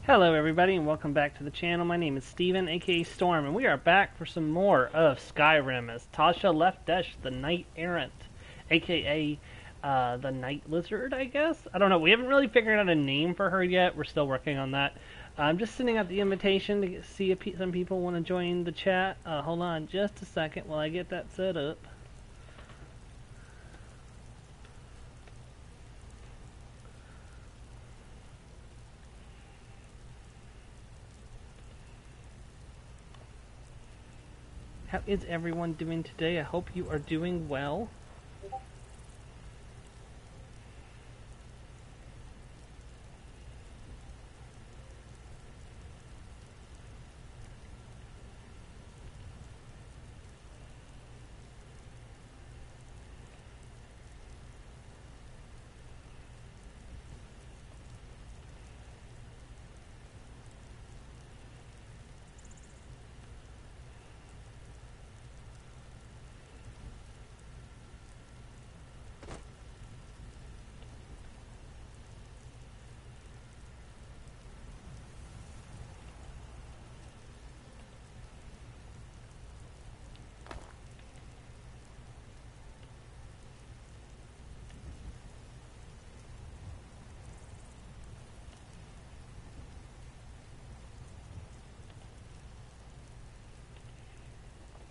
Hello everybody and welcome back to the channel. My name is Steven, aka Storm, and we are back for some more of Skyrim as Tasha left Desh, the Knight Errant, aka the Night Lizard, I guess? I don't know, we haven't really figured out a name for her yet. We're still working on that. I'm just sending out the invitation to see if some people want to join the chat. Hold on just a second while I get that set up. How is everyone doing today? I hope you are doing well.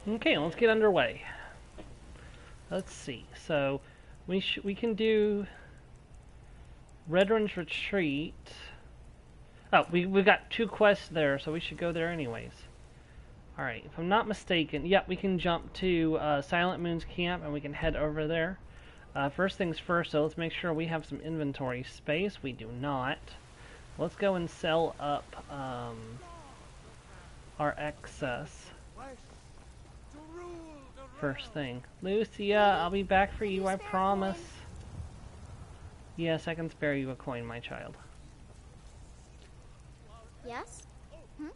Okay, let's get underway. Let's see. So we can do Redrun's Retreat. Oh, we've got 2 quests there, so we should go there anyways. Alright, if I'm not mistaken, yep, we can jump to Silent Moon's camp and we can head over there. First things first, so let's make sure we have some inventory space. We do not. Let's go and sell up our excess. First thing. Lucia, I'll be back for you, I promise. Yes, I can spare you a coin, my child. Yes? Hmm?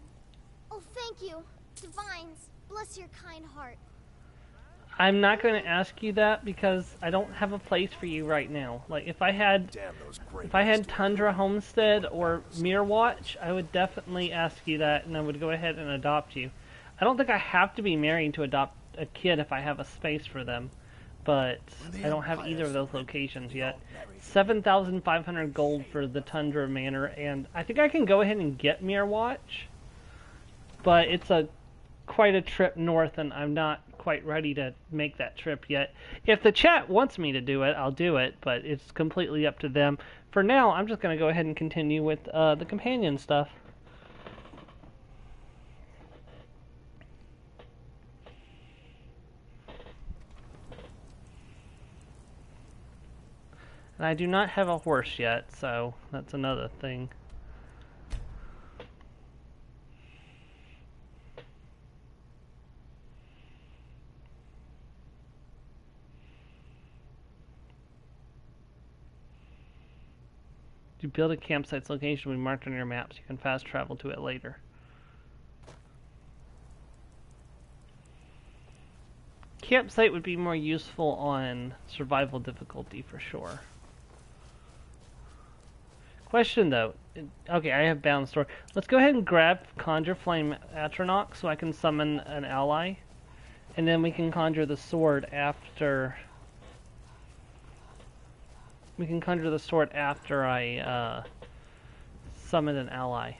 Oh, thank you. Divines, bless your kind heart. I'm not going to ask you that because I don't have a place for you right now. Like, if I had Tundra Homestead or Mirwatch, I would definitely ask you that and I would go ahead and adopt you. I don't think I have to be married to adopt a kid if I have a space for them, but I don't have either of those locations yet. 7,500 gold for the Tundra Manor, and I think I can go ahead and get Mirwatch, but it's quite a trip north, and I'm not quite ready to make that trip yet. If the chat wants me to do it, I'll do it, but it's completely up to them. For now, I'm just going to go ahead and continue with the companion stuff. And I do not have a horse yet, so that's another thing. To build a campsite's location will be marked on your maps. You can fast travel to it later. Campsite would be more useful on survival difficulty for sure. Question though, okay, I have bound store. Let's go ahead and grab Conjure Flame Atronach so I can summon an ally, and then we can conjure the sword after. We can conjure the sword after I summon an ally.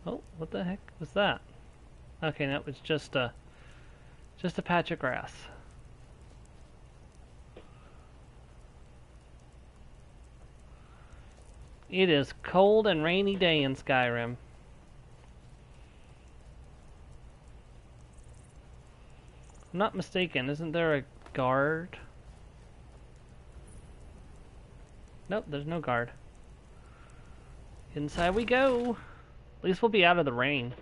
Oh, what the heck was that? Okay, that was just a patch of grass. It is cold and rainy day in Skyrim. I'm not mistaken, isn't there a guard? Nope, there's no guard. Inside we go. At least we'll be out of the rain.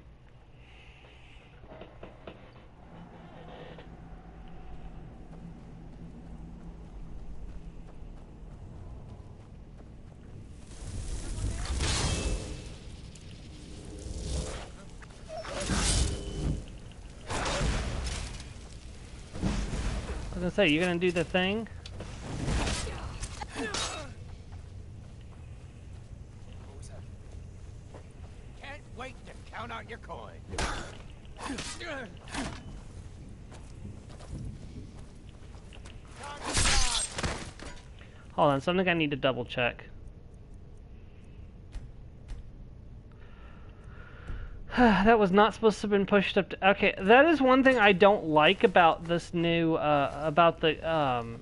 I was gonna say, you gonna do the thing? Count out your coin. Hold on, something I need to double check. That was not supposed to have been pushed up to... Okay, that is one thing I don't like about this new, about the,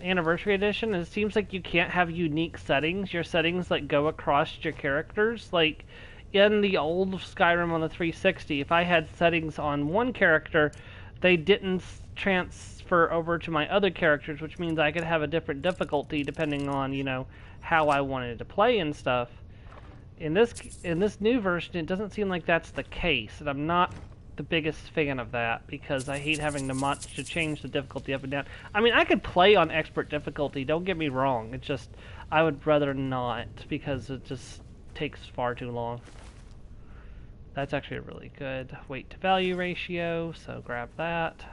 Anniversary Edition. It seems like you can't have unique settings. Your settings, like, go across your characters. Like, in the old Skyrim on the 360, if I had settings on one character, they didn't transfer over to my other characters, which means I could have a different difficulty depending on, you know, how I wanted to play and stuff. In this new version, it doesn't seem like that's the case, and I'm not the biggest fan of that, because I hate having to change the difficulty up and down. I mean, I could play on expert difficulty, don't get me wrong, it's just, I would rather not, because it just takes far too long. That's actually a really good weight to value ratio, so grab that.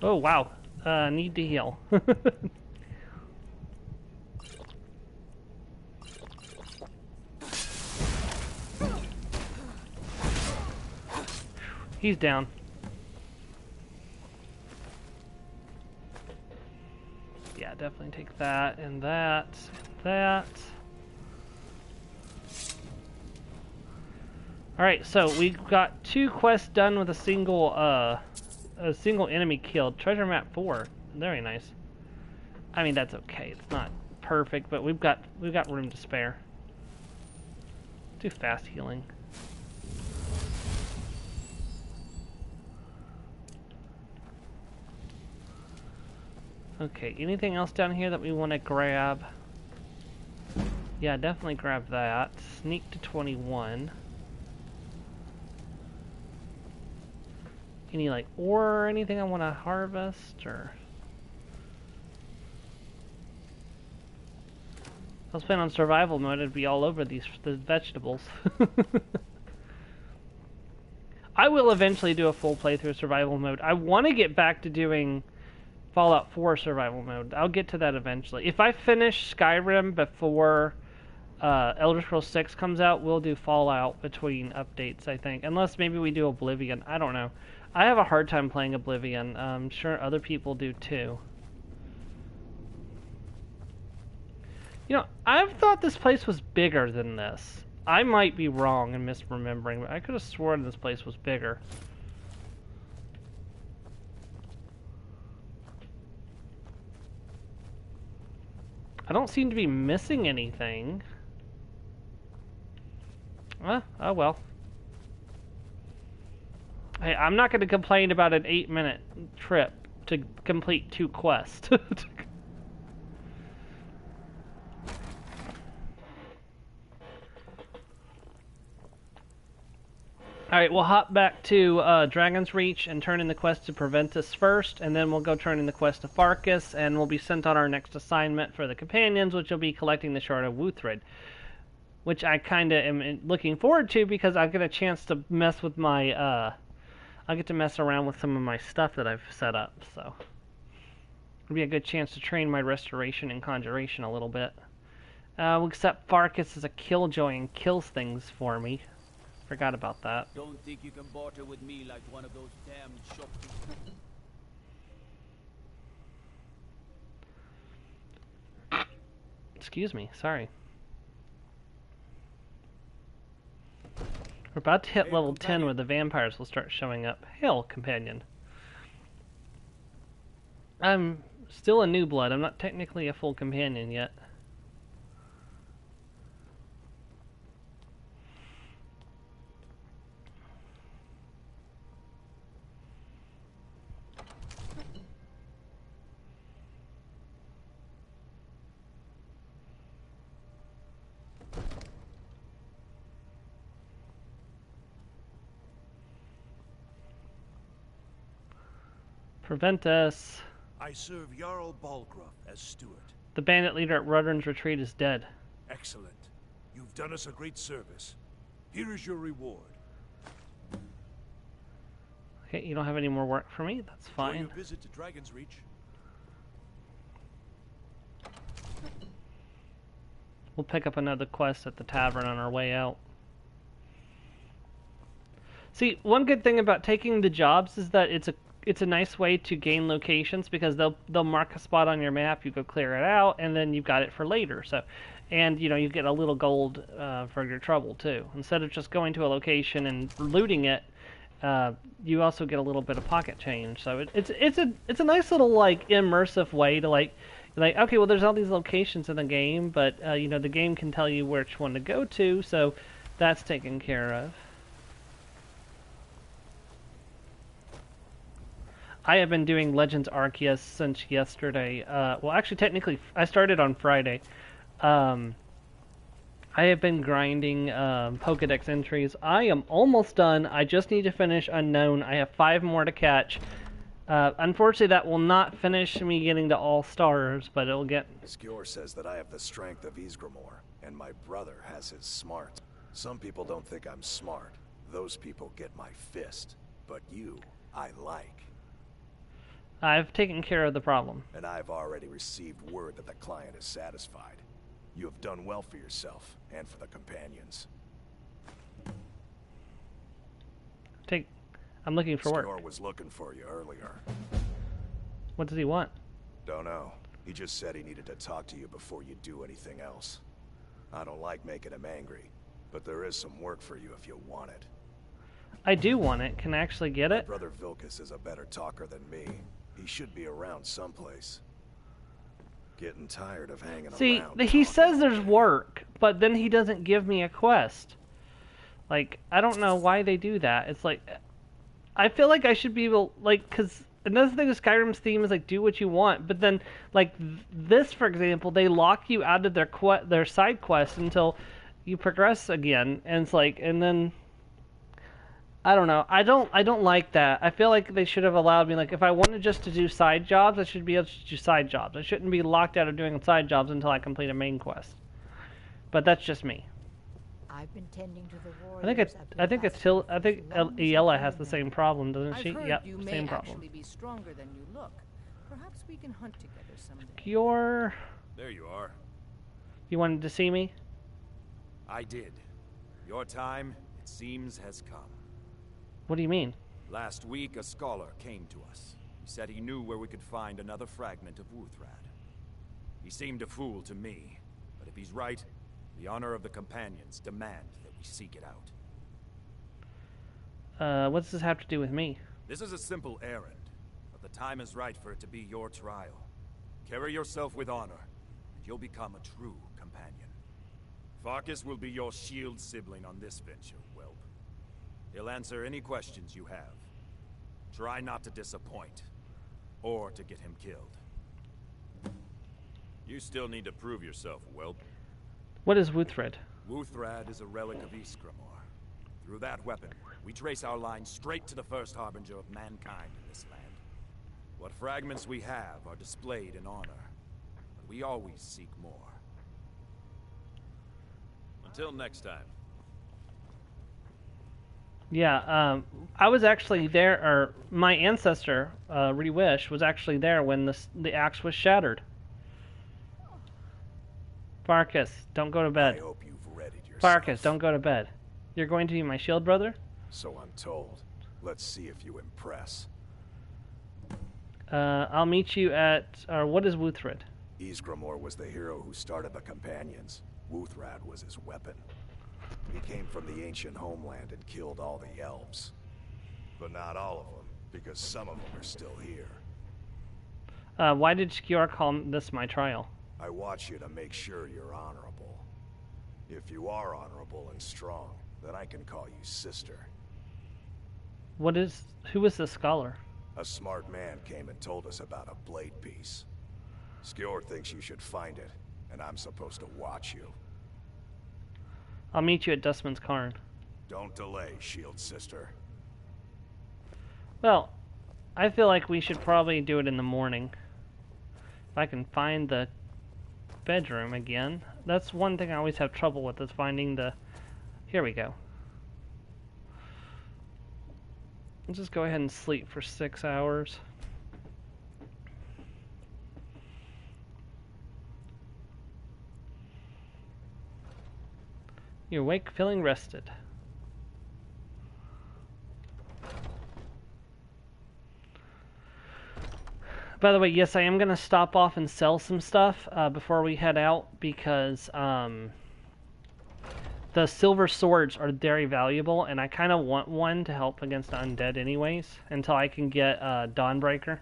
Oh, wow. Need to heal. He's down. Yeah, definitely take that, and that, and that. Alright, so we got 2 quests done with a single enemy killed. Treasure map 4. Very nice. I mean, that's okay. It's not perfect, but we've got room to spare. Do fast healing. Okay, anything else down here that we want to grab? Yeah, definitely grab that. Sneak to 21. Any, like, ore or anything I want to harvest, or... I was playing on survival mode, it'd be all over the vegetables. I will eventually do a full playthrough of survival mode. I want to get back to doing Fallout 4 survival mode. I'll get to that eventually. If I finish Skyrim before Elder Scrolls 6 comes out, we'll do Fallout between updates, I think. Unless maybe we do Oblivion. I don't know. I have a hard time playing Oblivion. I'm sure other people do too. You know, I've thought this place was bigger than this. I might be wrong and misremembering, but I could have sworn this place was bigger. I don't seem to be missing anything. Oh well. Hey, I'm not going to complain about an 8-minute trip to complete 2 quests. Alright, we'll hop back to Dragon's Reach and turn in the quest to Preventus first, and then we'll go turn in the quest to Farkas, and we'll be sent on our next assignment for the companions, which will be collecting the Shard of Wuthred. Which I kind of am looking forward to, because I'll get a chance to mess with my, I'll get to mess around with some of my stuff that I've set up, so. It'll be a good chance to train my restoration and conjuration a little bit. Except Farkas is a killjoy and kills things for me. Forgot about that. Don't think you can barter with me like one of those damn shopkeepers. Excuse me, sorry. We're about to hit level 10 where the vampires will start showing up. Hail, companion. I'm still a new blood. I'm not technically a full companion yet. Preventus. I serve Jarl Balgruuf as steward. The bandit leader at Rudrun's retreat is dead. Excellent. You've done us a great service. Here is your reward. Okay, you don't have any more work for me? That's For your fine. visit to Dragon's Reach. We'll pick up another quest at the tavern on our way out. See, one good thing about taking the jobs is that it's a nice way to gain locations, because they'll mark a spot on your map, you go clear it out, and then you've got it for later. So, and you know, you get a little gold for your trouble too. Instead of just going to a location and looting it, you also get a little bit of pocket change. So it's a nice little like immersive way to like okay, well, there's all these locations in the game, but you know, the game can tell you which one to go to, so that's taken care of. I have been doing Legends Arceus since yesterday. Well, actually, technically, I started on Friday. I have been grinding Pokedex entries. I am almost done. I just need to finish Unknown. I have 5 more to catch. Unfortunately, that will not finish me getting to All Stars, but it'll get... Skjor says that I have the strength of Ysgramor, and my brother has his smarts. Some people don't think I'm smart. Those people get my fist. But you, I like. I've taken care of the problem. And I've already received word that the client is satisfied. You have done well for yourself, and for the companions. I'm looking for work. Skjor was looking for you earlier. What does he want? Don't know. He just said he needed to talk to you before you do anything else. I don't like making him angry, but there is some work for you if you want it. I do want it. Can I actually get it? My brother Vilkas is a better talker than me. He should be around someplace. Getting tired of hanging See, around. he says there's work, but then he doesn't give me a quest. Like, I don't know why they do that. It's like, I feel like I should be able, like, because another thing with Skyrim's theme is, like, do what you want, but then, like, this, for example, they lock you out of their side quest until you progress again, and it's like, and then... I don't know. I don't like that. I feel like they should have allowed me, like, if I wanted just to do side jobs, I should be able to do side jobs. I shouldn't be locked out of doing side jobs until I complete a main quest. But that's just me. I've been tending to the I think Iella has the same problem, doesn't she? Yep, you may same problem. actually be stronger than you look. Perhaps we can hunt together someday. Skjor, There you are. you wanted to see me? I did. Your time, it seems, has come. What do you mean? Last week, a scholar came to us. He said he knew where we could find another fragment of Wuthrad. He seemed a fool to me, but if he's right, the honor of the companions demand that we seek it out. What does this have to do with me? This is a simple errand, but the time is right for it to be your trial. Carry yourself with honor, and you'll become a true companion. Farkas will be your shield sibling on this venture, whelp. He'll answer any questions you have. Try not to disappoint, or to get him killed. You still need to prove yourself, whelp. What is Wuthrad? Wuthrad is a relic of Ysgramor. Through that weapon, we trace our line straight to the first harbinger of mankind in this land. What fragments we have are displayed in honor, but we always seek more. Until next time. Yeah, I was actually there, or my ancestor, Rewish, was actually there when the axe was shattered. Farkas, don't go to I bed. hope you've readied yourself. Farkas, don't go to bed. You're going to be my shield brother? So I'm told. Let's see if you impress. I'll meet you at, or what is Wuthrad? Ysgramor was the hero who started the Companions. Wuthrad was his weapon. He came from the ancient homeland and killed all the elves. But not all of them, because some of them are still here. Why did Skjor call this my trial? I watch you to make sure you're honorable. If you are honorable and strong, then I can call you sister. Who is this scholar? A smart man came and told us about a blade piece. Skjor thinks you should find it, and I'm supposed to watch you. I'll meet you at Dustman's Cairn. Don't delay, shield sister. Well, I feel like we should probably do it in the morning. If I can find the bedroom again. That's one thing I always have trouble with, is finding the... Here we go. Let's just go ahead and sleep for 6 hours. You're awake, feeling rested. By the way, yes, I am going to stop off and sell some stuff before we head out, because the silver swords are very valuable, and I kind of want one to help against the undead anyways, until I can get Dawnbreaker.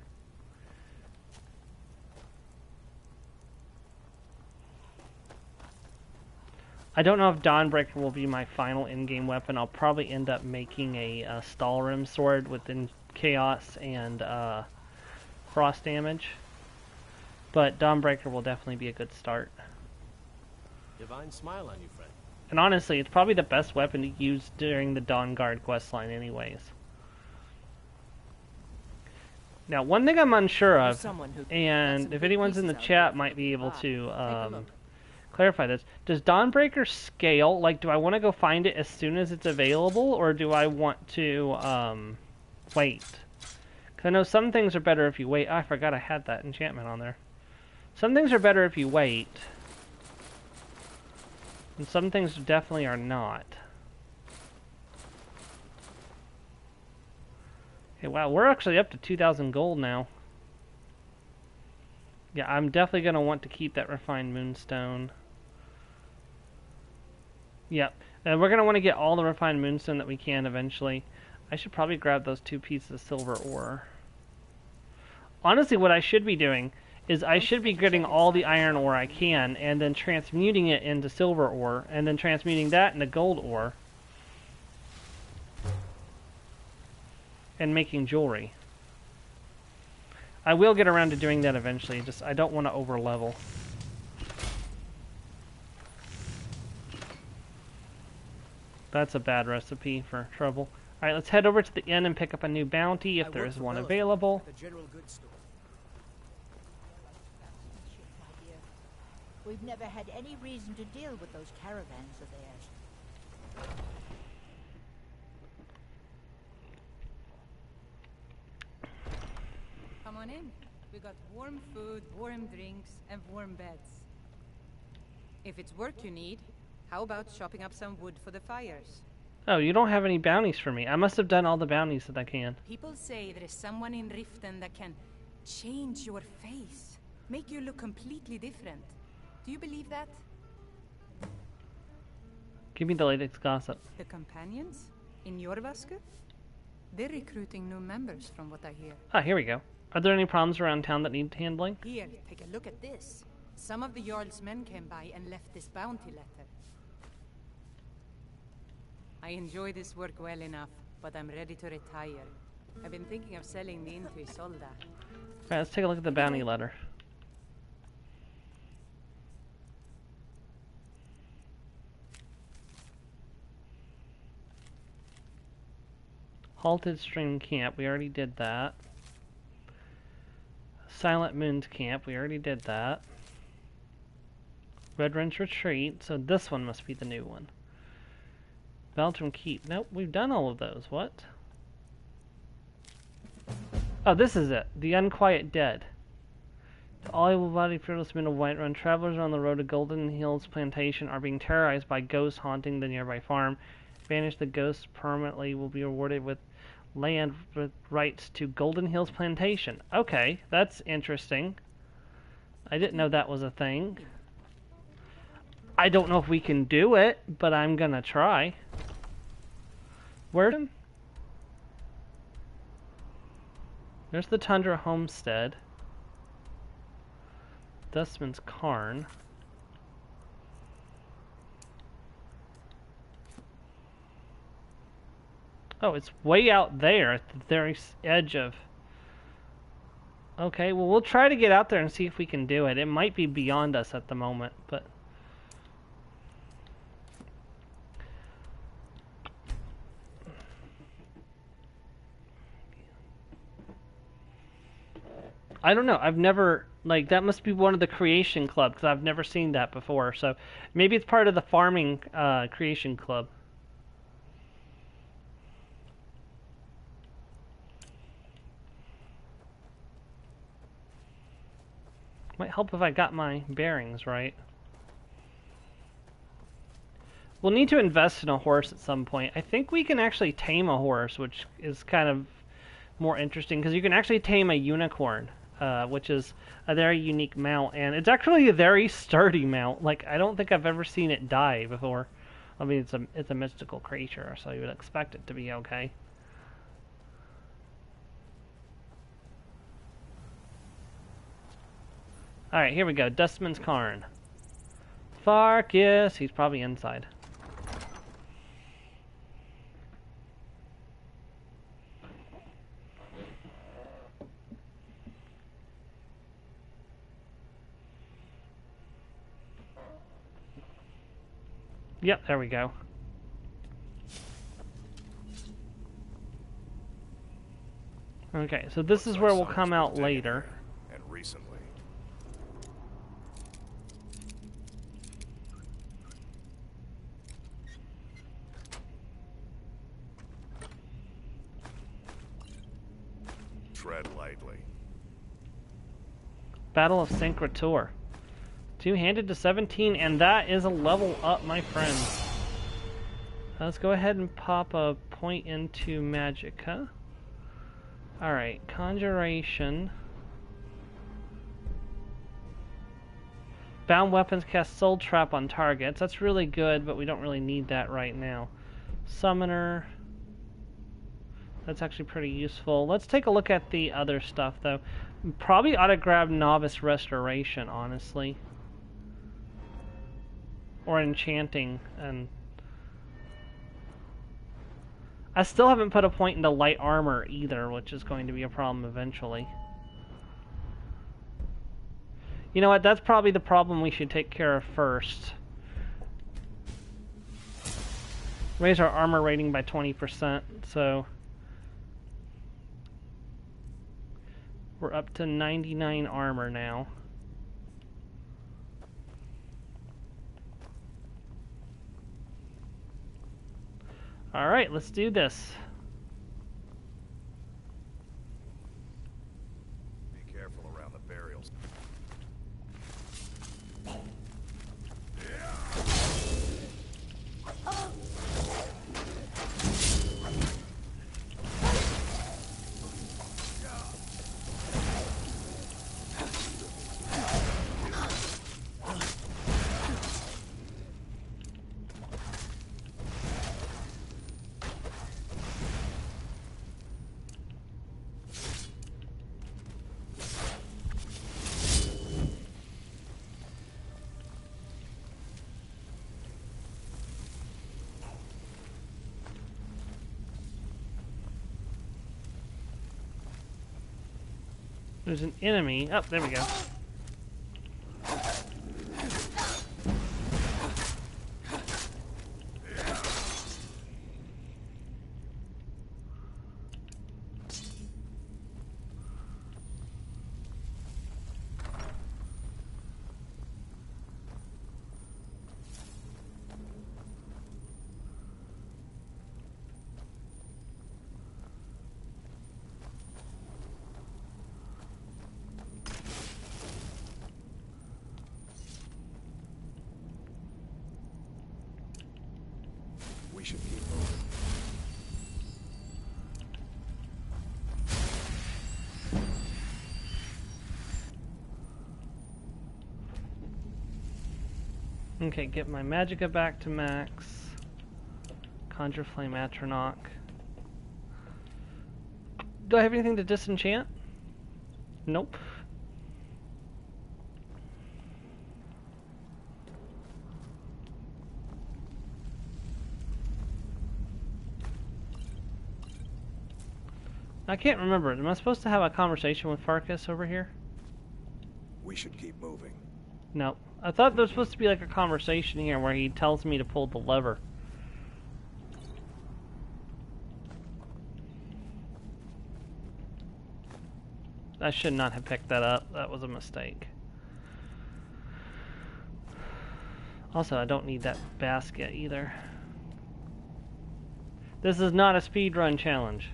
I don't know if Dawnbreaker will be my final in-game weapon. I'll probably end up making a Stalrim sword within Chaos and Frost damage. But Dawnbreaker will definitely be a good start. Divine smile on you, friend. And honestly, it's probably the best weapon to use during the Dawnguard questline anyways. Now, one thing I'm unsure of, and if anyone's in the chat might be able to clarify this, does Dawnbreaker scale? Like, do I want to go find it as soon as it's available, or do I want to wait? Because I know some things are better if you wait. Oh, I forgot I had that enchantment on there. Some things are better if you wait. And some things definitely are not. Okay, wow, we're actually up to 2,000 gold now. Yeah, I'm definitely going to want to keep that refined moonstone. Yep, and we're going to want to get all the refined moonstone that we can eventually. I should probably grab those 2 pieces of silver ore. Honestly, what I should be doing is I should be getting all the iron ore I can, and then transmuting it into silver ore, and then transmuting that into gold ore, and making jewelry. I will get around to doing that eventually, just I don't want to over level. That's a bad recipe for trouble. Alright, let's head over to the inn and pick up a new bounty if there is one available. We've never had any reason to deal with those caravans of theirs. Come on in. We got warm food, warm drinks, and warm beds. If it's work you need, how about chopping up some wood for the fires? Oh, you don't have any bounties for me. I must have done all the bounties that I can. People say there is someone in Riften that can change your face, make you look completely different. Do you believe that? Give me the latest gossip. The companions? In Jorvaske? They're recruiting new members from what I hear. Ah, here we go. Are there any problems around town that need handling? Here, take a look at this. Some of the Jarl's men came by and left this bounty letter. I enjoy this work well enough, but I'm ready to retire. I've been thinking of selling the inn to Isolda. Alright, let's take a look at the bounty letter. Halted Stream Camp, we already did that. Silent Moon's Camp, we already did that. Red Wrench Retreat, so this one must be the new one. Beltram Keep, nope, we've done all of those, what? Oh, this is it, The Unquiet Dead. The all able-bodied, fearless men of Whiterun, travelers on the road to Golden Hills Plantation are being terrorized by ghosts haunting the nearby farm. Banish the ghosts permanently will be rewarded with land with rights to Golden Hills Plantation. Okay, that's interesting. I didn't know that was a thing. I don't know if we can do it, but I'm gonna try. Where? There's the Tundra Homestead. Dustman's Cairn. Oh, it's way out there at the very edge of... Okay, well, we'll try to get out there and see if we can do it. It might be beyond us at the moment, but... I don't know. I've never, like, that must be one of the creation club, because I've never seen that before. So maybe it's part of the farming creation club. Might help if I got my bearings right. We'll need to invest in a horse at some point. I think we can actually tame a horse, which is kind of more interesting, because you can actually tame a unicorn, which is a very unique mount, and it's actually a very sturdy mount. Like, I don't think I've ever seen it die before. I mean, it's a mystical creature, so you would expect it to be okay. Alright, here we go. Dustman's Cairn. Farkas! He's probably inside. Yep, there we go. Okay, so this is where we'll come out later. And recently. Tread lightly. Battle of Syncrator. Two-handed to 17, and that is a level up, my friends. Let's go ahead and pop a point into Magicka. Alright, Conjuration. Bound weapons cast Soul Trap on targets. That's really good, but we don't really need that right now. Summoner. That's actually pretty useful. Let's take a look at the other stuff, though. Probably ought to grab Novice Restoration, honestly. Or Enchanting, and I still haven't put a point into Light Armor either, which is going to be a problem eventually. You know what, that's probably the problem we should take care of first. Raise our armor rating by 20%, so we're up to 99 armor now. Alright, let's do this. Be careful around the burials. There's an enemy. Oh, there we go. We should keep moving. Okay, get my Magicka back to max. Conjure Flame Atronach. Do I have anything to disenchant? Nope. I can't remember. Am I supposed to have a conversation with Farkas over here? We should keep moving. No. I thought there was supposed to be like a conversation here where he tells me to pull the lever. I should not have picked that up. That was a mistake. Also, I don't need that basket either. This is not a speedrun challenge.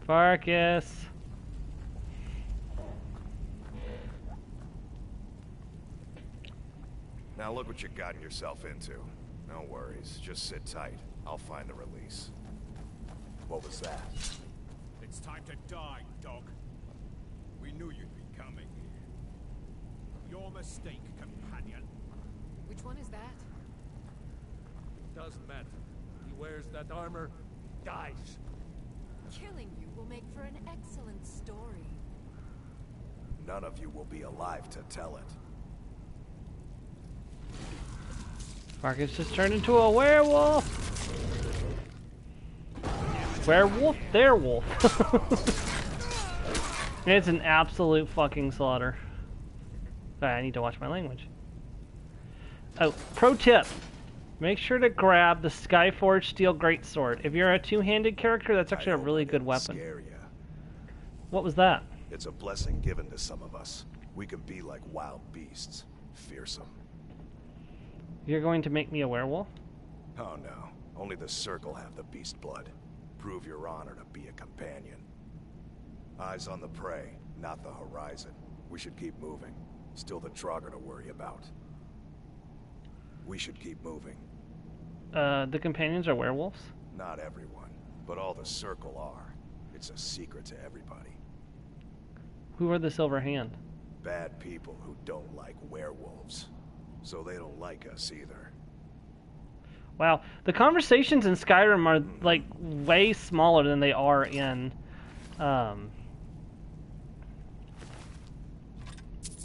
Farkas. Now look what you've gotten yourself into. No worries, just sit tight. I'll find the release. What was that? It's time to die, dog. We knew you'd be coming. Your mistake, companion. Which one is that? Doesn't matter. He wears that armor, dies. Killing you will make for an excellent story. None of you will be alive to tell it. Farkas just turned into a werewolf. Werewolf, their wolf. It's an absolute fucking slaughter. Sorry, I need to watch my language. Oh, pro tip. Make sure to grab the Skyforged Steel Greatsword. If you're a two-handed character, that's actually a really good weapon. Scare ya. What was that? It's a blessing given to some of us. We can be like wild beasts. Fearsome. You're going to make me a werewolf? Oh no. Only the Circle have the beast blood. Prove your honor to be a companion. Eyes on the prey, not the horizon. We should keep moving. Still the Trogger to worry about. We should keep moving. The companions are werewolves? Not everyone, but all the Circle are. It's a secret to everybody. Who are the Silver Hand? Bad people who don't like werewolves. So they don't like us either. Wow, the conversations in Skyrim are like way smaller than they are in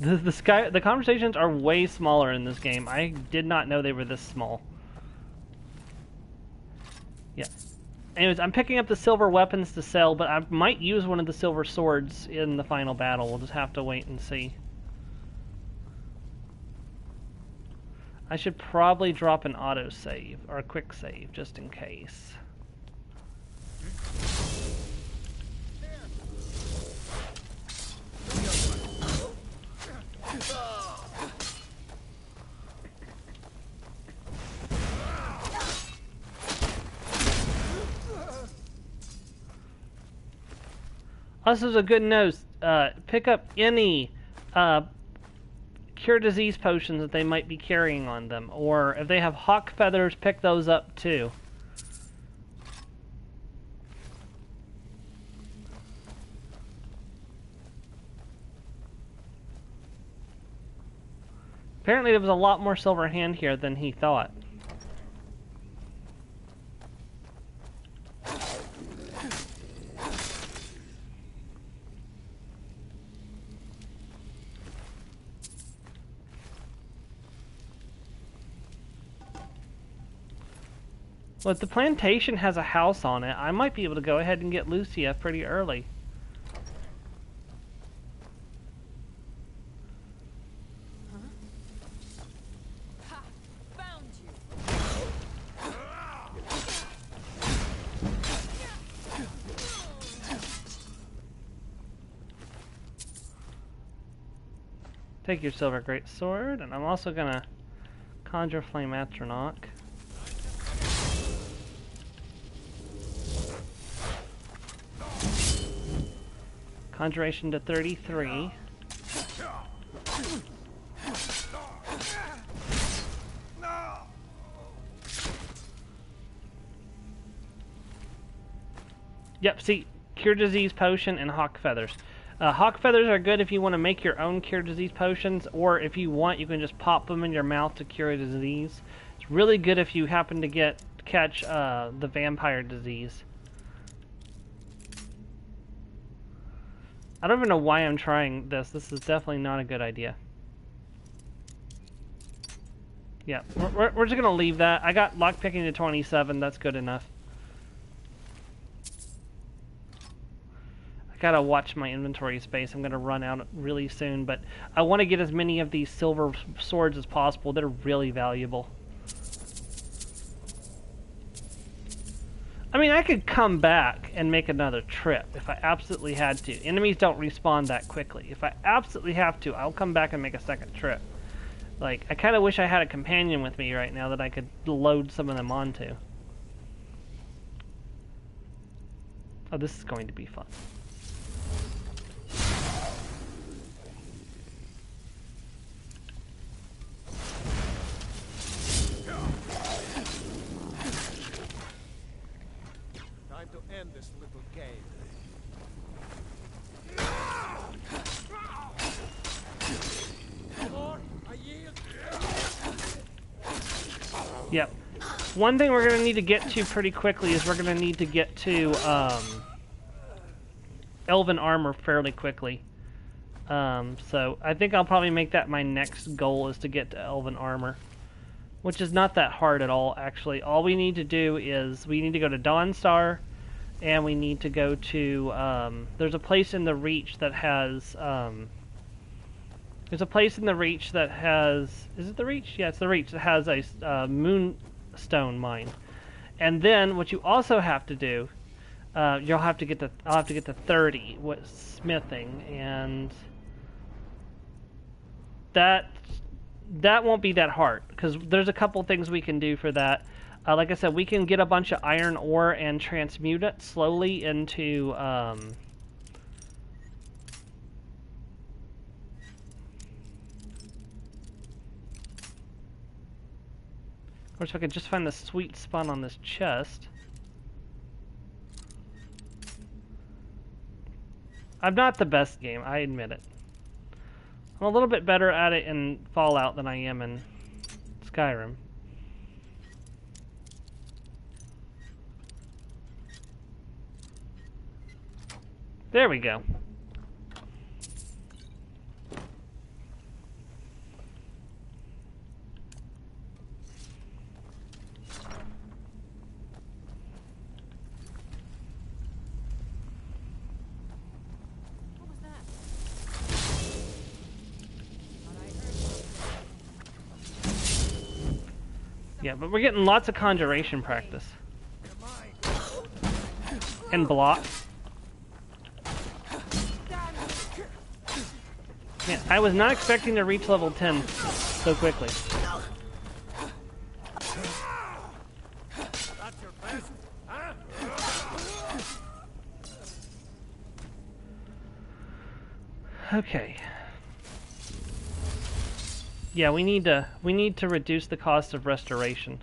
the conversations are way smaller in this game. I did not know they were this small. Yeah. Anyways, I'm picking up the silver weapons to sell, but I might use one of the silver swords in the final battle. We'll just have to wait and see. I should probably drop an autosave, or a quick save, just in case. Also, as a good note, pick up any cure disease potions that they might be carrying on them, or if they have hawk feathers, pick those up too. Apparently there was a lot more Silver Hand here than he thought. Well, if the plantation has a house on it, I might be able to go ahead and get Lucia pretty early. Ha! Found you. Take your silver great sword, and I'm also gonna conjure Flame Atronach. Conjuration to 33. Yep, see, Cure Disease Potion and Hawk Feathers. Hawk Feathers are good if you want to make your own Cure Disease Potions, or if you want, you can just pop them in your mouth to cure a disease. It's really good if you happen to catch the vampire disease. I don't even know why I'm trying this. This is definitely not a good idea. Yeah, we're just going to leave that. I got lockpicking to 27. That's good enough. I gotta watch my inventory space. I'm going to run out really soon, but I want to get as many of these silver swords as possible. They're really valuable. I mean, I could come back and make another trip if I absolutely had to. Enemies don't respawn that quickly. If I absolutely have to, I'll come back and make a second trip. Like, I kind of wish I had a companion with me right now that I could load some of them onto. Oh, this is going to be fun. Time to end this little game. Yep. One thing we're going to need to get to pretty quickly is we're going to need to get to Elven Armor fairly quickly. So I think I'll probably make that my next goal, is to get to Elven Armor. Which is not that hard at all, actually. All we need to do is we need to go to Dawnstar, and we need to go to, there's a place in the Reach that has, there's a place in the Reach that has, is it the Reach? Yeah, it's the Reach that has a moonstone mine. And then what you also have to do, you'll have to get the, I'll have to get to 30 with smithing, and that won't be that hard, because there's a couple things we can do for that. Like I said, we can get a bunch of iron ore and transmute it slowly into, of course, if I could just find the sweet spot on this chest. I'm not the best game, I admit it. I'm a little bit better at it in Fallout than I am in Skyrim. There we go. Yeah, but we're getting lots of conjuration practice. And block. Yeah, I was not expecting to reach level 10 so quickly. Okay. Yeah, we need to reduce the cost of restoration.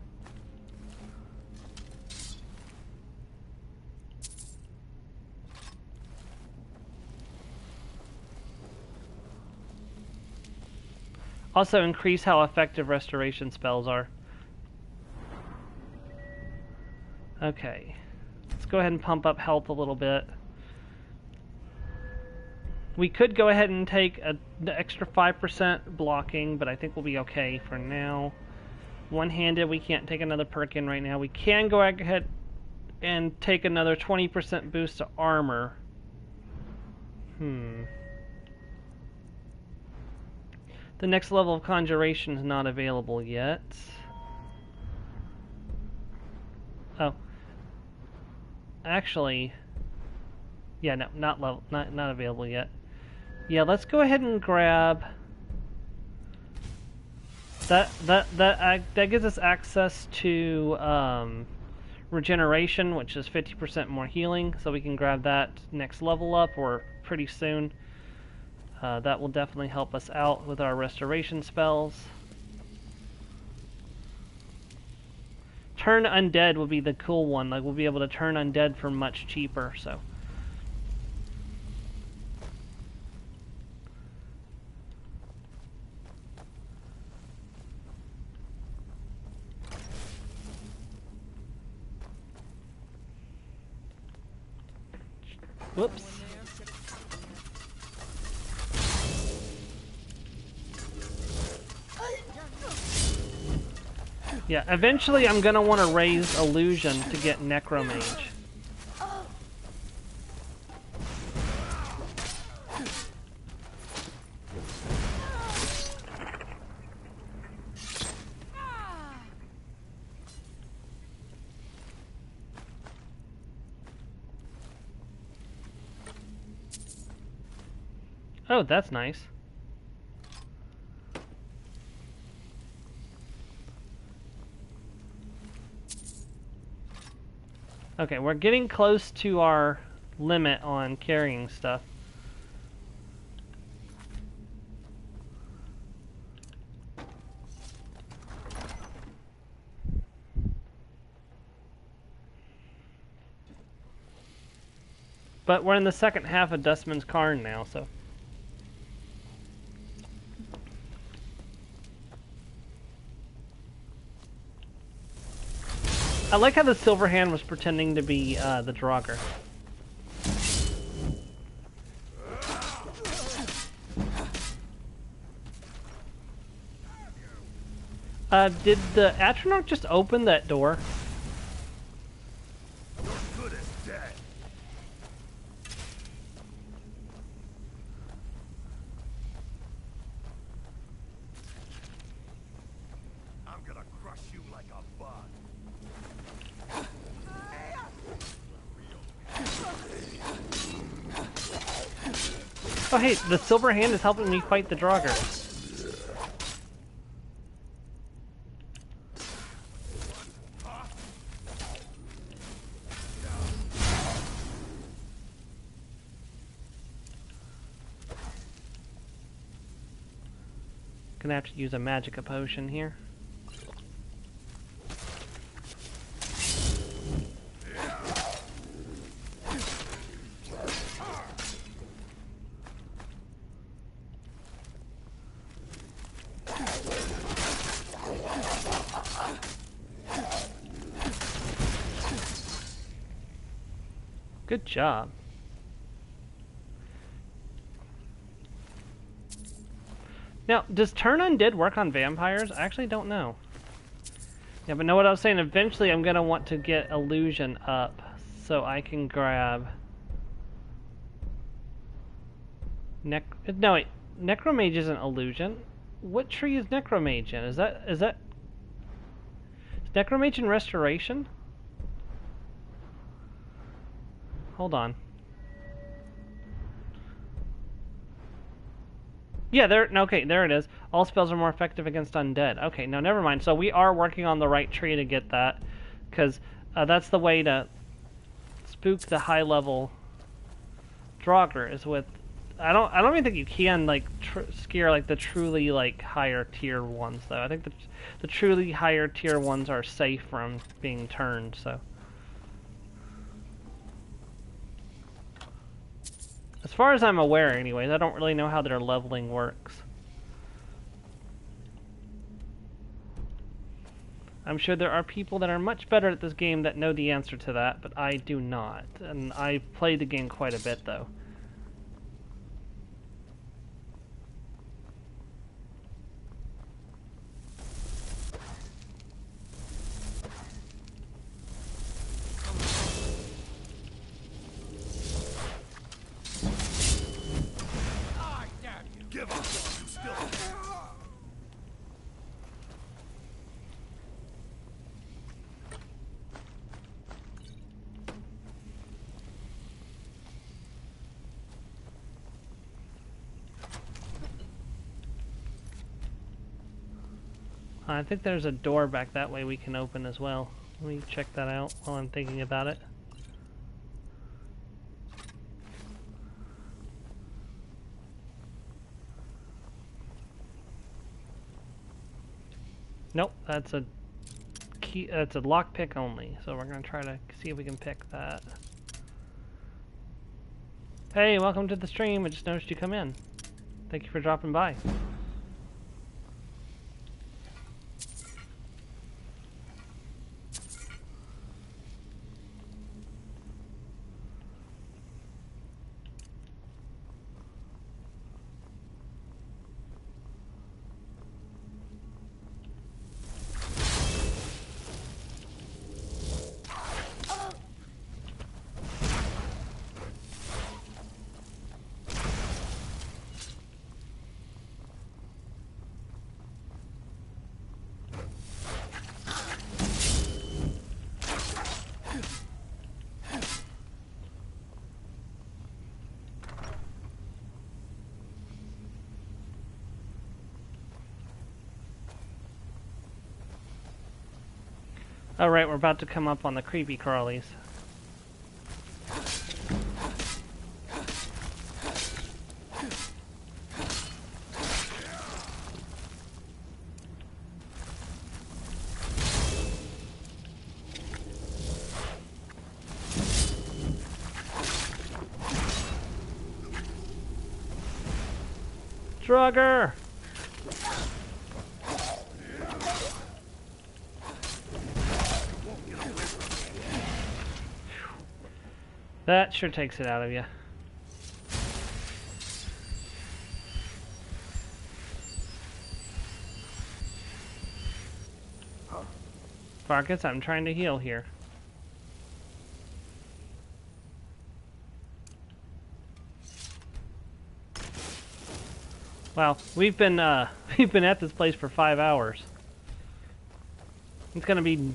Also increase how effective restoration spells are. Okay. Let's go ahead and pump up health a little bit. We could go ahead and take the extra 5% blocking, but I think we'll be okay for now. One-handed, we can't take another perk in right now. We can go ahead and take another 20% boost to armor. The next level of conjuration is not available yet. Oh. Actually, yeah, no, not available yet. Yeah, let's go ahead and grab that gives us access to regeneration, which is 50% more healing, so we can grab that next level up or pretty soon. That will definitely help us out with our restoration spells. Turn undead would be the cool one. Like, we'll be able to turn undead for much cheaper, so. Whoops. Yeah, eventually I'm gonna want to raise illusion to get necromage. Oh, that's nice. Okay, we're getting close to our limit on carrying stuff. But we're in the second half of Dustman's Cairn now, so... I like how the Silver Hand was pretending to be the Draugr. Did the Atronach just open that door? Good as dead. I'm gonna crush you like a bug. Oh hey, the Silver Hand is helping me fight the Draugr. Gonna have to use a Magicka potion here. Good job. Now, does Turn Undead work on vampires? I actually don't know. Yeah, but know what I was saying? Eventually I'm going to want to get Illusion up so I can grab... No, wait. Necromage isn't Illusion. What tree is Necromage in? Is Necromage in Restoration? Hold on. Yeah, okay, there it is. All spells are more effective against undead. Okay, no, never mind. So we are working on the right tree to get that, because that's the way to spook the high-level Draugr is with. I don't even think you can like scare like the truly like higher tier ones though. I think the truly higher tier ones are safe from being turned. So. As far as I'm aware, anyways, I don't really know how their leveling works. I'm sure there are people that are much better at this game that know the answer to that, but I do not. And I've played the game quite a bit, though. I think there's a door back that way we can open as well. Let me check that out while I'm thinking about it. Nope, that's a key. That's a lockpick only. So we're gonna try to see if we can pick that. Hey, welcome to the stream. I just noticed you come in. Thank you for dropping by. Alright, we're about to come up on the creepy crawlies. Drugger! That sure takes it out of you. Farkas, I'm trying to heal here. Wow, we've been at this place for 5 hours. It's gonna be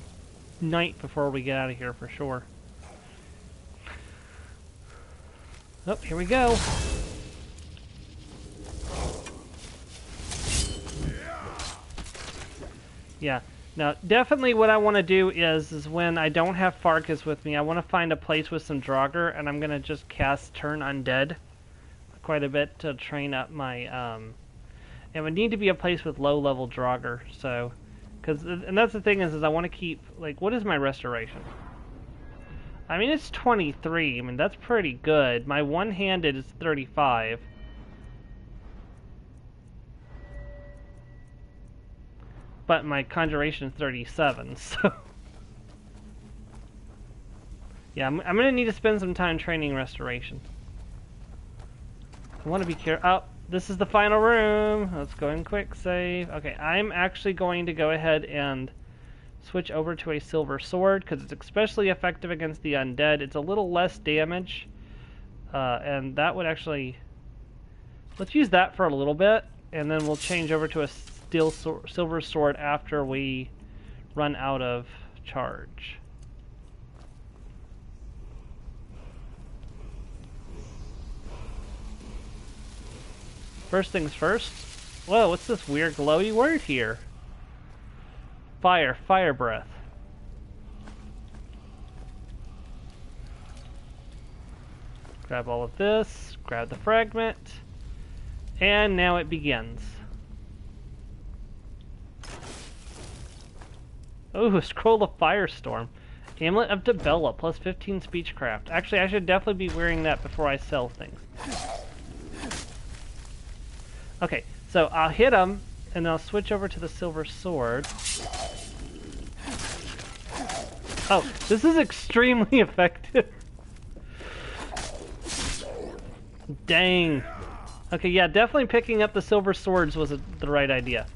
night before we get out of here for sure. Oh, here we go. Yeah. Now, definitely what I want to do is when I don't have Farkas with me, I want to find a place with some Draugr, and I'm going to just cast Turn Undead quite a bit to train up my, it would need to be a place with low-level Draugr, so, and that's the thing is I want to keep, like, what is my restoration? I mean, it's 23. I mean, that's pretty good. My one-handed is 35. But my conjuration is 37, so... Yeah, I'm going to need to spend some time training restoration. I want to be careful. Oh, this is the final room. Let's go in quick save. Okay, I'm actually going to go ahead and switch over to a silver sword because it's especially effective against the undead. It's a little less damage, and that would actually... Let's use that for a little bit, and then we'll change over to a silver sword after we run out of charge. First things first. Whoa, what's this weird glowy word here? Fire breath. Grab all of this, grab the fragment, and now it begins. Oh, Scroll of Firestorm. Amulet of Debella, plus 15 speechcraft. Actually, I should definitely be wearing that before I sell things. Okay, so I'll hit him, and I'll switch over to the silver sword. Oh, this is extremely effective. Dang. Okay, yeah, definitely picking up the silver swords was the right idea.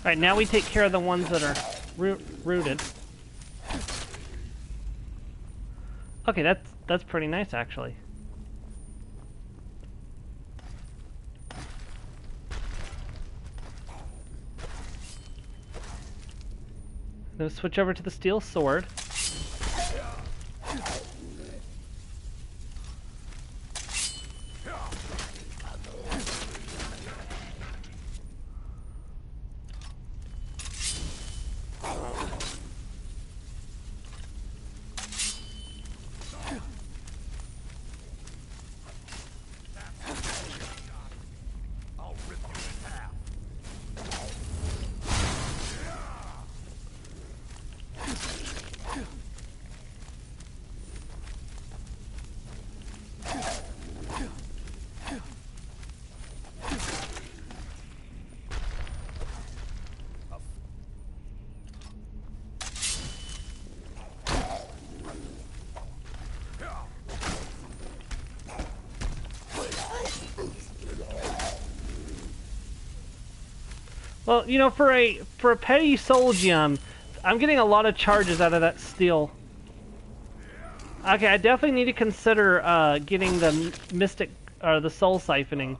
Alright, now we take care of the ones that are rooted. Okay, that's pretty nice, actually. Then switch over to the steel sword. Well, you know, for a petty soul gem, I'm getting a lot of charges out of that steel. Okay, I definitely need to consider getting the mystic or the soul siphoning.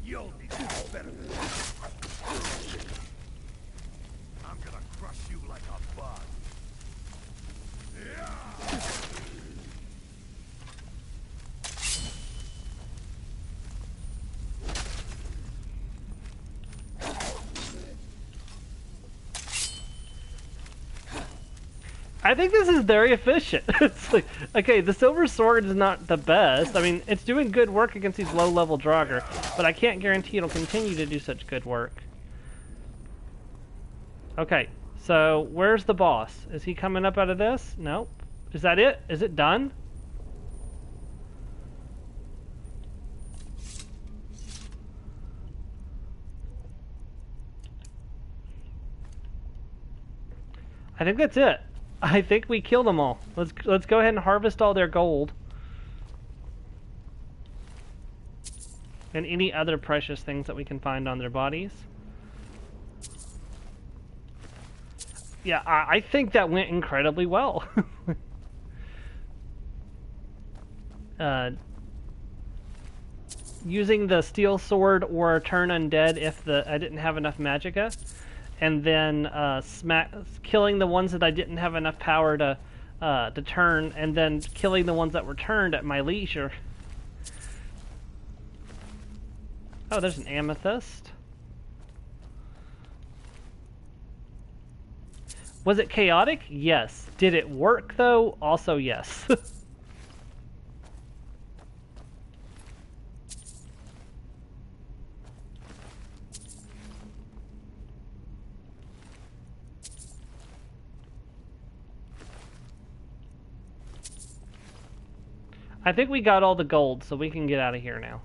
You'll be better than that. I'm gonna crush you like a bug. I think this is very efficient. It's like, okay, the silver sword is not the best. I mean, it's doing good work against these low-level Draugr, but I can't guarantee it'll continue to do such good work. Okay, so where's the boss? Is he coming up out of this? Nope. Is that it? Is it done? I think that's it. I think we killed them all. Let's go ahead and harvest all their gold. And any other precious things that we can find on their bodies. Yeah, I think that went incredibly well. Using the steel sword or turn undead if I didn't have enough magicka. And then killing the ones that I didn't have enough power to turn, and then killing the ones that were turned at my leisure. Oh, there's an amethyst. Was it chaotic? Yes. Did it work, though? Also, yes. I think we got all the gold, so we can get out of here now.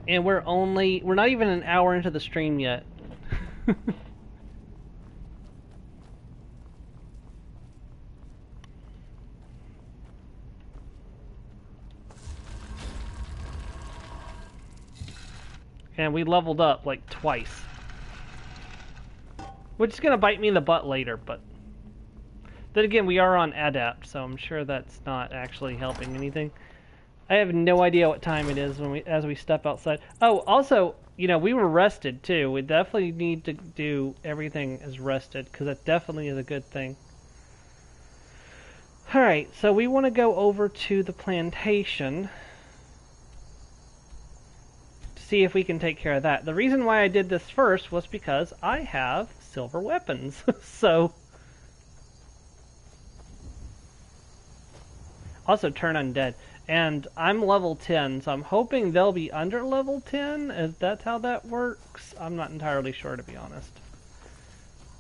And we're not even an hour into the stream yet. And we leveled up like twice. Which is going to bite me in the butt later, but... Then again, we are on Adapt, so I'm sure that's not actually helping anything. I have no idea what time it is as we step outside. Oh, also, you know, we were rested too. We definitely need to do everything as rested, because that definitely is a good thing. Alright, so we want to go over to the plantation. See if we can take care of that. The reason why I did this first was because I have silver weapons. So also turn undead. And I'm level 10, so I'm hoping they'll be under level 10. Is that how that works? I'm not entirely sure, to be honest.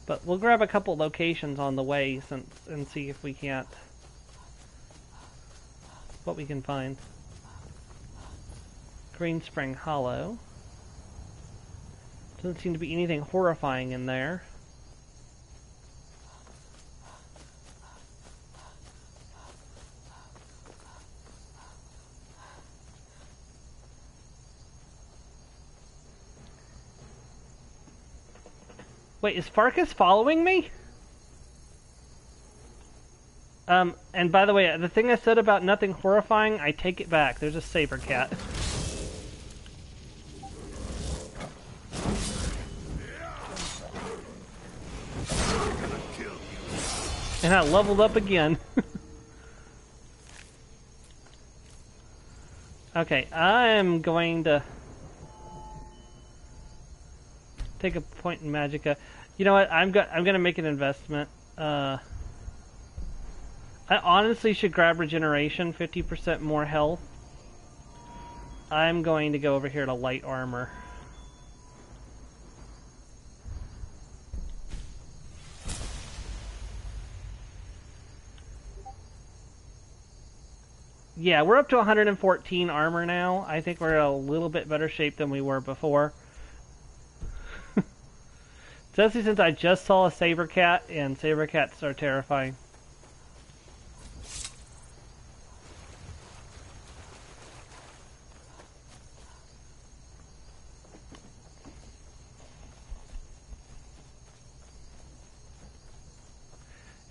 But we'll grab a couple locations on the way and see if we can't... what we can find. Green Spring Hollow. Doesn't seem to be anything horrifying in there. Wait, is Farkas following me? And by the way, the thing I said about nothing horrifying, I take it back. There's a saber cat. And I leveled up again. Okay, I'm going to take a point in magicka. You know what? I'm gonna make an investment. I honestly should grab regeneration, 50% more health. I'm going to go over here to light armor. Yeah, we're up to 114 armor now. I think we're in a little bit better shape than we were before. Especially since I just saw a saber cat, and saber cats are terrifying.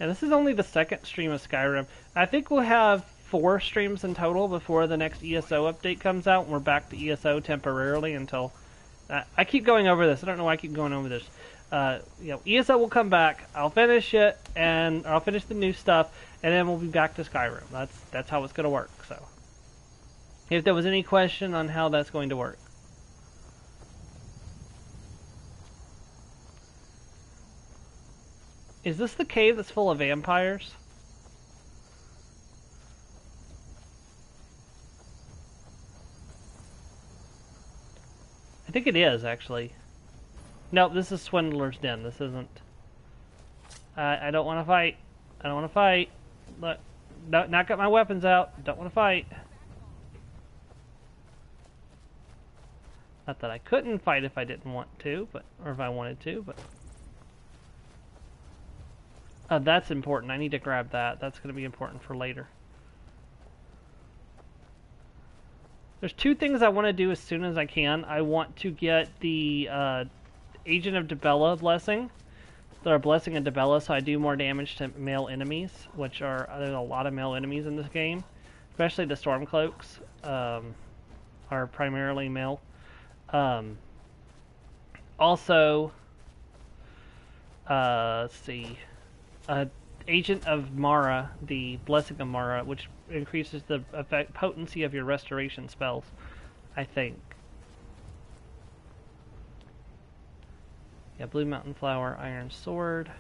And this is only the second stream of Skyrim. I think we'll have 4 streams in total before the next ESO update comes out, and we're back to ESO temporarily until... I keep going over this. I don't know why I keep going over this. ESO will come back. I'll finish it, and I'll finish the new stuff, and then we'll be back to Skyrim. That's how it's going to work. So, if there was any question on how that's going to work. Is this the cave that's full of vampires? I think it is, actually. Nope, this is Swindler's Den. This isn't... I don't want to fight. I don't want to fight. Look, not got my weapons out. Don't want to fight. Not that I couldn't fight if I didn't want to, but... Or if I wanted to, but... That's important. I need to grab that. That's going to be important for later. There's 2 things I want to do as soon as I can. I want to get the Agent of Dibella blessing. Their blessing of Dibella, so I do more damage to male enemies, which are... There's a lot of male enemies in this game. Especially the Stormcloaks are primarily male. Also, let's see... Agent of Mara, the Blessing of Mara, which increases the potency of your restoration spells, I think. Yeah, Blue Mountain Flower, Iron Sword.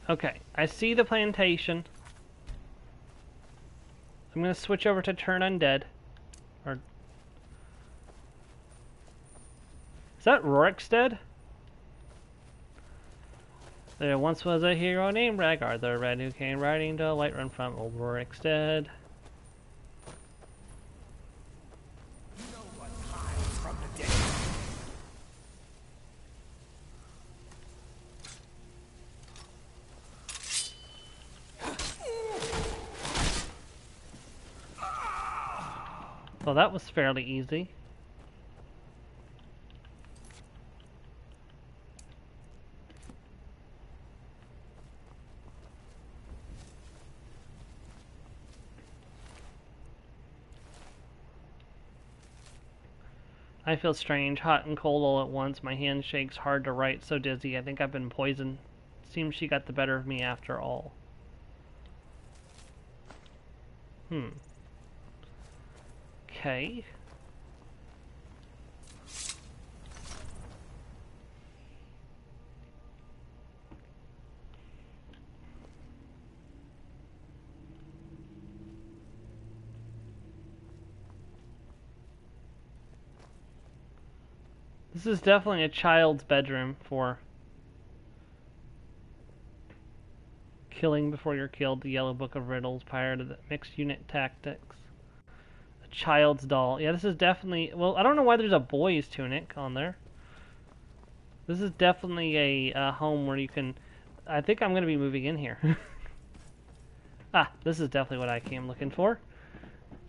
Okay, I see the plantation. I'm going to switch over to Turn Undead. Or... Is that Rorikstead? There once was a hero named Rhaegar the Red who came riding to Whiterun from old Rorikstead. Well, that was fairly easy. I feel strange, hot and cold all at once. My hand shakes hard to write, so dizzy. I think I've been poisoned. Seems she got the better of me after all. Okay. This is definitely a child's bedroom for killing before you're killed, the Yellow Book of Riddles, Pirate of the Mixed Unit Tactics. A child's doll. Yeah, this is definitely... Well, I don't know why there's a boy's tunic on there. This is definitely a home where you can... I think I'm going to be moving in here. This is definitely what I came looking for.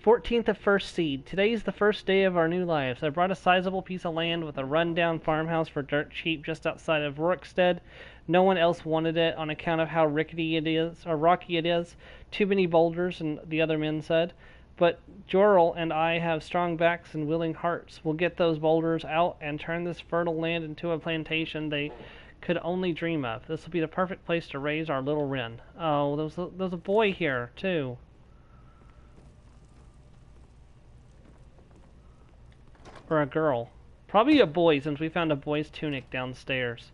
14th of First Seed. Today's the first day of our new lives. I brought a sizable piece of land with a rundown farmhouse for dirt cheap just outside of Rorikstead. No one else wanted it on account of how rickety it is, or rocky it is. Too many boulders, and the other men said. But Jorel and I have strong backs and willing hearts. We'll get those boulders out and turn this fertile land into a plantation they could only dream of. This will be the perfect place to raise our little wren. Oh, there's a boy here, too. Or a girl. Probably a boy, since we found a boy's tunic downstairs.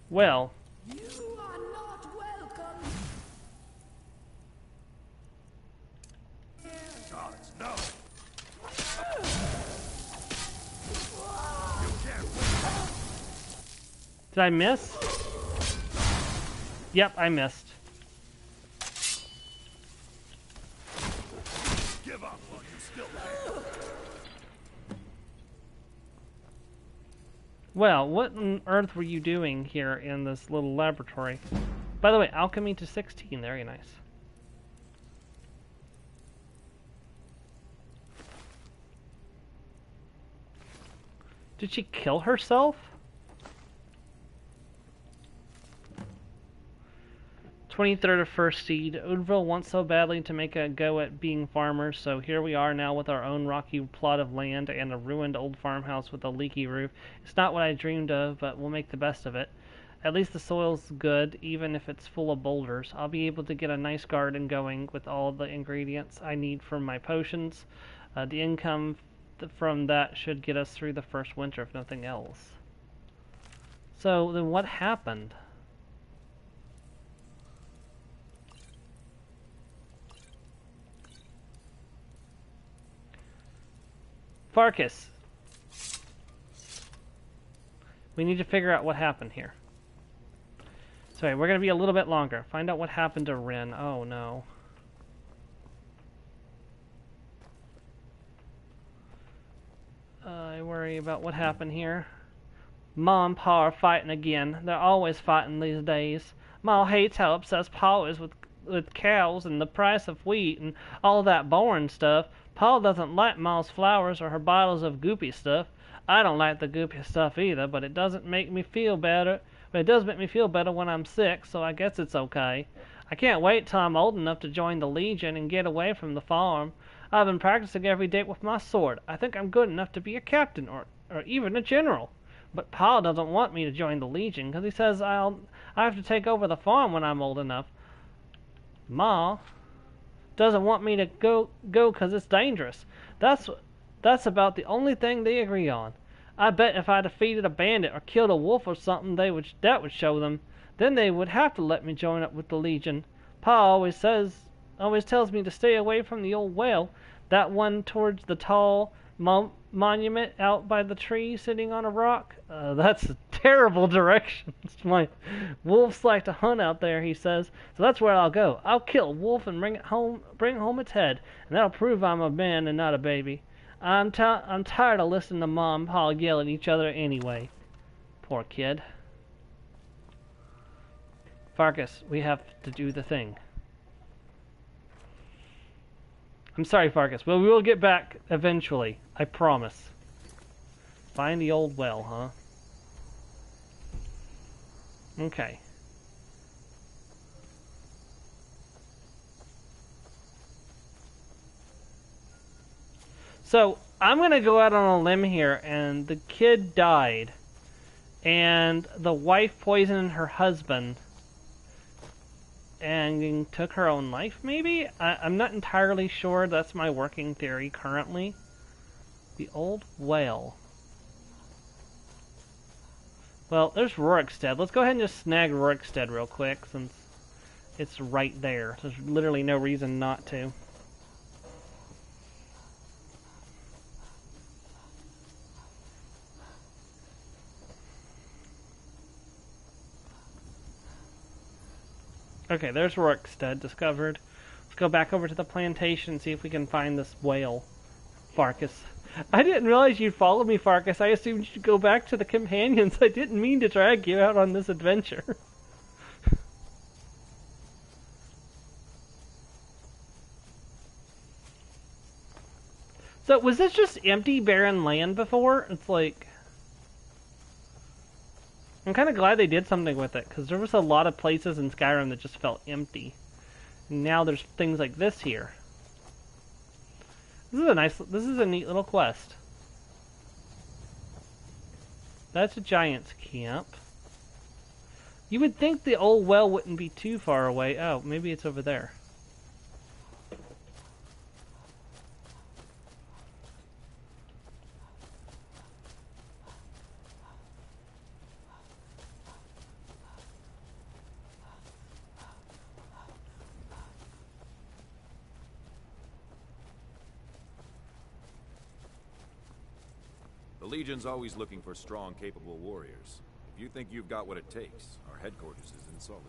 Well. You are not welcome. Gods, no! You can't win. Did I miss? Yep, I missed. Give up while you still can. Well, what on earth were you doing here in this little laboratory? By the way, alchemy to 16, very nice. Did she kill herself? 23rd of First Seed. Oudville wants so badly to make a go at being farmers, so here we are now with our own rocky plot of land and a ruined old farmhouse with a leaky roof. It's not what I dreamed of, but we'll make the best of it. At least the soil's good, even if it's full of boulders. I'll be able to get a nice garden going with all the ingredients I need for my potions. The income from that should get us through the first winter, if nothing else. So, then what happened? Farkas. We need to figure out what happened here. Sorry, we're going to be a little bit longer. Find out what happened to Rin. Oh, no. I worry about what happened here. Ma and Pa are fighting again. They're always fighting these days. Ma hates how obsessed Pa is with cows and the price of wheat and all that boring stuff. Pa doesn't like Ma's flowers or her bottles of goopy stuff. I don't like the goopy stuff either, but it doesn't make me feel better. But it does make me feel better when I'm sick, so I guess it's okay. I can't wait till I'm old enough to join the Legion and get away from the farm. I've been practicing every day with my sword. I think I'm good enough to be a captain or even a general. But Pa doesn't want me to join the Legion because he says I have to take over the farm when I'm old enough. Ma doesn't want me to go because it's dangerous. That's about the only thing they agree on. I bet if I defeated a bandit or killed a wolf or something, that would show them. Then they would have to let me join up with the Legion. Pa always tells me to stay away from the old well, that one towards the tall monument out by the tree sitting on a rock. That's a terrible direction. My wolves like to hunt out there, he says. So that's where I'll go. I'll kill a wolf and bring home its head, and that'll prove I'm a man and not a baby. I'm tired of listening to Mom and Pa yell at each other anyway. Poor kid. Farkas, we have to do the thing. I'm sorry, Farkas. Well, we will get back eventually. I promise. Find the old well, huh? Okay. So, I'm going to go out on a limb here, and the kid died. And the wife poisoned her husband. And took her own life, maybe? I'm not entirely sure. That's my working theory currently. The old whale. Well, there's Rorikstead. Let's go ahead and just snag Rorikstead real quick, since it's right there. There's literally no reason not to. Okay, there's Rorikstead discovered. Let's go back over to the plantation and see if we can find this whale. Farkas. I didn't realize you'd follow me, Farkas. I assumed you'd go back to the companions. I didn't mean to drag you out on this adventure. So, was this just empty, barren land before? It's like... I'm kind of glad they did something with it, because there was a lot of places in Skyrim that just felt empty. And now there's things like this here. This is a neat little quest. That's a giant's camp. You would think the old well wouldn't be too far away. Oh, maybe it's over there. The Legion's always looking for strong, capable warriors. If you think you've got what it takes, our headquarters is in Solitude.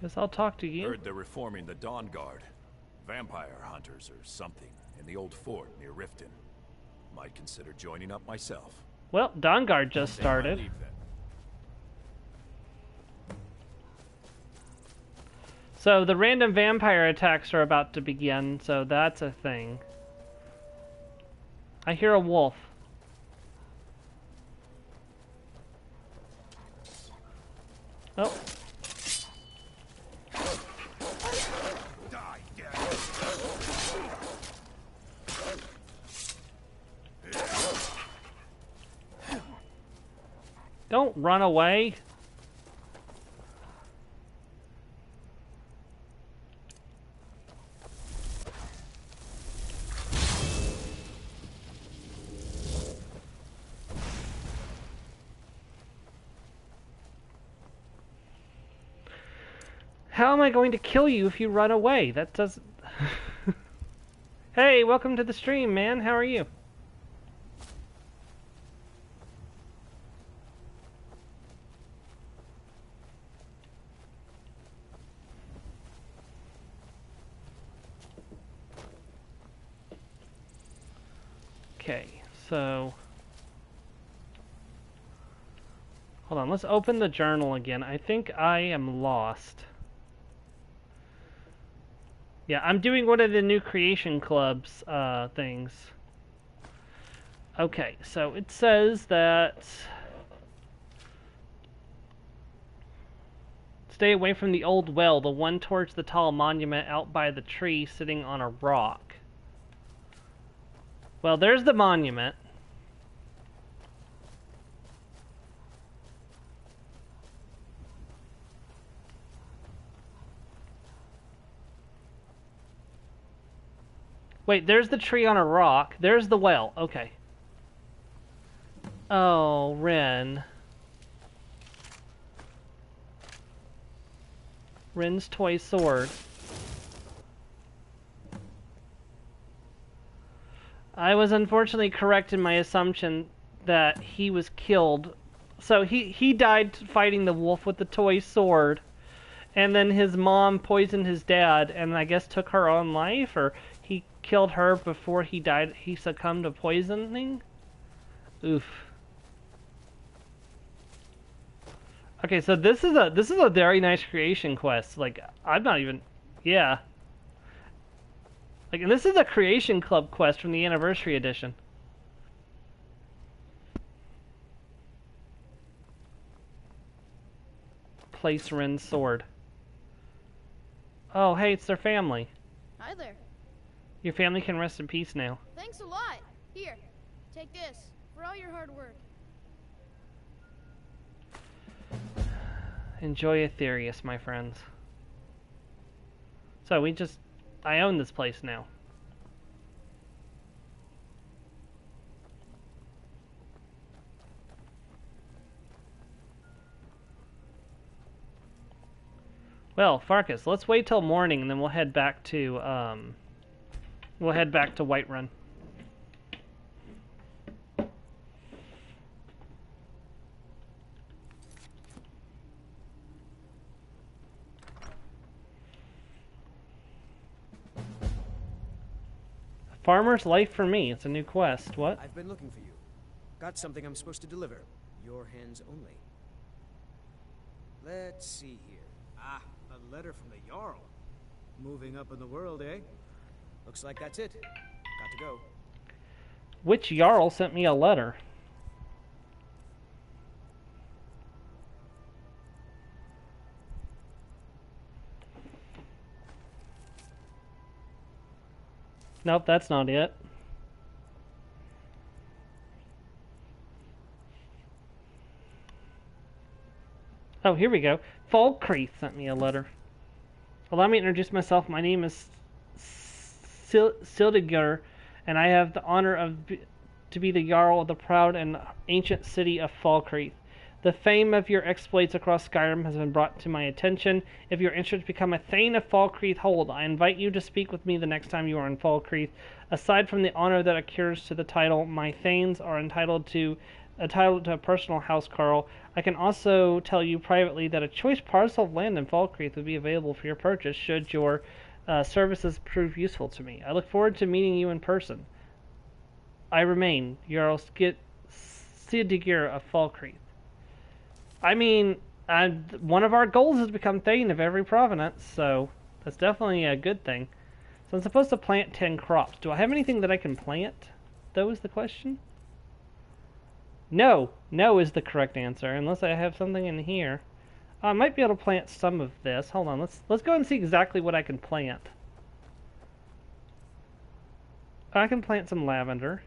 Guess I'll talk to you. Heard they're reforming the Dawn Guard. Vampire hunters or something in the old fort near Riften. Might consider joining up myself. Well, Dawn Guard just started. So the random vampire attacks are about to begin, so that's a thing. I hear a wolf. Oh. Don't run away. How am I going to kill you if you run away? That doesn't... Hey, welcome to the stream, man. How are you? Okay, so... Hold on, let's open the journal again. I think I am lost. Yeah, I'm doing one of the new Creation Club's things. Okay, so it says that... Stay away from the old well, the one towards the tall monument out by the tree sitting on a rock. Well, there's the monument. Wait, there's the tree on a rock. There's the well. Okay. Oh, Ren. Ren's toy sword. I was unfortunately correct in my assumption that he was killed. So he died fighting the wolf with the toy sword. And then his mom poisoned his dad and I guess took her own life, or he killed her before he died. He succumbed to poisoning? Oof. Okay, so this is a very nice creation quest. Like, I'm not even... Yeah. Like, and this is a Creation Club quest from the Anniversary Edition. Place Ren's sword. Oh, hey, it's their family. Hi there. Your family can rest in peace now. Thanks a lot. Here, take this for all your hard work. Enjoy Aetherius, my friends. So I own this place now. Well, Farkas, let's wait till morning and then we'll head back to Whiterun. Farmer's Life for Me. It's a new quest. What? I've been looking for you. Got something I'm supposed to deliver. Your hands only. Let's see here. Ah, a letter from the Jarl. Moving up in the world, eh? Looks like that's it. Got to go. Which Jarl sent me a letter? Nope, that's not it. Oh, here we go. Falkreath sent me a letter. Allow me to introduce myself. My name is Sildiger, and I have the honor to be the Jarl of the proud and ancient city of Falkreath. The fame of your exploits across Skyrim has been brought to my attention. If you're interested to become a Thane of Falkreath Hold, I invite you to speak with me the next time you are in Falkreath. Aside from the honor that accrues to the title, my Thanes are entitled to a personal housecarl. I can also tell you privately that a choice parcel of land in Falkreath would be available for your purchase should your services prove useful to me. I look forward to meeting you in person. I remain, Jarl Sildiger of Falkreath. I mean, one of our goals is to become Thane of every province, so that's definitely a good thing. So I'm supposed to plant 10 crops. Do I have anything that I can plant? That was the question? No. No is the correct answer, unless I have something in here. I might be able to plant some of this. Hold on, let's go and see exactly what I can plant. I can plant some lavender.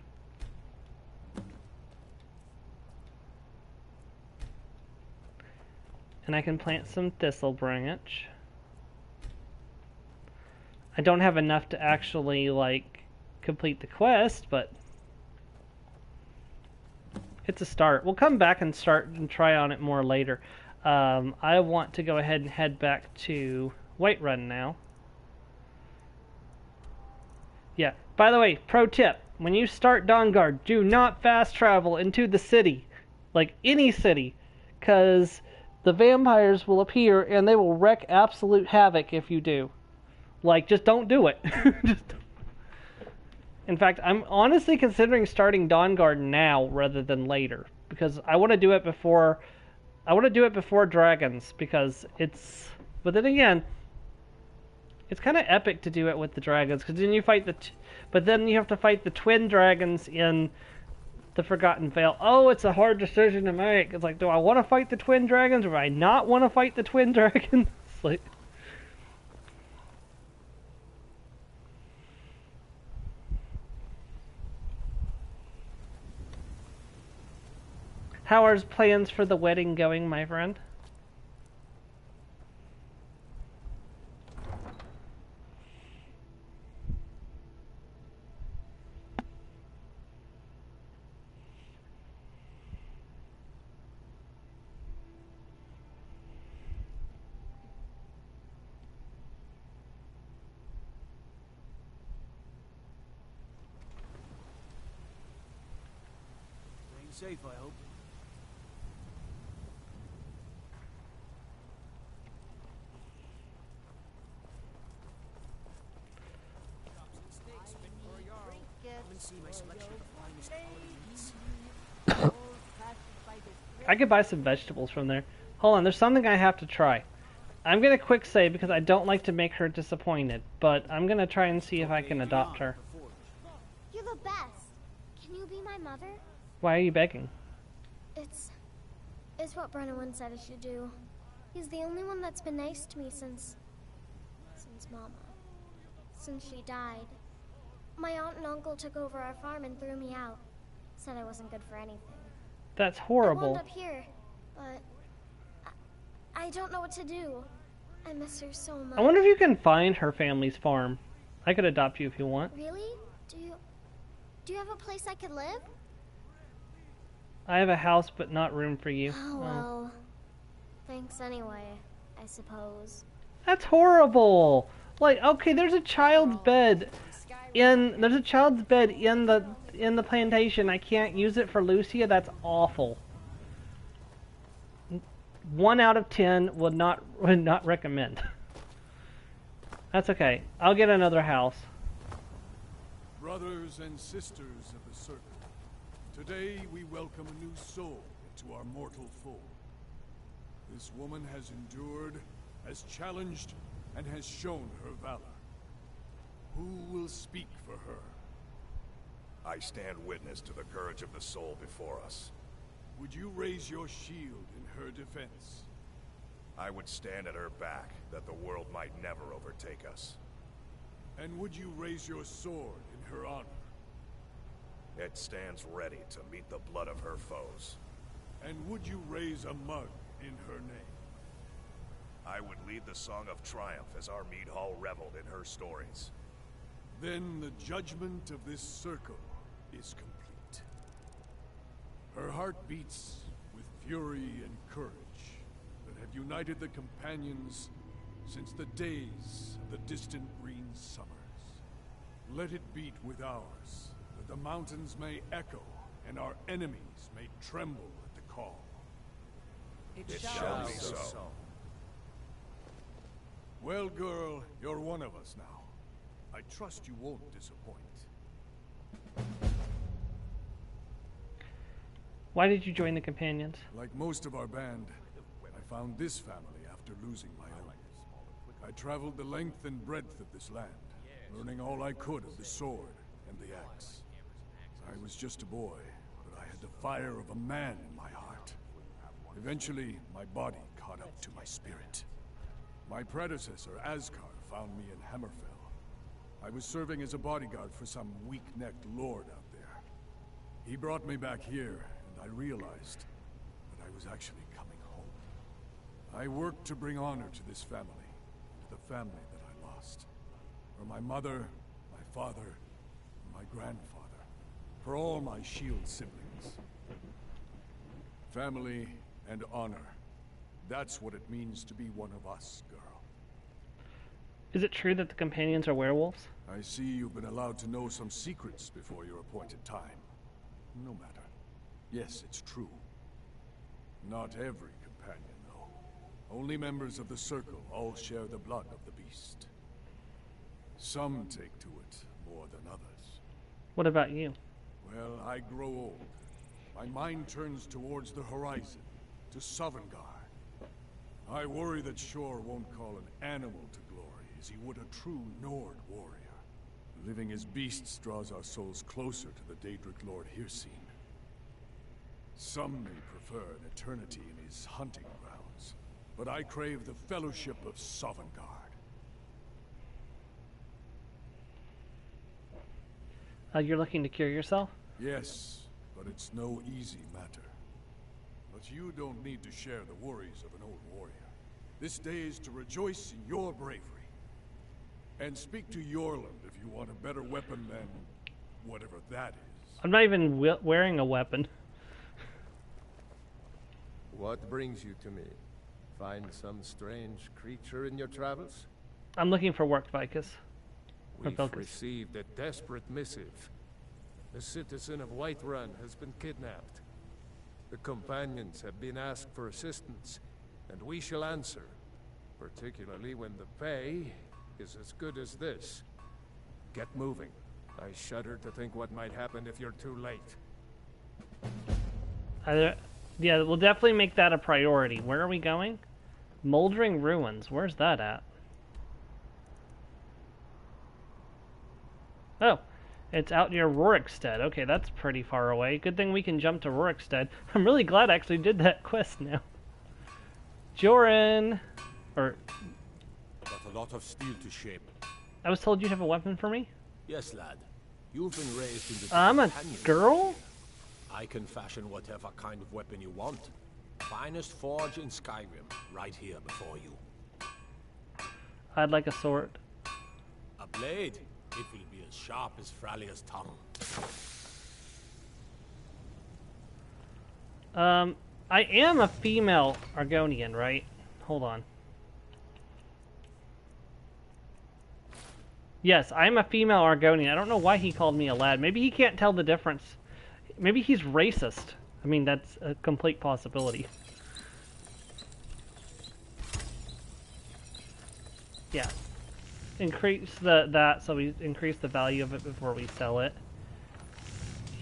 And I can plant some thistle branch. I don't have enough to actually, like, complete the quest, but it's a start. We'll come back and start and try on it more later. I want to go ahead and head back to Whiterun now. Yeah. By the way, pro tip. When you start Dawnguard, do not fast travel into the city. Like, any city. Because the vampires will appear and they will wreak absolute havoc if you do. Like, just don't do it. In fact, I'm honestly considering starting Dawnguard now rather than later. Because I want to do it before... I want to do it before dragons, because it's... But then again, it's kind of epic to do it with the dragons, because then you fight the... But then you have to fight the twin dragons in the Forgotten Vale. Oh, it's a hard decision to make. It's like, do I want to fight the twin dragons, or do I not want to fight the twin dragons? It's like... How are plans for the wedding going, my friend? Staying safe, I hope. I could buy some vegetables from there. Hold on, there's something I have to try. I'm going to quick save because I don't like to make her disappointed, but I'm going to try and see if I can adopt her. You're the best. Can you be my mother? Why are you begging? It's what Brennan said I should do. He's the only one that's been nice to me since Mama. Since she died. My aunt and uncle took over our farm and threw me out. Said I wasn't good for anything. That's horrible. I wound up here, but I don't know what to do. I miss her so much. I wonder if you can find her family's farm. I could adopt you if you want. Really? Do you have a place I could live? I have a house, but not room for you. Oh, well. Thanks anyway, I suppose. That's horrible. Like, okay, there's a child's bed in the plantation. I can't use it for Lucia. That's awful. 1 out of 10 would not recommend. That's okay. I'll get another house. Brothers and sisters of the Circle, today we welcome a new soul into our mortal fold. This woman has endured, has challenged, and has shown her valor. Who will speak for her? I stand witness to the courage of the soul before us. Would you raise your shield in her defense? I would stand at her back, that the world might never overtake us. And would you raise your sword in her honor? It stands ready to meet the blood of her foes. And would you raise a mug in her name? I would lead the Song of Triumph as our mead hall reveled in her stories. Then the judgment of this circle is complete. Her heart beats with fury and courage that have united the companions since the days of the distant green summers. Let it beat with ours, that the mountains may echo and our enemies may tremble at the call. It shall be so. Well, girl, you're one of us now. I trust you won't disappoint. Why did you join the companions? Like most of our band, I found this family after losing my own. I traveled the length and breadth of this land, learning all I could of the sword and the axe. I was just a boy, but I had the fire of a man in my heart. Eventually, my body caught up to my spirit. My predecessor, Ascar, found me in Hammerfell. I was serving as a bodyguard for some weak-necked lord out there. He brought me back here, and I realized that I was actually coming home. I worked to bring honor to this family, to the family that I lost. For my mother, my father, and my grandfather. For all my shield siblings. Family and honor. That's what it means to be one of us, girl. Is it true that the companions are werewolves? I see you've been allowed to know some secrets before your appointed time. No matter. Yes, it's true. Not every companion, though. Only members of the Circle all share the blood of the beast. Some take to it more than others. What about you? Well, I grow old. My mind turns towards the horizon, to Sovngarde. I worry that Shor won't call an animal to glory as he would a true Nord warrior. Living as beasts draws our souls closer to the Daedric Lord Hircine. Some may prefer an eternity in his hunting grounds, but I crave the fellowship of Sovngarde. You're looking to cure yourself? Yes, but it's no easy matter. But you don't need to share the worries of an old warrior. This day is to rejoice in your bravery. And speak to Yorland if you want a better weapon than whatever that is. I'm not even wearing a weapon. What brings you to me? Find some strange creature in your travels? I'm looking for work, Vicus. We've received a desperate missive. A citizen of Whiterun has been kidnapped. The companions have been asked for assistance, and we shall answer, particularly when the pay is as good as this. Get moving. I shudder to think what might happen if you're too late. Yeah, we'll definitely make that a priority. Where are we going? Moldering Ruins. Where's that at? Oh, it's out near Rorikstead. Okay, that's pretty far away. Good thing we can jump to Rorikstead. I'm really glad I actually did that quest now. Joran! Or... Got a lot of steel to shape. I was told you'd have a weapon for me? Yes, lad. You've been raised in the I'm a girl? I can fashion whatever kind of weapon you want. Finest forge in Skyrim, right here before you. I'd like a sword. A blade? It will be as sharp as Fralia's tongue. I am a female Argonian, right? Hold on. Yes, I'm a female Argonian. I don't know why he called me a lad. Maybe he can't tell the difference. Maybe he's racist. I mean, that's a complete possibility. Yeah. Increase that so we increase the value of it before we sell it.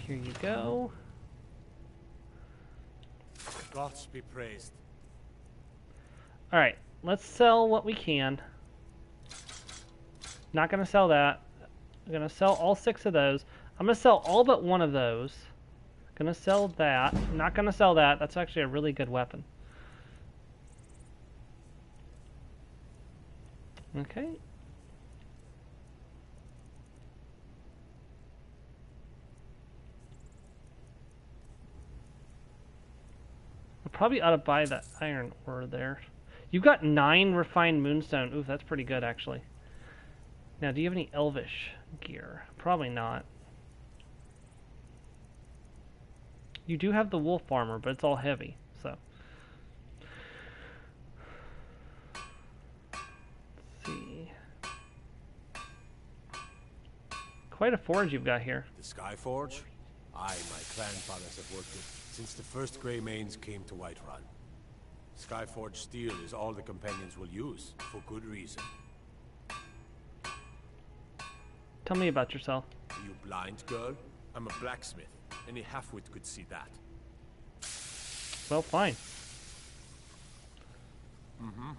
Here you go. Gods be praised. Alright, let's sell what we can. Not gonna sell that. I'm gonna sell all 6 of those. I'm gonna sell all but one of those. Gonna sell that. Not gonna sell that. That's actually a really good weapon. Okay. Probably ought to buy that iron ore there. You got 9 refined moonstone. Ooh, that's pretty good, actually. Now, do you have any elvish gear? Probably not. You do have the wolf armor, but it's all heavy, so. Let's see. Quite a forge you've got here. The Skyforge? I and my grandfathers have worked it since the first Grey Manes came to Whiterun. Skyforge steel is all the companions will use, for good reason. Tell me about yourself. Are you blind, girl? I'm a blacksmith. Any halfwit could see that. Well, fine. Mm-hmm.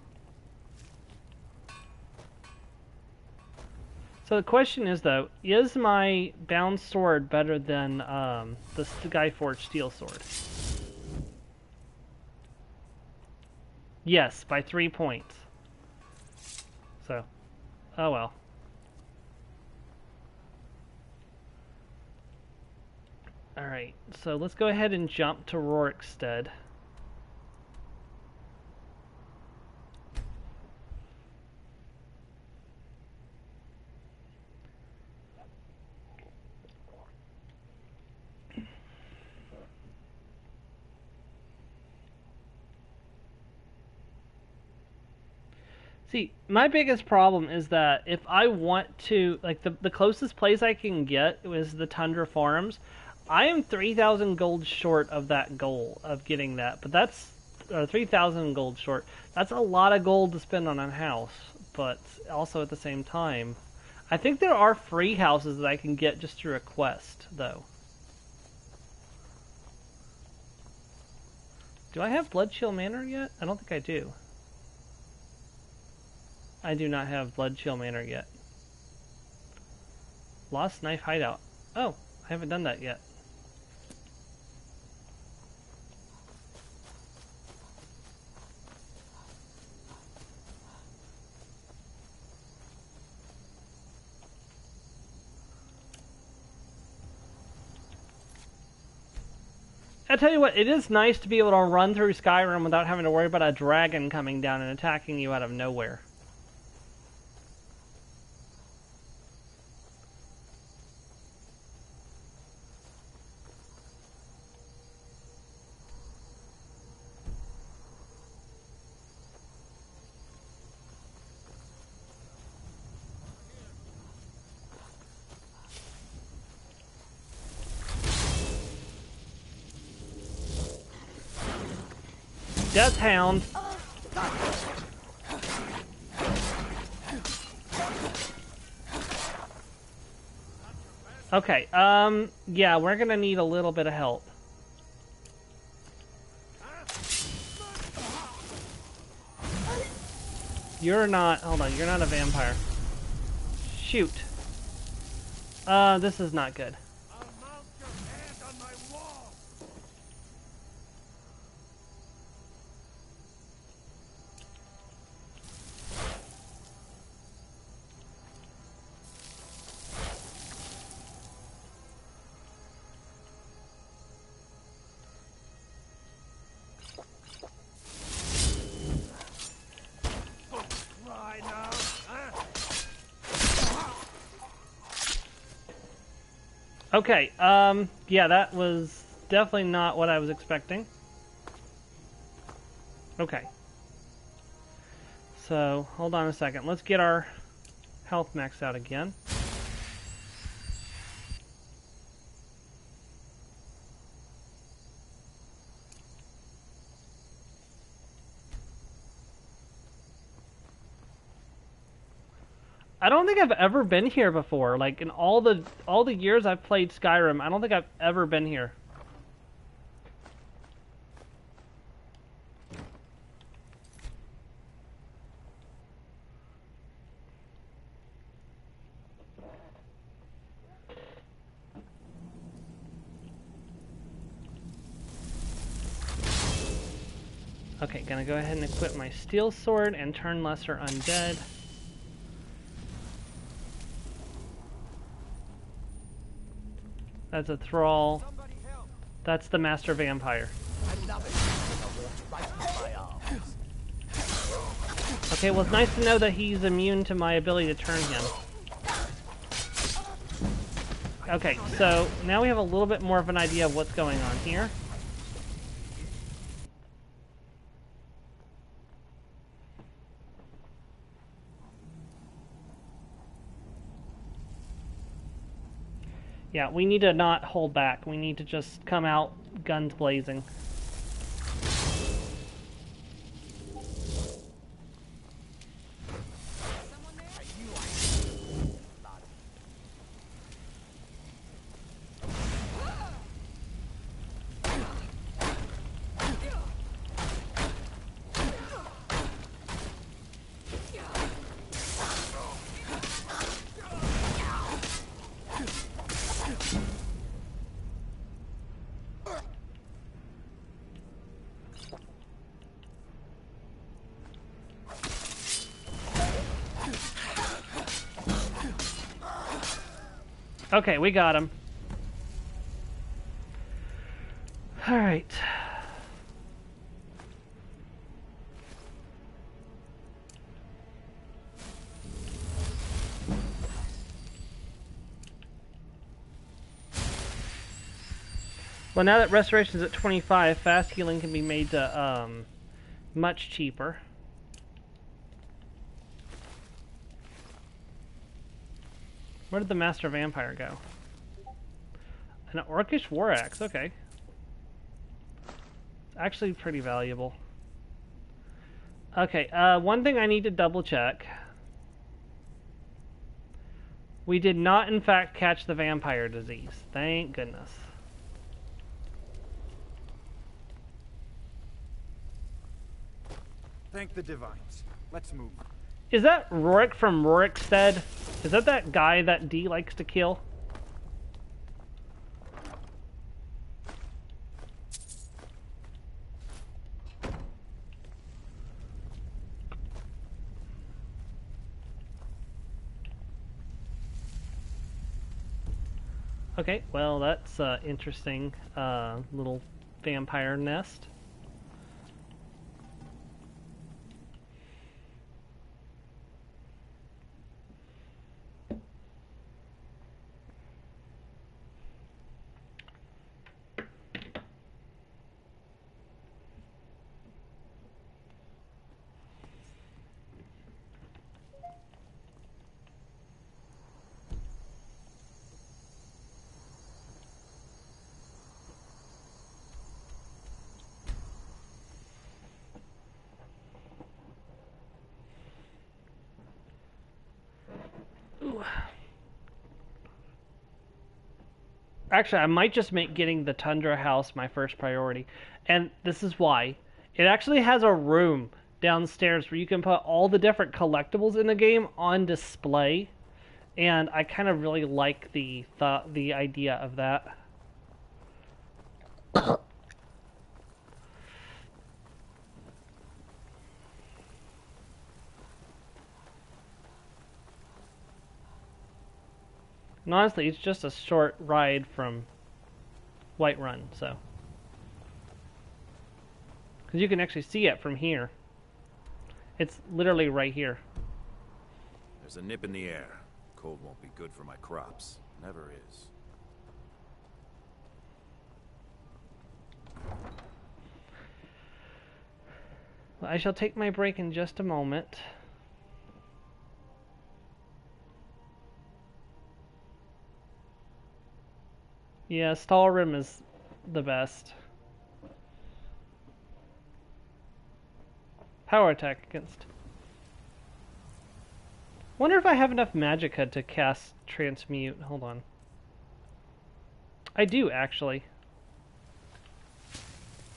So the question is, though, is my bound sword better than the Skyforge steel sword? Yes, by 3 points. So, oh well. Alright, so let's go ahead and jump to Rorikstead. See, my biggest problem is that if I want to, like, the closest place I can get is the Tundra Farms. I am 3,000 gold short of that goal, of getting that, but that's 3,000 gold short. That's a lot of gold to spend on a house, but also at the same time, I think there are free houses that I can get just through a quest, though. Do I have Bloodchill Manor yet? I don't think I do. I do not have Bloodchill Manor yet. Lost Knife Hideout. Oh, I haven't done that yet. I tell you what, it is nice to be able to run through Skyrim without having to worry about a dragon coming down and attacking you out of nowhere. Death Hound. Okay, yeah, we're gonna need a little bit of help. You're not, hold on, you're not a vampire. Shoot. This is not good. Okay, yeah, that was definitely not what I was expecting. Okay. So, hold on a second. Let's get our health maxed out again. I don't think I've ever been here before. Like, in all the years I've played Skyrim, I don't think I've ever been here. Okay, gonna go ahead and equip my steel sword and turn lesser undead. That's a thrall. That's the master vampire. I love it. I won't Okay, well, it's nice to know that he's immune to my ability to turn him. Okay, so now we have a little bit more of an idea of what's going on here. Yeah, we need to not hold back. We need to just come out guns blazing. Okay, we got him. All right. Well, now that restoration is at 25, fast healing can be made to much cheaper. Where did the Master Vampire go? An Orcish War Axe, okay. Actually pretty valuable. Okay, one thing I need to double check. We did not in fact catch the vampire disease. Thank goodness. Thank the divines. Let's move. Is that Rorik from Rorikstead? Is that guy that D likes to kill? Okay, well that's interesting little vampire nest. Ooh. Actually, I might just make getting the Tundra house my first priority. And this is why. It actually has a room downstairs where you can put all the different collectibles in the game on display. And I kind of really like the idea of that. And honestly, it's just a short ride from Whiterun, so. Because you can actually see it from here. It's literally right here. There's a nip in the air. Cold won't be good for my crops. Never is. Well, I shall take my break in just a moment. Yeah, Stalrim is the best. Power attack against. Wonder if I have enough magicka to cast transmute. Hold on. I do, actually.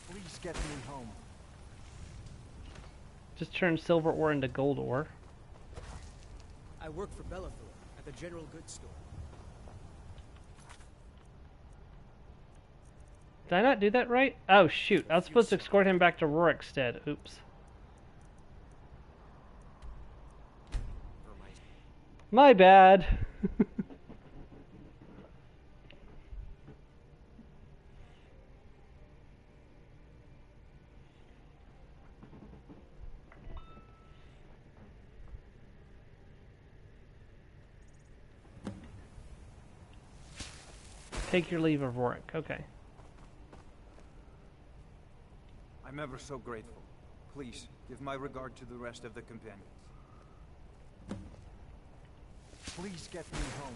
Please get me home. Just turn silver ore into gold ore. I work for Bellathor at the general goods store. Did I not do that right? Oh shoot, I was supposed to escort him back to Rorikstead. Oops. My bad. Take your leave of Rorik. Okay. I'm ever so grateful. Please, give my regard to the rest of the companions. Please get me home.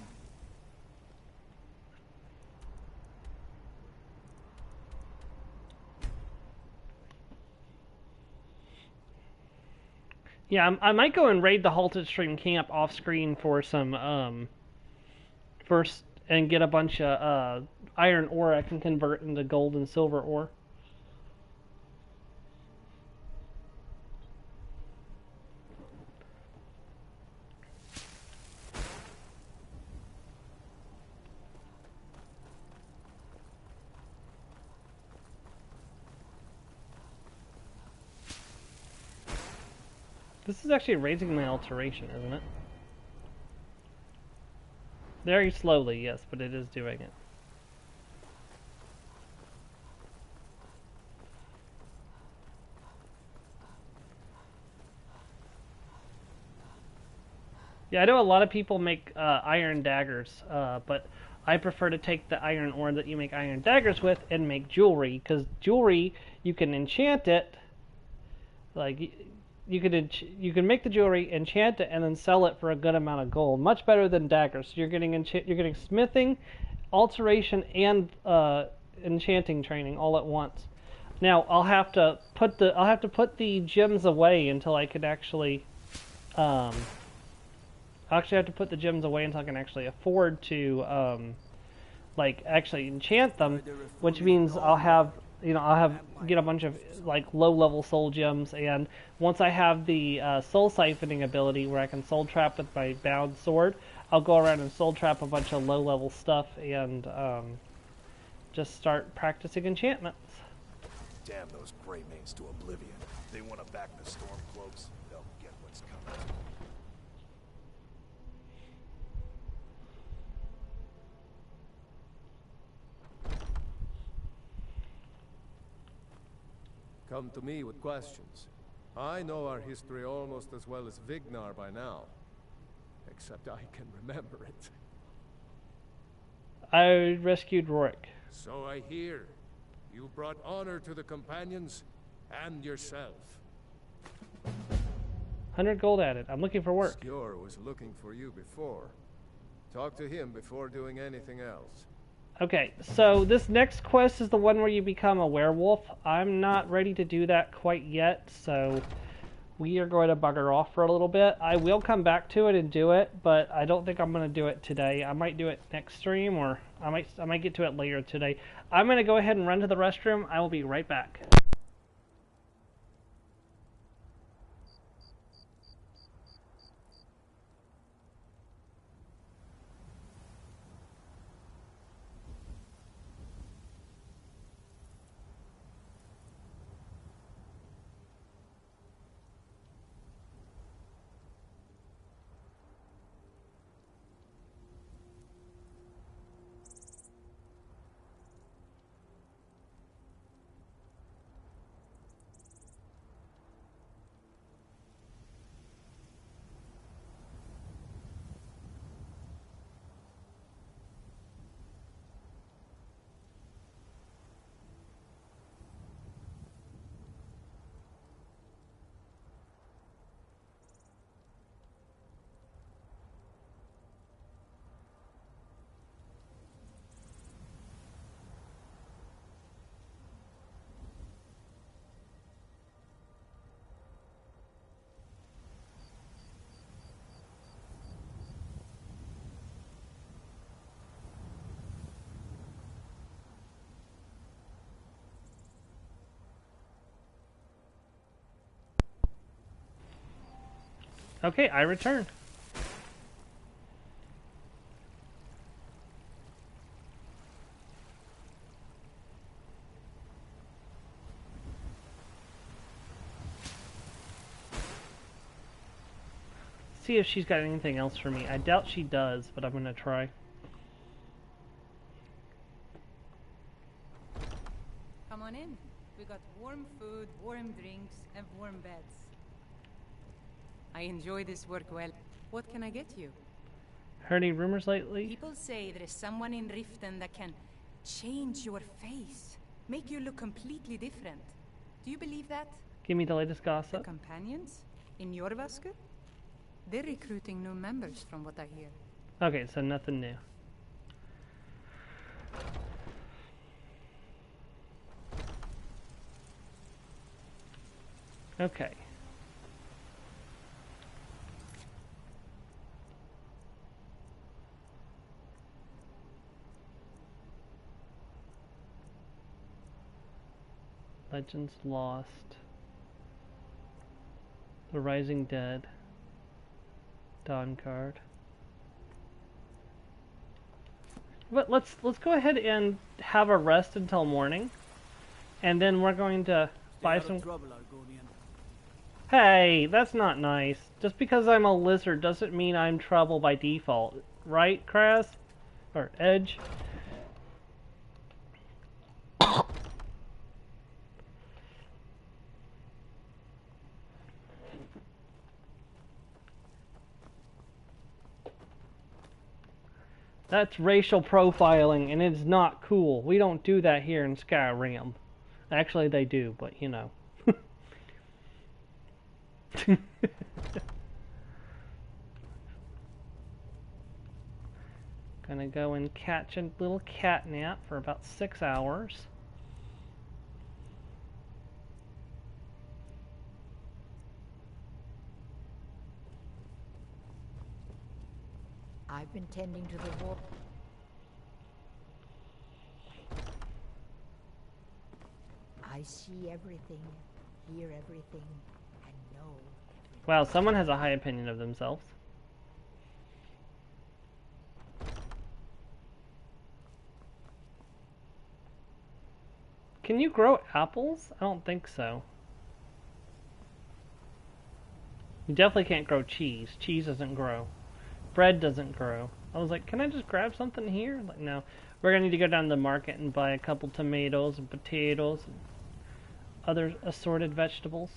Yeah, I might go and raid the Halted Stream camp off screen for some first and get a bunch of iron ore I can convert into gold and silver ore. This is actually raising my alteration, isn't it? Very slowly, yes, but it is doing it. Yeah, I know a lot of people make iron daggers, but I prefer to take the iron ore that you make iron daggers with and make jewelry, because jewelry, you can enchant it, like, you can make the jewelry, enchant it, and then sell it for a good amount of gold. Much better than daggers. So you're getting smithing, alteration, and enchanting training all at once. Now I'll have to put the gems away until I can actually. I'll actually have to put the gems away until I can actually afford to like actually enchant them, which means I'll have get a bunch of like low-level soul gems, and once I have the soul siphoning ability where I can soul trap with my bound sword, I'll go around and soul trap a bunch of low-level stuff and just start practicing enchantments. Damn those Greymanes to oblivion. They want to back the Stormcloaks. They'll get what's coming. Come to me with questions. I know our history almost as well as Vignar by now. Except I can remember it. I rescued Rorik. So I hear. You brought honor to the companions and yourself. 100 gold added. I'm looking for work. Skjor was looking for you before. Talk to him before doing anything else. Okay, so this next quest is the one where you become a werewolf. I'm not ready to do that quite yet, so we are going to bugger off for a little bit. I will come back to it and do it, but I don't think I'm going to do it today. I might do it next stream, or I might get to it later today. I'm going to go ahead and run to the restroom. I will be right back. Okay, I return. See if she's got anything else for me. I doubt she does, but I'm gonna try. Come on in. We got warm food, warm drinks, and warm beds. I enjoy this work well. What can I get you? Heard any rumors lately? People say there is someone in Riften that can change your face, make you look completely different. Do you believe that? Give me the latest The gossip. companions in Jorvaskr? They're recruiting new members from what I hear. Okay, so nothing new. Okay. Legends Lost. The Rising Dead. Dawn card. But let's go ahead and have a rest until morning, and then we're going to buy some. Hey, that's not nice. Just because I'm a lizard doesn't mean I'm trouble by default, right, Kraz? Or Edge? That's racial profiling, and it's not cool. We don't do that here in Skyrim. Actually, they do, but you know. Gonna go and catch a little cat nap for about 6 hours. I've been tending to the wolf. I see everything, hear everything, and know everything. Wow, someone has a high opinion of themselves. Can you grow apples? I don't think so. You definitely can't grow cheese. Cheese doesn't grow. Bread doesn't grow. I was like, can I just grab something here? Like, no. We're going to need to go down to the market and buy a couple tomatoes and potatoes and other assorted vegetables.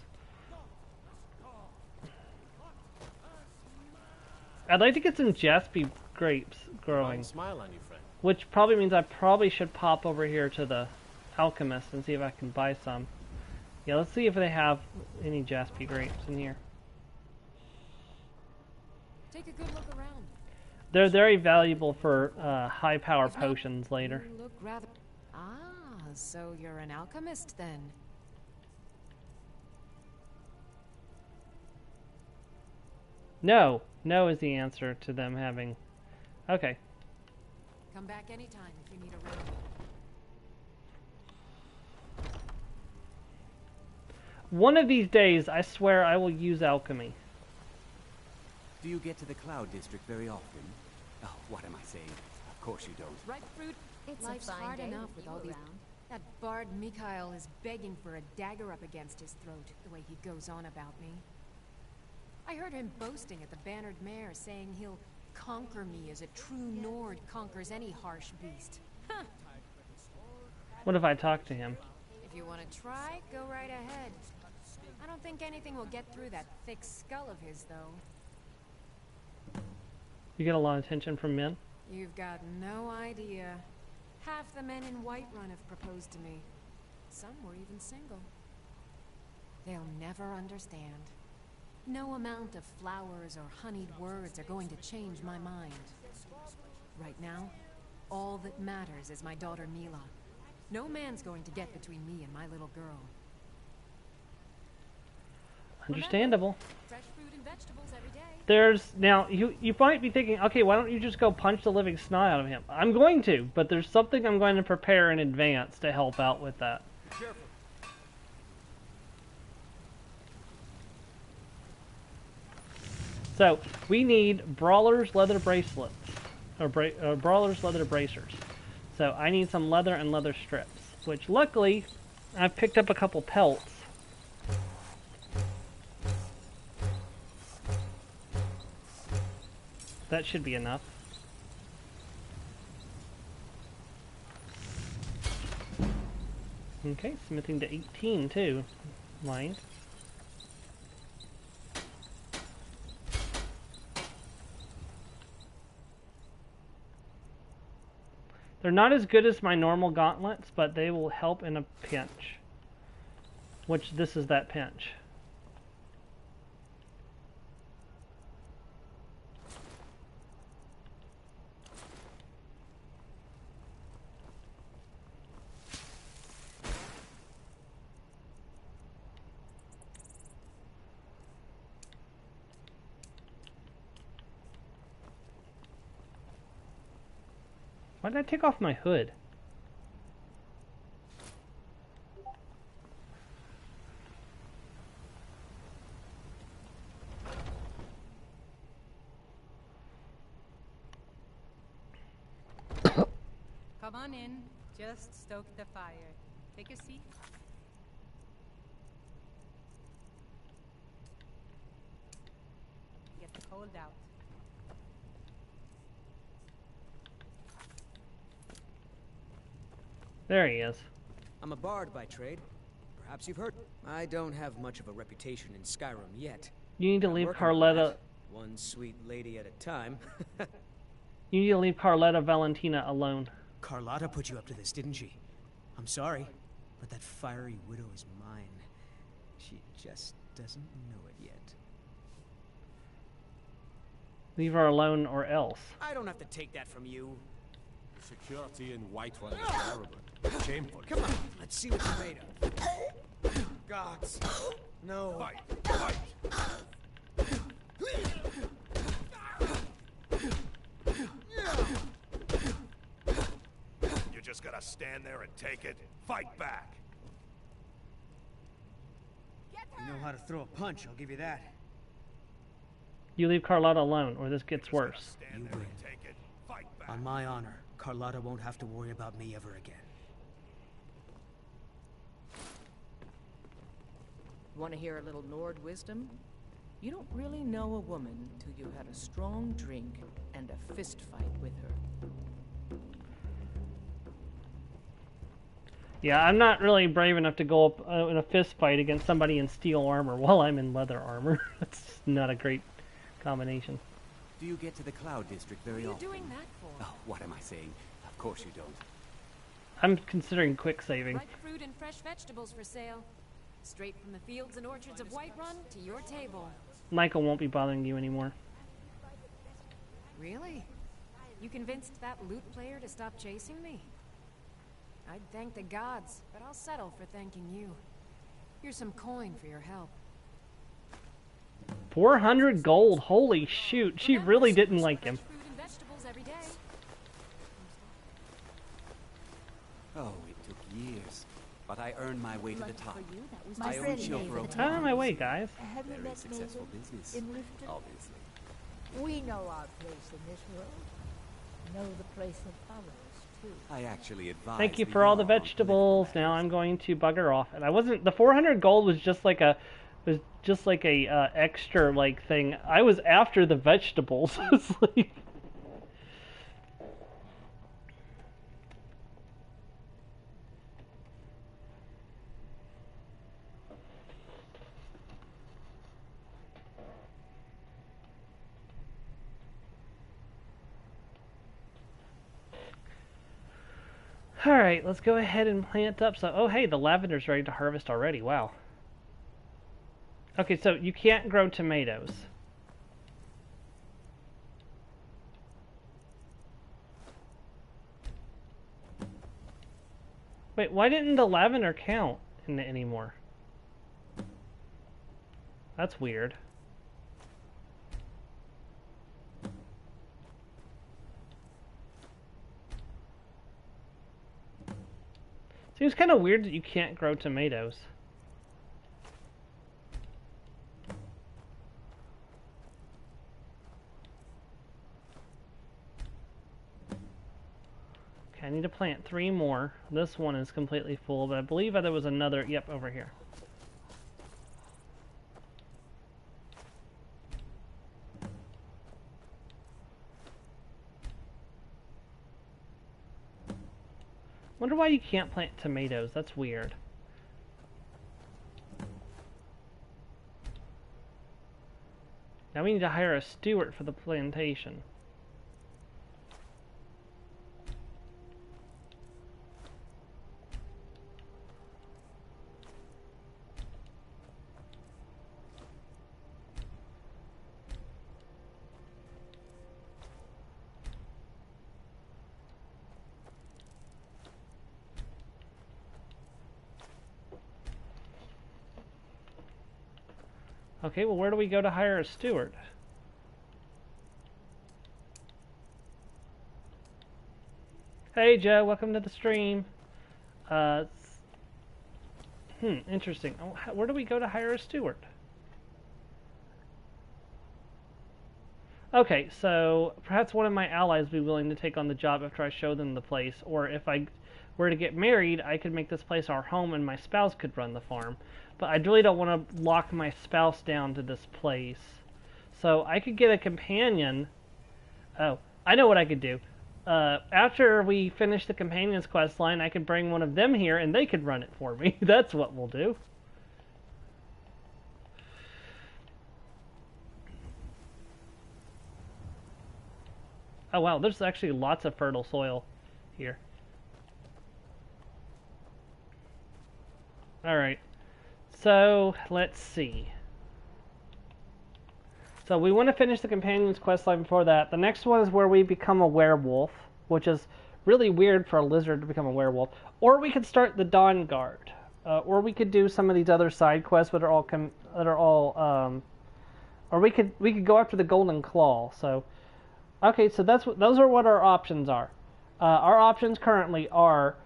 I'd like to get some Jaspy grapes growing. Smile on you, friend. Which probably means I probably should pop over here to the alchemist and see if I can buy some. Yeah, let's see if they have any Jaspy grapes in here. Take a good look around. They're very valuable for high power potions later. You look rather... Ah, so you're an alchemist then. No. No is the answer to them having... Okay. Come back anytime if you need a round. One of these days, I swear I will use alchemy. Do you get to the Cloud District very often? Oh, what am I saying? Of course you don't. Ripe fruit. It's Life's a fine hard day enough with with all you these... around. That bard Mikhail is begging for a dagger up against his throat, the way he goes on about me. I heard him boasting at the Bannered Mare, saying he'll conquer me as a true Nord conquers any harsh beast. Huh. What if I talk to him? If you want to try, go right ahead. I don't think anything will get through that thick skull of his, though. You get a lot of attention from men? You've got no idea. Half the men in Whiterun have proposed to me. Some were even single. They'll never understand. No amount of flowers or honeyed words are going to change my mind. Right now, all that matters is my daughter Mila. No man's going to get between me and my little girl. Understandable. Fresh fruit and vegetables every day. There's now you might be thinking, okay, why don't you just go punch the living snot out of him? I'm going to, but there's something I'm going to prepare in advance to help out with that. Careful. So we need Brawler's leather bracelets, or Brawler's leather bracers. So I need some leather and leather strips, which luckily I've picked up a couple pelts. That should be enough. Okay, smithing to 18 too. Line. They're not as good as my normal gauntlets, but they will help in a pinch. Which, this is that pinch. Why did I take off my hood? Come on in. Just stoke the fire. Take a seat. Get the cold out. There he is. I'm a bard by trade. Perhaps you've heard. I don't have much of a reputation in Skyrim yet. You need to leave Working on Carletta. that, one sweet lady at a time. You need to leave Carletta Valentina alone. Carlotta put you up to this, didn't she? I'm sorry, but that fiery widow is mine. She just doesn't know it yet. Leave her alone or else. I don't have to take that from you. The security in Whiterun is terrible. Shameful. Come on, let's see what you're made of. Gods. No. Fight! Fight! You just gotta stand there and take it. Fight back! You know how to throw a punch, I'll give you that. You leave Carlotta alone, or this gets worse. You win. On my honor, Carlotta won't have to worry about me ever again. Want to hear a little Nord wisdom? You don't really know a woman till you had a strong drink and a fist fight with her. Yeah, I'm not really brave enough to go up in a fist fight against somebody in steel armor while I'm in leather armor. That's not a great combination. Do you get to the Cloud District very often? What are you doing that for? Oh, what am I saying? Of course you don't. I'm considering quick saving. Ripe fruit and fresh vegetables for sale. Straight from the fields and orchards of Whiterun to your table. Michael won't be bothering you anymore. Really? You convinced that lute player to stop chasing me? I'd thank the gods, but I'll settle for thanking you. Here's some coin for your help. 400 gold, holy shoot, she really didn't like him. Fruit and vegetables every day. Oh, it took years. But I earned my way to the top. My I own friend Chilver David. Out of my way, guys. Have you Very met successful Maven business, in Riften? obviously. We know our place in this world. Know the place of others, too. I actually advise Thank you for all the vegetables. Now I'm going to bugger off. And I wasn't, the 400 gold was just like a extra like thing. I was after the vegetables. It's like, alright, let's go ahead and plant up. So, oh hey, the lavender's ready to harvest already. Wow. Okay, so you can't grow tomatoes. Wait, why didn't the lavender count anymore? That's weird. Seems kind of weird that you can't grow tomatoes. Okay, I need to plant 3 more. This one is completely full, but I believe there was another, yep, over here. Wonder why you can't plant tomatoes. That's weird. Now we need to hire a steward for the plantation. Okay, well, where do we go to hire a steward? Hey, Joe, welcome to the stream. Interesting. Oh, where do we go to hire a steward? Okay, so perhaps one of my allies would be willing to take on the job after I show them the place, or if I were to get married, I could make this place our home and my spouse could run the farm. But I really don't want to lock my spouse down to this place. So I could get a companion. Oh, I know what I could do. After we finish the companion's quest line, I could bring one of them here and they could run it for me. That's what we'll do. Oh wow, there's actually lots of fertile soil here. Alright, so let's see. So we want to finish the companion's questline before that. The next one is where we become a werewolf, which is really weird for a lizard to become a werewolf. Or we could start the Dawn Guard, or we could do some of these other side quests that are all or we could go after the Golden Claw. So, okay, so those are what our options are. Our options currently are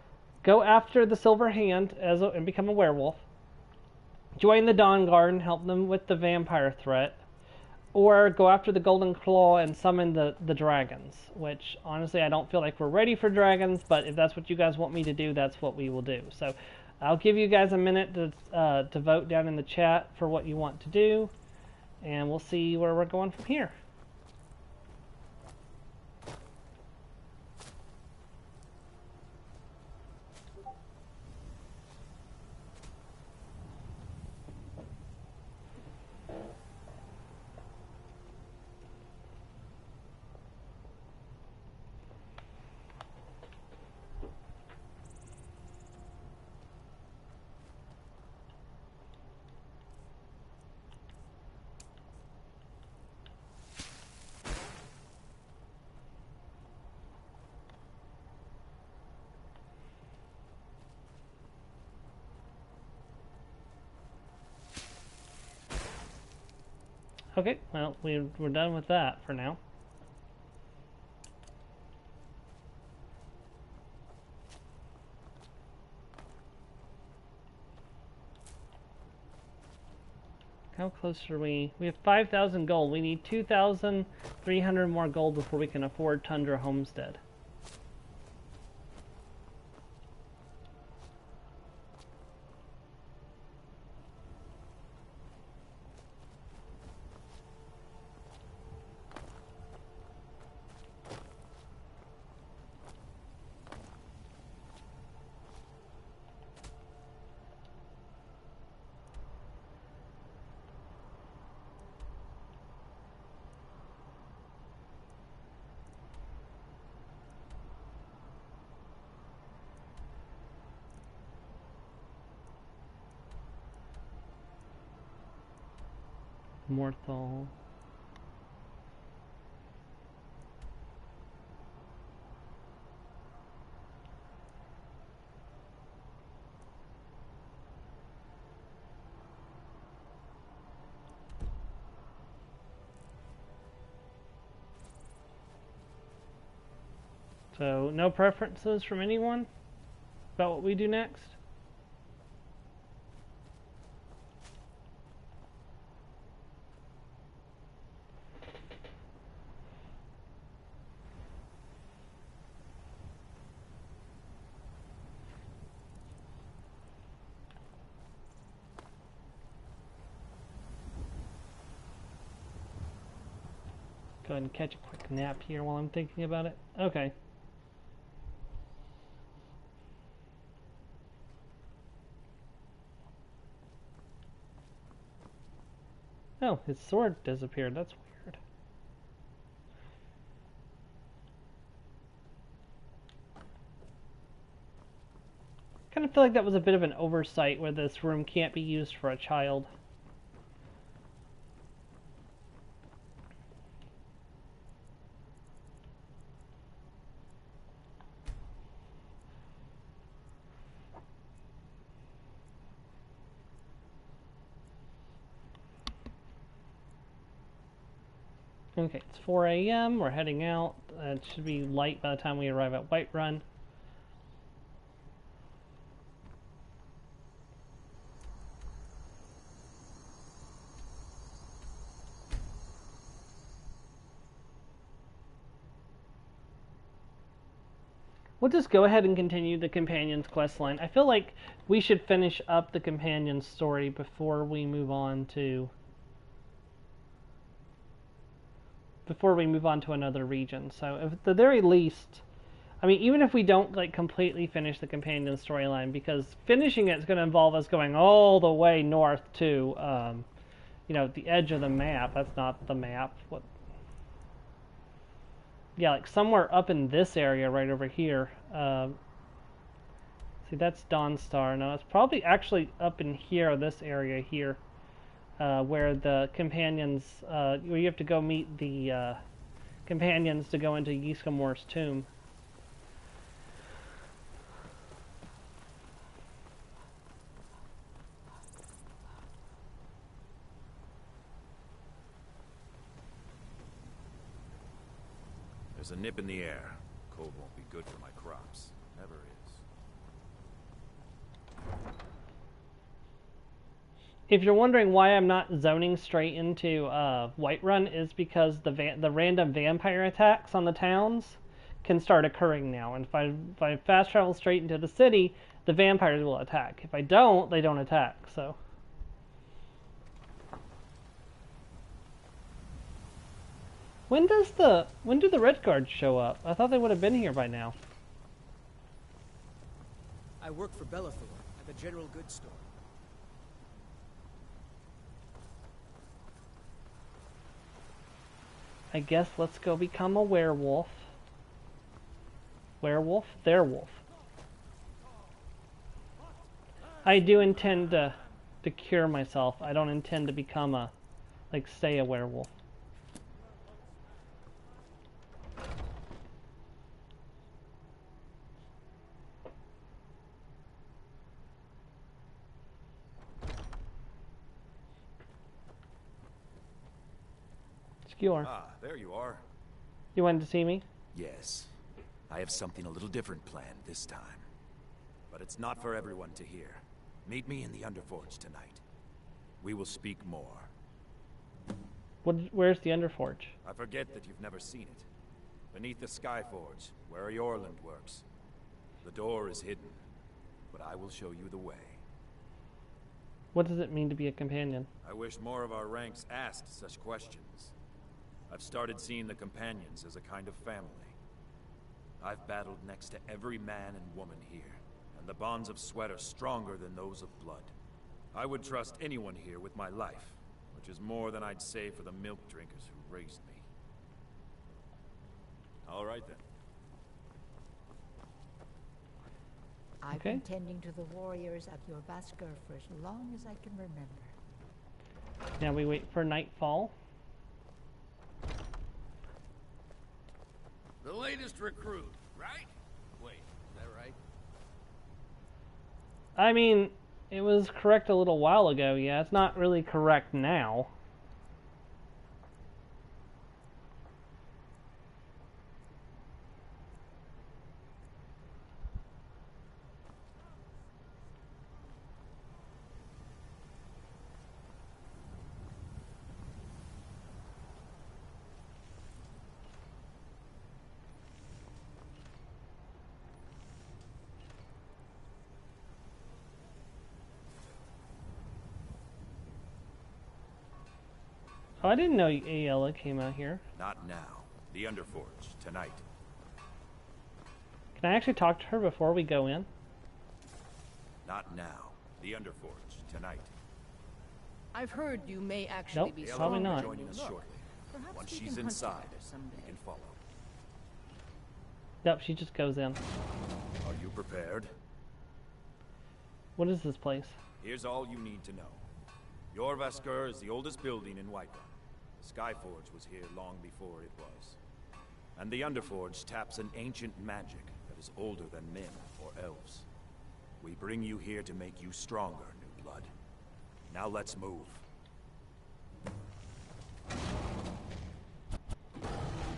go after the Silver Hand and become a werewolf, join the Dawn Guard and help them with the vampire threat, or go after the Golden Claw and summon the dragons, which honestly I don't feel like we're ready for dragons, but if that's what you guys want me to do, that's what we will do. So I'll give you guys a minute to vote down in the chat for what you want to do, and we'll see where we're going from here. Okay, well, we're done with that for now. How close are we? We have 5,000 gold. We need 2,300 more gold before we can afford Tundra Homestead. Mortal. So, no preferences from anyone about what we do next? Go ahead and catch a quick nap here while I'm thinking about it. Okay. Oh, his sword disappeared. That's weird. Kind of feel like that was a bit of an oversight where this room can't be used for a child. Okay, it's 4 a.m. We're heading out. It should be light by the time we arrive at Whiterun. We'll just go ahead and continue the Companion's quest line. I feel like we should finish up the Companion's story before we move on to another region. So at the very least, I mean, even if we don't like completely finish the Companion storyline, because finishing it is going to involve us going all the way north to, you know, the edge of the map. That's not the map. What? Yeah, like somewhere up in this area right over here. See, that's Dawnstar. No, it's probably actually up in here, this area here, where the Companions, where you have to go meet the Companions to go into Yskamor's tomb. There's a nip in the air. Cold won't be good for my crops. Never is. If you're wondering why I'm not zoning straight into Whiterun, is because the random vampire attacks on the towns can start occurring now. And if I fast travel straight into the city, the vampires will attack. If I don't, they don't attack. So. When do the Red Guards show up? I thought they would have been here by now. I work for Bellathor at the general goods store. I guess let's go become a werewolf. Werewolf? Their wolf. I do intend to cure myself. I don't intend to become a, like, stay a werewolf. Ah, there you are. You wanted to see me? Yes. I have something a little different planned this time. But it's not for everyone to hear. Meet me in the Underforge tonight. We will speak more. Where's the Underforge? I forget that you've never seen it. Beneath the Skyforge, where Yorland works. The door is hidden, but I will show you the way. What does it mean to be a companion? I wish more of our ranks asked such questions. I've started seeing the Companions as a kind of family. I've battled next to every man and woman here, and the bonds of sweat are stronger than those of blood. I would trust anyone here with my life, which is more than I'd say for the milk drinkers who raised me. All right then. I've been tending to the warriors of your Vasker for as long as I can remember. Now we wait for nightfall. The latest recruit, right? Wait, is that right? I mean, it was correct a little while ago, yeah. It's not really correct now. Oh, I didn't know Ayala came out here. Not now. The Underforge, tonight. Can I actually talk to her before we go in? Not now. The Underforge, tonight. I've heard you may actually be probably not. Joining us shortly. Perhaps Once we she's can hunt inside, together someday. we can follow. Yep, she just goes in. Are you prepared? What is this place? Here's all you need to know. Your Vasker is the oldest building in Whiterun. The Skyforge was here long before it was. And the Underforge taps an ancient magic that is older than men or elves. We bring you here to make you stronger, new blood. Now let's move.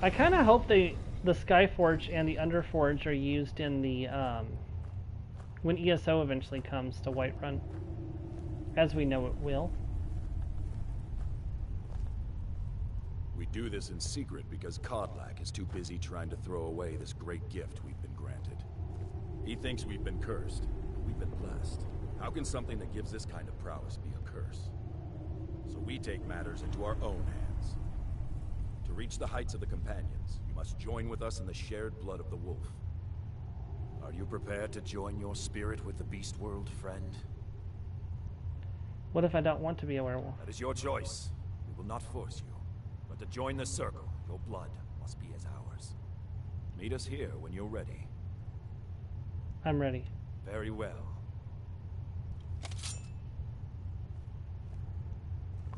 I kind of hope the Skyforge and the Underforge are used in the when ESO eventually comes to Whiterun, as we know it will. We do this in secret because Kodlak is too busy trying to throw away this great gift we've been granted. He thinks we've been cursed, but we've been blessed. How can something that gives this kind of prowess be a curse? So we take matters into our own hands. To reach the heights of the Companions, you must join with us in the shared blood of the wolf. Are you prepared to join your spirit with the beast world, friend? What if I don't want to be a werewolf? That is your choice. We will not force you. But to join the circle, your blood must be as ours. Meet us here when you're ready. I'm ready. Very well.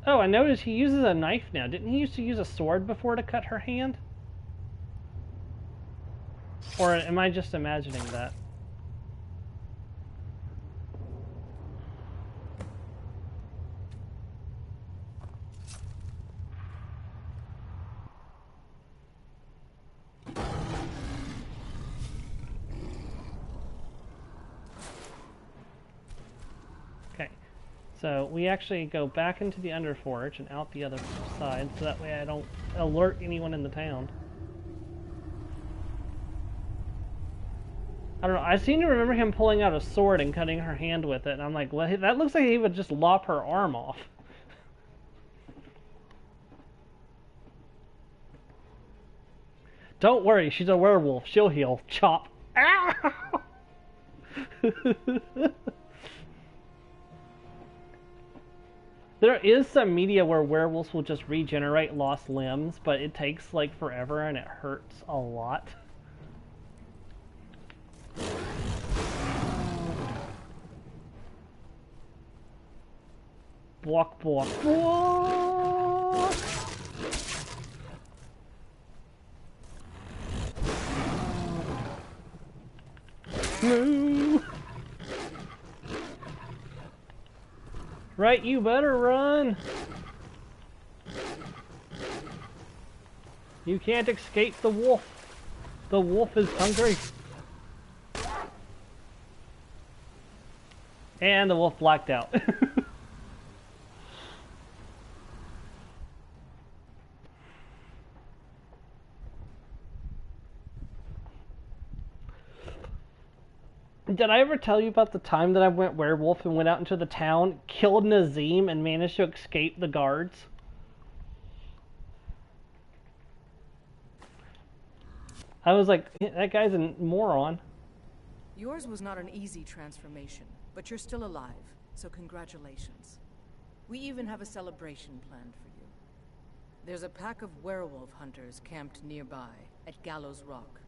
Oh, I noticed he uses a knife now. Didn't he used to use a sword before to cut her hand? Or am I just imagining that? Okay, so we actually go back into the Underforge and out the other side, so that way I don't alert anyone in the town. I don't know, I seem to remember him pulling out a sword and cutting her hand with it, and I'm like, well, that looks like he would just lop her arm off. Don't worry, she's a werewolf. She'll heal. Chop. Ow! There is some media where werewolves will just regenerate lost limbs, but it takes like forever and it hurts a lot. Block, block, block! No! Right, you better run! You can't escape the wolf. The wolf is hungry. And the wolf blacked out. Did I ever tell you about the time that I went werewolf and went out into the town, killed Nazim, and managed to escape the guards? I was like, that guy's a moron. Yours was not an easy transformation, but you're still alive, so congratulations. We even have a celebration planned for you. There's a pack of werewolf hunters camped nearby, at Gallows Rock.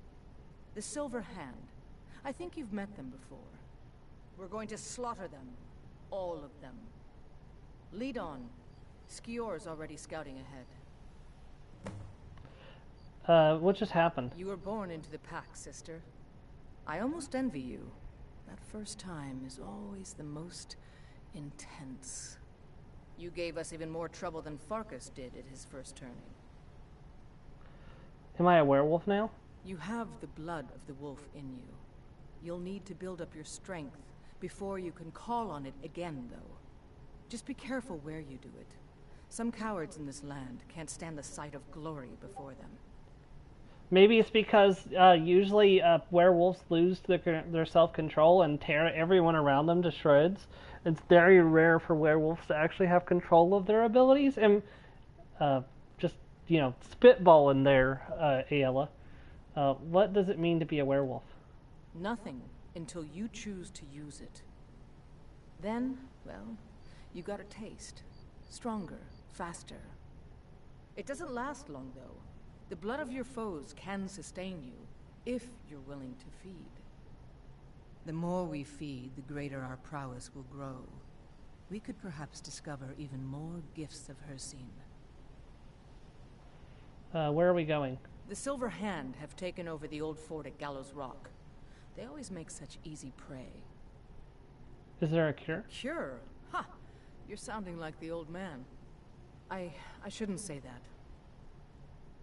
The Silver Hand. I think you've met them before. We're going to slaughter them. All of them. Lead on. Skior's already scouting ahead. What just happened? You were born into the pack, sister. I almost envy you. That first time is always the most intense. You gave us even more trouble than Farkas did at his first turning. Am I a werewolf now? You have the blood of the wolf in you. You'll need to build up your strength before you can call on it again, though. Just be careful where you do it. Some cowards in this land can't stand the sight of glory before them. Maybe it's because usually werewolves lose their self-control and tear everyone around them to shreds. It's very rare for werewolves to actually have control of their abilities. And just, you know, spitballing there, Ayala. What does it mean to be a werewolf? Nothing until you choose to use it. Then, well, you got a taste. Stronger, faster. It doesn't last long, though. The blood of your foes can sustain you, if you're willing to feed. The more we feed, the greater our prowess will grow. We could perhaps discover even more gifts of Hircine. Where are we going? The Silver Hand have taken over the old fort at Gallows Rock. They always make such easy prey. Is there a cure? Cure? Ha! You're sounding like the old man. I shouldn't say that.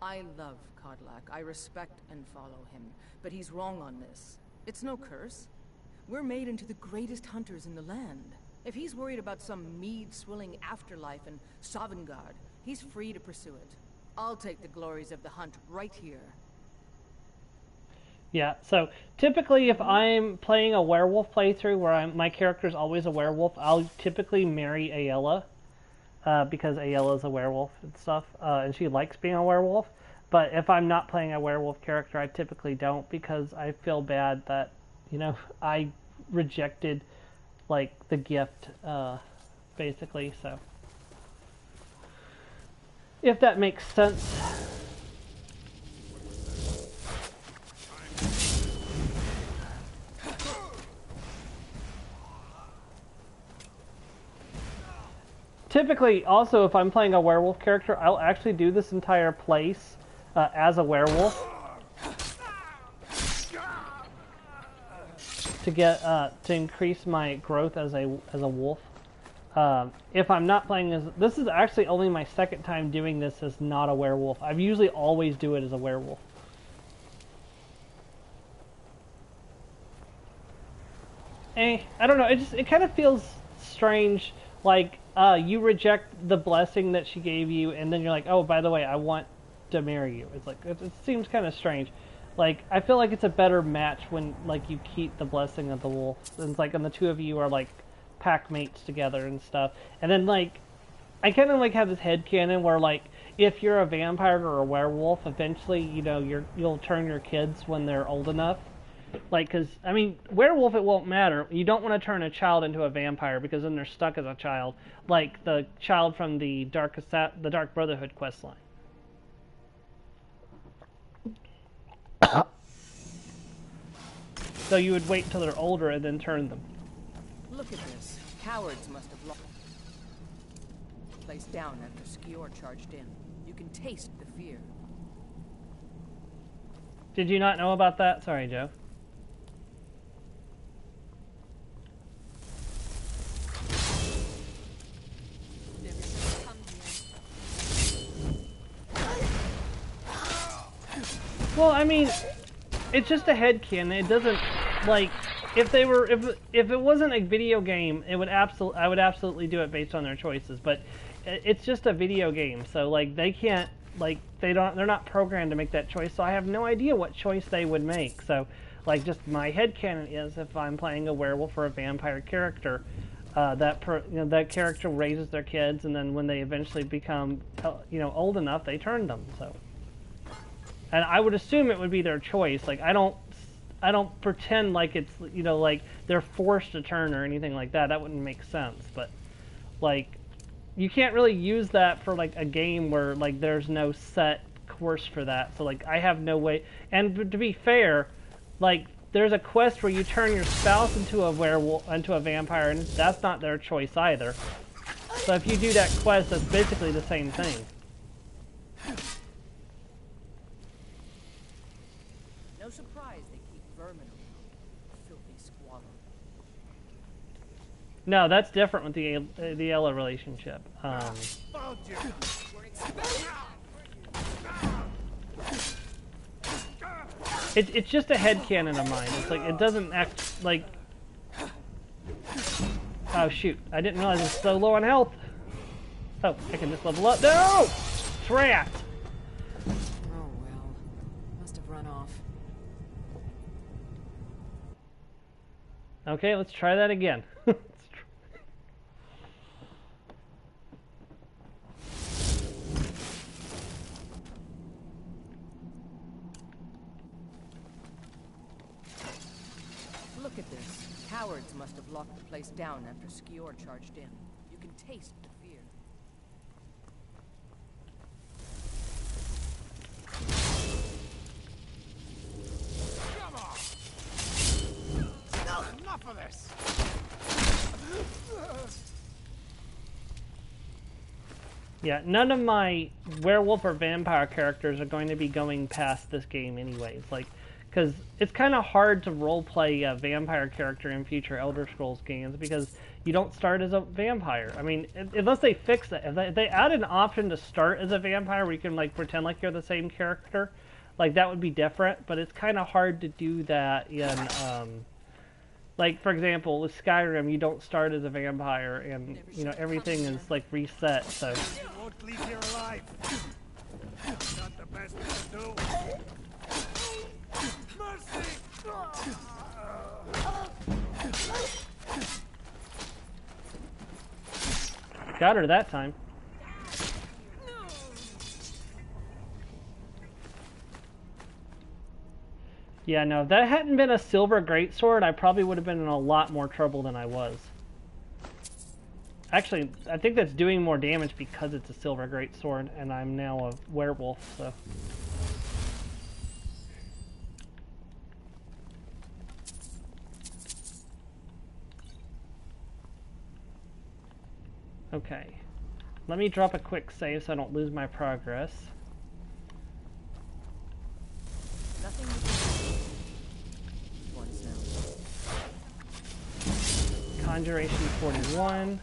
I love Kodlak. I respect and follow him. But he's wrong on this. It's no curse. We're made into the greatest hunters in the land. If he's worried about some mead-swilling afterlife in Sovngarde, he's free to pursue it. I'll take the glories of the hunt right here. Yeah, so typically if I'm playing a werewolf playthrough where my character's always a werewolf, I'll typically marry Ayala, because Ayala's a werewolf and stuff, and she likes being a werewolf. But if I'm not playing a werewolf character, I typically don't, because I feel bad that, you know, I rejected, like, the gift, basically, so. If that makes sense. Typically, also, if I'm playing a werewolf character, I'll actually do this entire place as a werewolf to get to increase my growth as a wolf. If I'm not playing as, this is actually only my second time doing this as not a werewolf. I usually always do it as a werewolf. I don't know. It kind of feels strange, like you reject the blessing that she gave you, and then you're like, oh, by the way, I want to marry you. It's like it seems kind of strange. Like, I feel like it's a better match when, like, you keep the blessing of the wolf. And it's like, and the two of you are, like, pack mates together and stuff. And then, like, I kind of, like, have this headcanon where, like, if you're a vampire or a werewolf, eventually, you know, you'll turn your kids when they're old enough. Like, because, I mean, werewolf, it won't matter. You don't want to turn a child into a vampire, because then they're stuck as a child. Like the child from the Dark Brotherhood questline. So you would wait until they're older and then turn them. Look at this. Cowards must have locked the place down after Skior charged in. You can taste the fear. Did you not know about that? Sorry, Joe. Well, I mean, it's just a headcanon. It doesn't, like, if it wasn't a video game, I would absolutely do it based on their choices. But it's just a video game, so like they can't, like they're not programmed to make that choice. So I have no idea what choice they would make. So, like, just my headcanon is if I'm playing a werewolf or a vampire character, that character raises their kids, and then when they eventually become, old enough, they turn them. So. And I would assume it would be their choice. Like, I don't pretend like it's, like they're forced to turn or anything like that. That wouldn't make sense. But, like, you can't really use that for, like, a game where, like, there's no set course for that. So, like, I have no way. And to be fair, like, there's a quest where you turn your spouse into a werewolf, into a vampire, and that's not their choice either. So if you do that quest, that's basically the same thing. No surprise they keep vermin around. Filthy squalor. No, that's different with the Ella relationship. It's just a headcanon of mine. It's like, it doesn't act like... Oh shoot, I didn't realize it's so low on health. Oh, I can just level up. No! Drat! Oh well, must have run off. Okay, let's try that again. Look at this. Cowards must have locked the place down after Skior charged in. You can taste the fear. Come on! No, enough of this! Yeah, none of my werewolf or vampire characters are going to be going past this game anyways. Like, because it's kind of hard to roleplay a vampire character in future Elder Scrolls games because you don't start as a vampire. I mean, unless they fix it. If they add an option to start as a vampire where you can like pretend like you're the same character, like that would be different. But it's kind of hard to do that in, like for example, with Skyrim, you don't start as a vampire, and you know everything is like reset. So. You won't leave here alive. Not the best thing to do. Mercy! Got her that time. Yeah, no, if that hadn't been a silver greatsword, I probably would have been in a lot more trouble than I was. Actually, I think that's doing more damage because it's a silver greatsword, and I'm now a werewolf, so... Okay. Let me drop a quick save so I don't lose my progress. Nothing once now. Conjuration 41.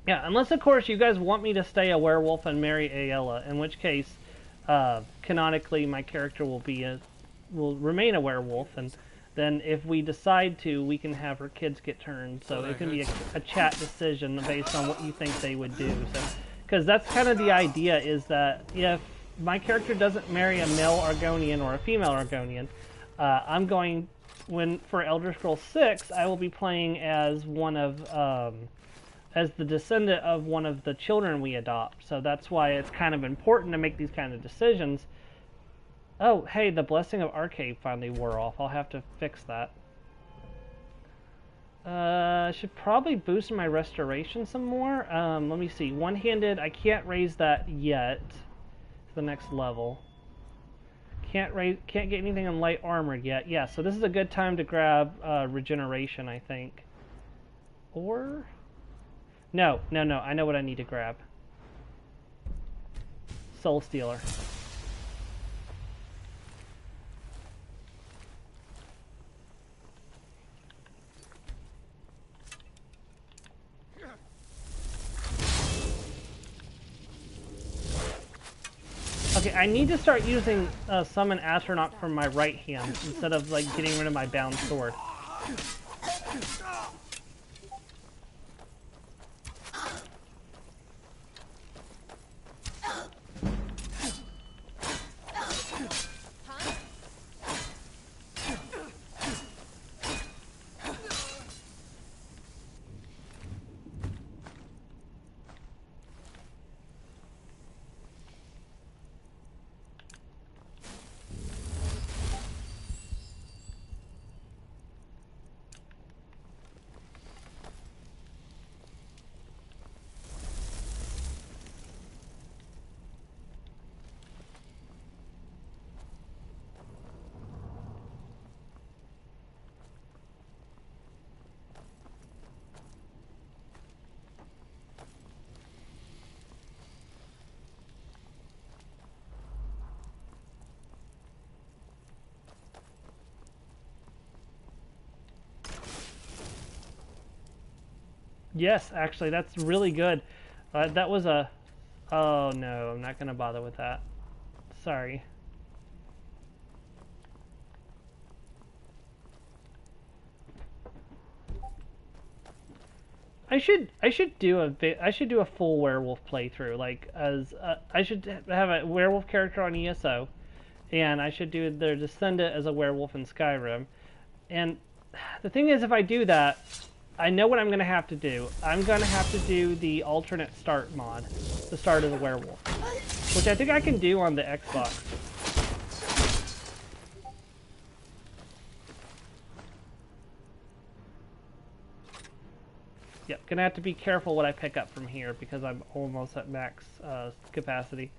Yeah, unless of course you guys want me to stay a werewolf and marry Aella, in which case, canonically my character will remain a werewolf, and then if we decide to, we can have her kids get turned. So it can be a chat decision based on what you think they would do. So, because that's kind of the idea, is that if my character doesn't marry a male Argonian or a female Argonian, I'm going, for Elder Scrolls 6, I will be playing as one of as the descendant of one of the children we adopt. So that's why it's kind of important to make these kind of decisions. Oh, hey, the Blessing of Arcade finally wore off. I'll have to fix that. I should probably boost my restoration some more. Let me see. One-handed, I can't raise that yet to the next level. Can't get anything in light armor yet. Yeah, so this is a good time to grab regeneration, I think. Or... No, I know what I need to grab. Soul Stealer. Okay, I need to start using Summon Astronaut from my right hand instead of like getting rid of my bound sword. Yes, actually, that's really good. That was a... Oh, no, I'm not going to bother with that. Sorry. I should do a full werewolf playthrough. Like, as I should have a werewolf character on ESO, and I should do their descendant as a werewolf in Skyrim. And the thing is, if I do that, I know what I'm going to have to do. I'm going to have to do the alternate start mod, the start as a werewolf, which I think I can do on the Xbox. Yep, gonna have to be careful what I pick up from here because I'm almost at max capacity.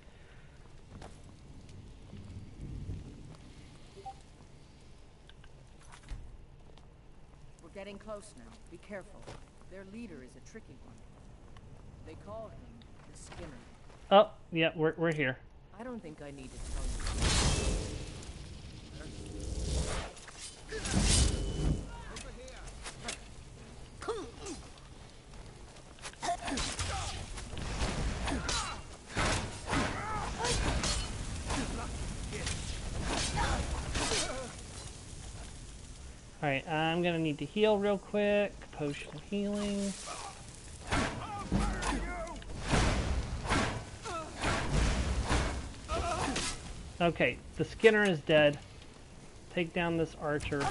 We're getting close now. Be careful. Their leader is a tricky one. They call him the Skinner. Oh, yeah, we're here. I don't think I need to tell you. Alright, I'm gonna need to heal real quick. Potion of healing. Okay, the Skinner is dead. Take down this archer.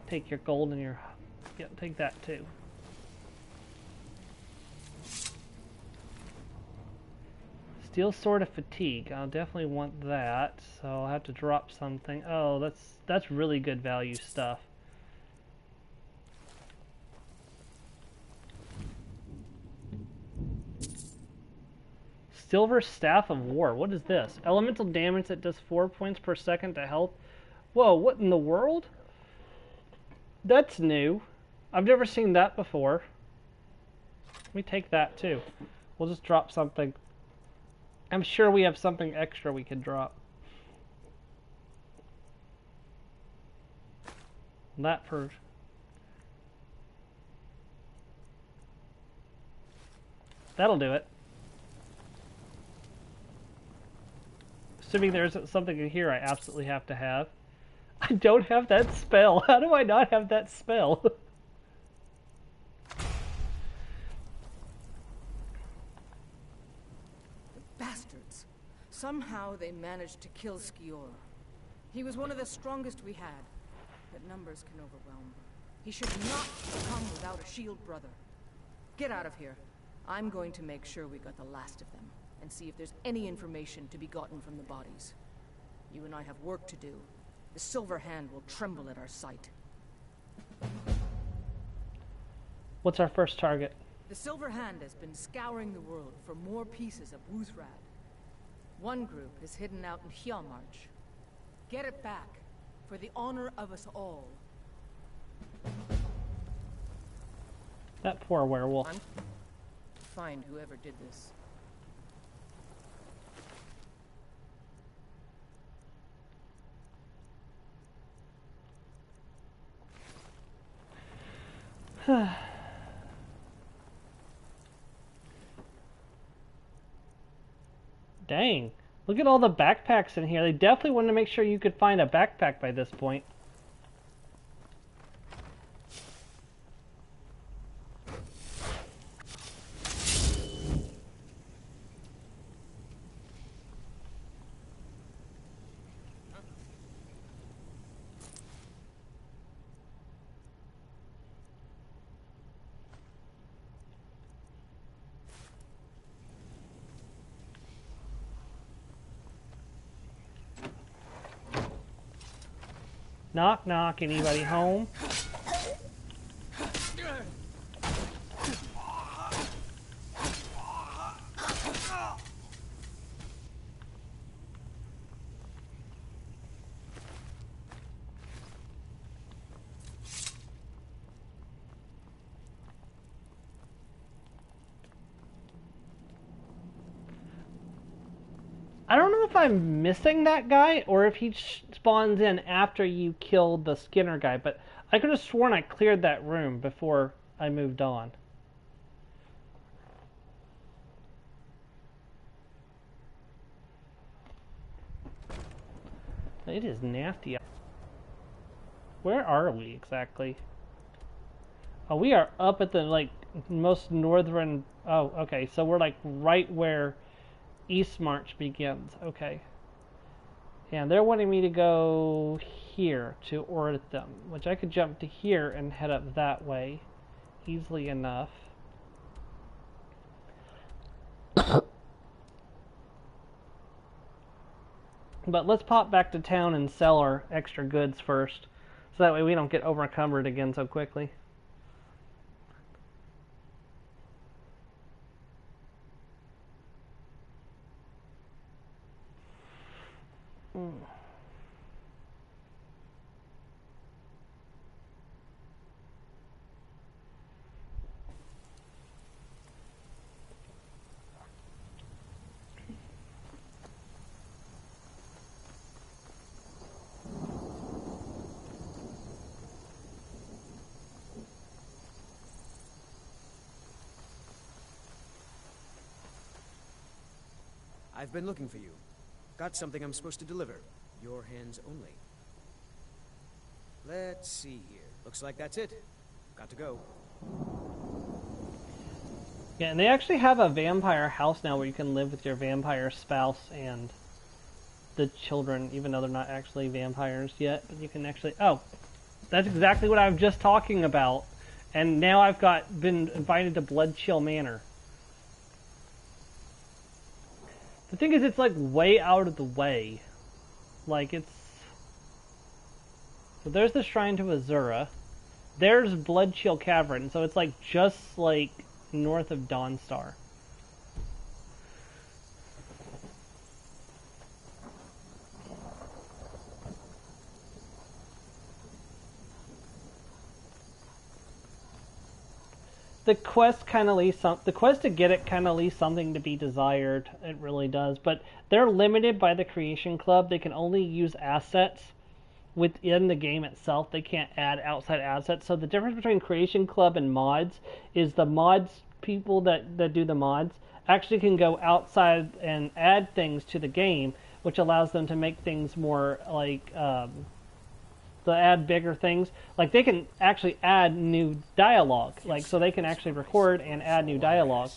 Take your gold and your... Yeah, take that too. Steel Sword of Fatigue. I'll definitely want that, so I'll have to drop something. Oh, that's really good value stuff. Silver Staff of War. What is this? Elemental damage that does 4 points per second to health. Whoa, what in the world? That's new. I've never seen that before. Let me take that too. We'll just drop something. I'm sure we have something extra we can drop. That for... That'll do it. Assuming there isn't something in here I absolutely have to have. I don't have that spell. How do I not have that spell? Bastards. Somehow they managed to kill Skior. He was one of the strongest we had, but numbers can overwhelm. He should not come without a shield brother. Get out of here. I'm going to make sure we got the last of them, and see if there's any information to be gotten from the bodies. You and I have work to do. The Silver Hand will tremble at our sight. What's our first target? The Silver Hand has been scouring the world for more pieces of Wuthrad. One group is hidden out in Hjalmarch. Get it back, for the honor of us all. That poor werewolf. Find whoever did this. Dang. Look at all the backpacks in here. They definitely wanted to make sure you could find a backpack by this point. Knock, knock. Anybody home? I don't know if I'm missing that guy or if he spawns in after you kill the Skinner guy, but I could have sworn I cleared that room before I moved on. It is nasty. Where are we exactly? Oh, we are up at the most northern... Oh, okay, so we're right where East March begins. Okay. And they're wanting me to go here to Ortham, which I could jump to here and head up that way easily enough. But let's pop back to town and sell our extra goods first, so that way we don't get overencumbered again so quickly. I've been looking for you. Got something I'm supposed to deliver. Your hands only. Let's see here. Looks like that's it. Got to go. Yeah, and they actually have a vampire house now where you can live with your vampire spouse and the children, even though they're not actually vampires yet. But you can actually... Oh, that's exactly what I was just talking about. And now I've been invited to Bloodchill Manor. The thing is, it's like way out of the way. Like, it's... So there's the Shrine to Azura. There's Bloodchill Cavern, so it's like just like north of Dawnstar. The quest to get it kind of leaves something to be desired. It really does, but they're limited by the Creation Club. They can only use assets within the game itself. They can't add outside assets. So the difference between Creation Club and mods is the mods people that do the mods actually can go outside and add things to the game, which allows them to make things more like to add bigger things. Like they can actually add new dialogue, like so they can actually record and add new dialogue.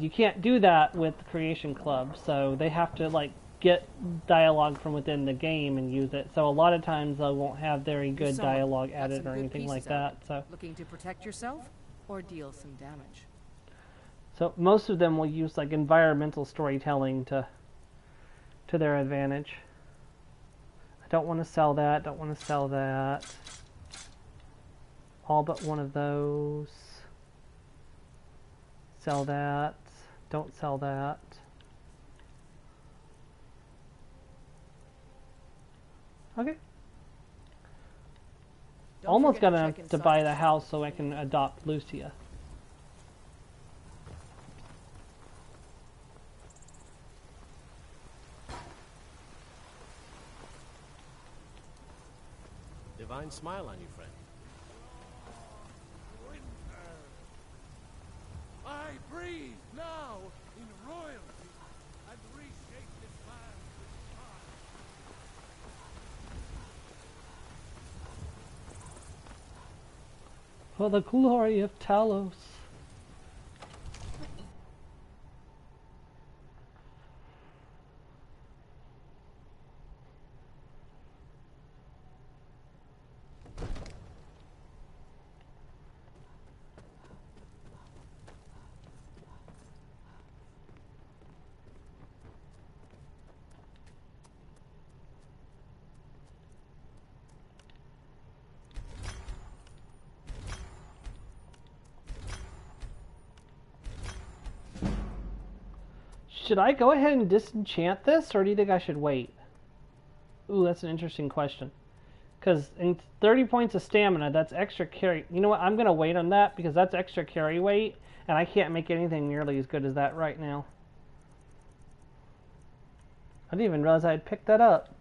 You can't do that with the Creation Club, so they have to like get dialogue from within the game and use it. So a lot of times they won't have very good dialogue added or anything like that. So looking to protect yourself or deal some damage. So most of them will use like environmental storytelling to their advantage. Don't want to sell that, don't want to sell that. All but one of those. Sell that. Don't sell that. Okay. Almost got enough to buy the house so I can adopt Lucia. Divine smile on you, friend. I breathe now in royalty and reshape this land with time. For the glory of Talos. Should I go ahead and disenchant this, or do you think I should wait? Ooh, that's an interesting question. Because in 30 points of stamina, that's extra carry. You know what? I'm going to wait on that, because that's extra carry weight, and I can't make anything nearly as good as that right now. I didn't even realize I had picked that up.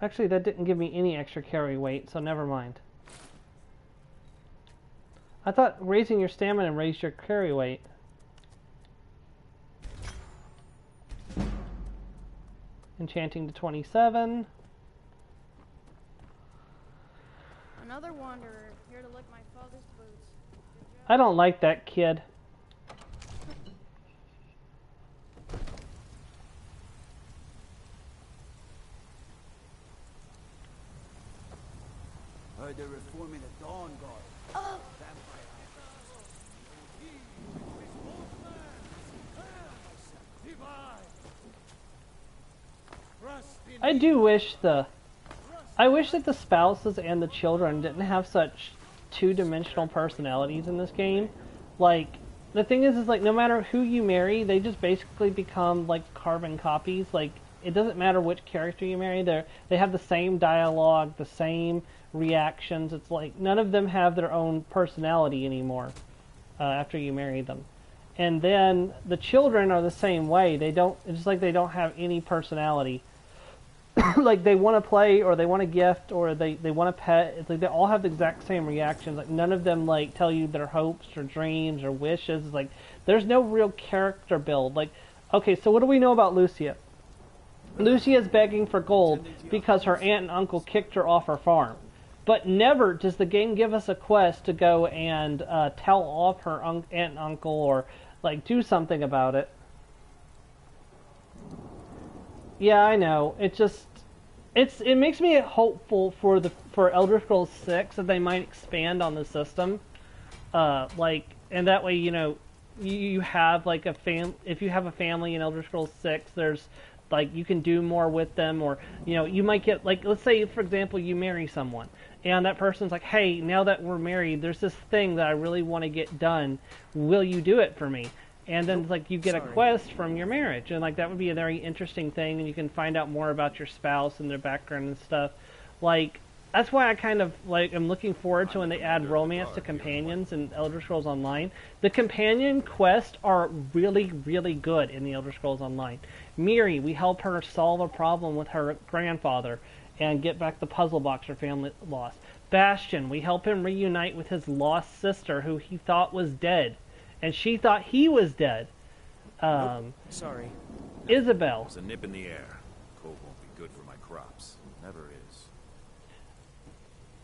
Actually, that didn't give me any extra carry weight, so never mind. I thought raising your stamina raised your carry weight. Enchanting to 27. Another wanderer, here to lick my father's boots. I don't like that kid. Heard they're reforming the Dawn Guard. I do wish I wish that the spouses and the children didn't have such two-dimensional personalities in this game. Like, the thing is like, no matter who you marry, they just basically become, like, carbon copies. Like, it doesn't matter which character you marry, they have the same dialogue, the same reactions. It's like, none of them have their own personality anymore after you marry them. And then the children are the same way. It's like they don't have any personality. Like, they want to play, or they want a gift, or they want a pet. It's like they all have the exact same reactions. Like, none of them, like, tell you their hopes or dreams or wishes. It's like, there's no real character build. Like, okay, so what do we know about Lucia? Lucia's begging for gold because her aunt and uncle kicked her off her farm. But never does the game give us a quest to go and tell off her aunt and uncle, or, like, do something about it. Yeah, I know. It makes me hopeful for Elder Scrolls 6 that they might expand on the system, like, and that way, you know, you have like if you have a family in Elder Scrolls 6, there's like, you can do more with them, or, you know, you might get, like, let's say for example you marry someone and that person's like, hey, now that we're married, there's this thing that I really want to get done. Will you do it for me? And then, like, you get a quest from your marriage, and, like, that would be a very interesting thing, and you can find out more about your spouse and their background and stuff. Like, that's why I kind of, like, am looking forward to when they add romance to companions in Elder Scrolls Online. The companion quests are really, really good in the Elder Scrolls Online. Miri, we help her solve a problem with her grandfather and get back the puzzle box her family lost. Bastion, we help him reunite with his lost sister who he thought was dead. And she thought he was dead. Sorry. Isabel. There's a nip in the air. Cold won't be good for my crops. Never is.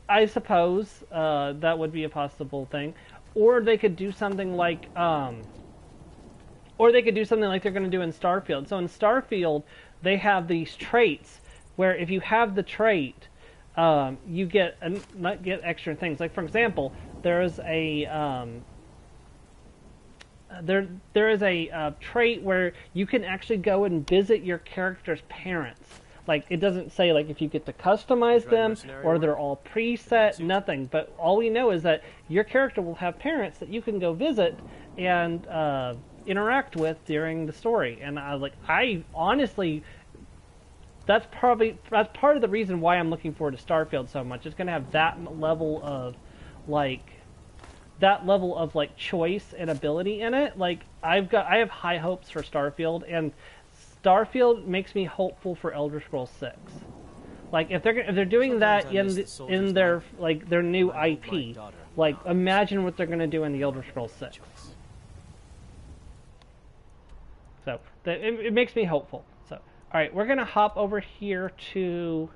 I suppose that would be a possible thing. Or they could do something like they're going to do in Starfield. So in Starfield, they have these traits where if you have the trait, you get extra things. Like, for example, there is a there is a trait where you can actually go and visit your character's parents. Like, it doesn't say, like, if you get to customize them or they're all preset, nothing. But all we know is that your character will have parents that you can go visit and interact with during the story. And I honestly, that's part of the reason why I'm looking forward to Starfield so much. It's going to have that level of, like, choice and ability in it. Like, I have high hopes for Starfield, and Starfield makes me hopeful for Elder Scrolls 6. Like, if they're doing that in their new IP, like, imagine what they're going to do in the Elder Scrolls 6. So it makes me hopeful. So, all right, we're going to hop over here to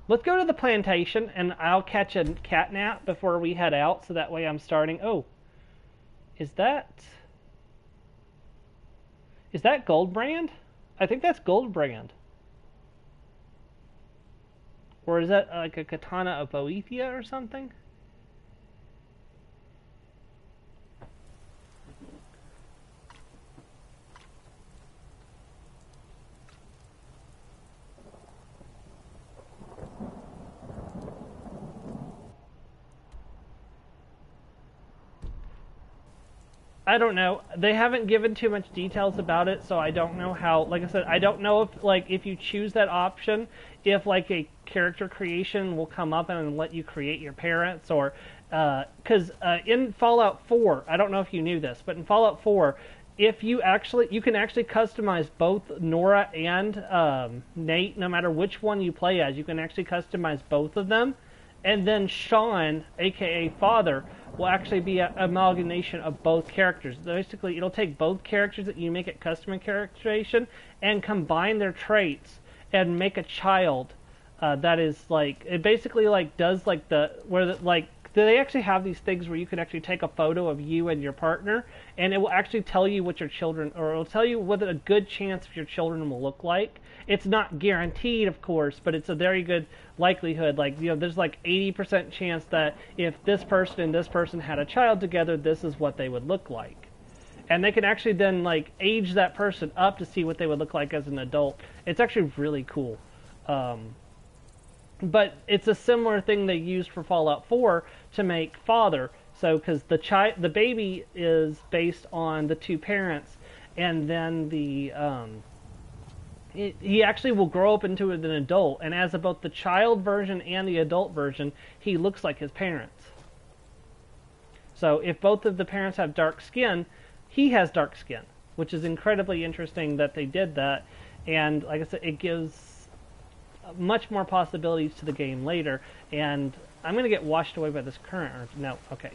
let's go to the plantation, and I'll catch a cat nap before we head out, so that way I'm starting. Oh, is that Goldbrand? I think that's Goldbrand. Or is that like a katana of Boethia or something? I don't know. They haven't given too much details about it, so I don't know how. Like I said, I don't know if you choose that option, if like a character creation will come up and let you create your parents, or because in Fallout 4, I don't know if you knew this, but in Fallout 4, if you can actually customize both Nora and Nate, no matter which one you play as, you can actually customize both of them, and then Sean, aka Father, will actually be an amalgamation of both characters. Basically, it'll take both characters that you make it custom characterization and combine their traits and make a child that is like, it basically like does like do they actually have these things where you can actually take a photo of you and your partner, and it will actually tell you what your children, or it'll tell you what a good chance of your children will look like. It's not guaranteed, of course, but it's a very good likelihood. Like, you know, there's like 80% chance that if this person and this person had a child together, this is what they would look like. and they can actually then like age that person up to see what they would look like as an adult. It's actually really cool. But it's a similar thing they used for Fallout 4 to make father. So because the baby is based on the two parents, and then he actually will grow up into an adult, and as both the child version and the adult version, he looks like his parents. So if both of the parents have dark skin, he has dark skin, which is incredibly interesting that they did that. And like I said, it gives much more possibilities to the game later. And I'm going to get washed away by this current. Or, no, okay.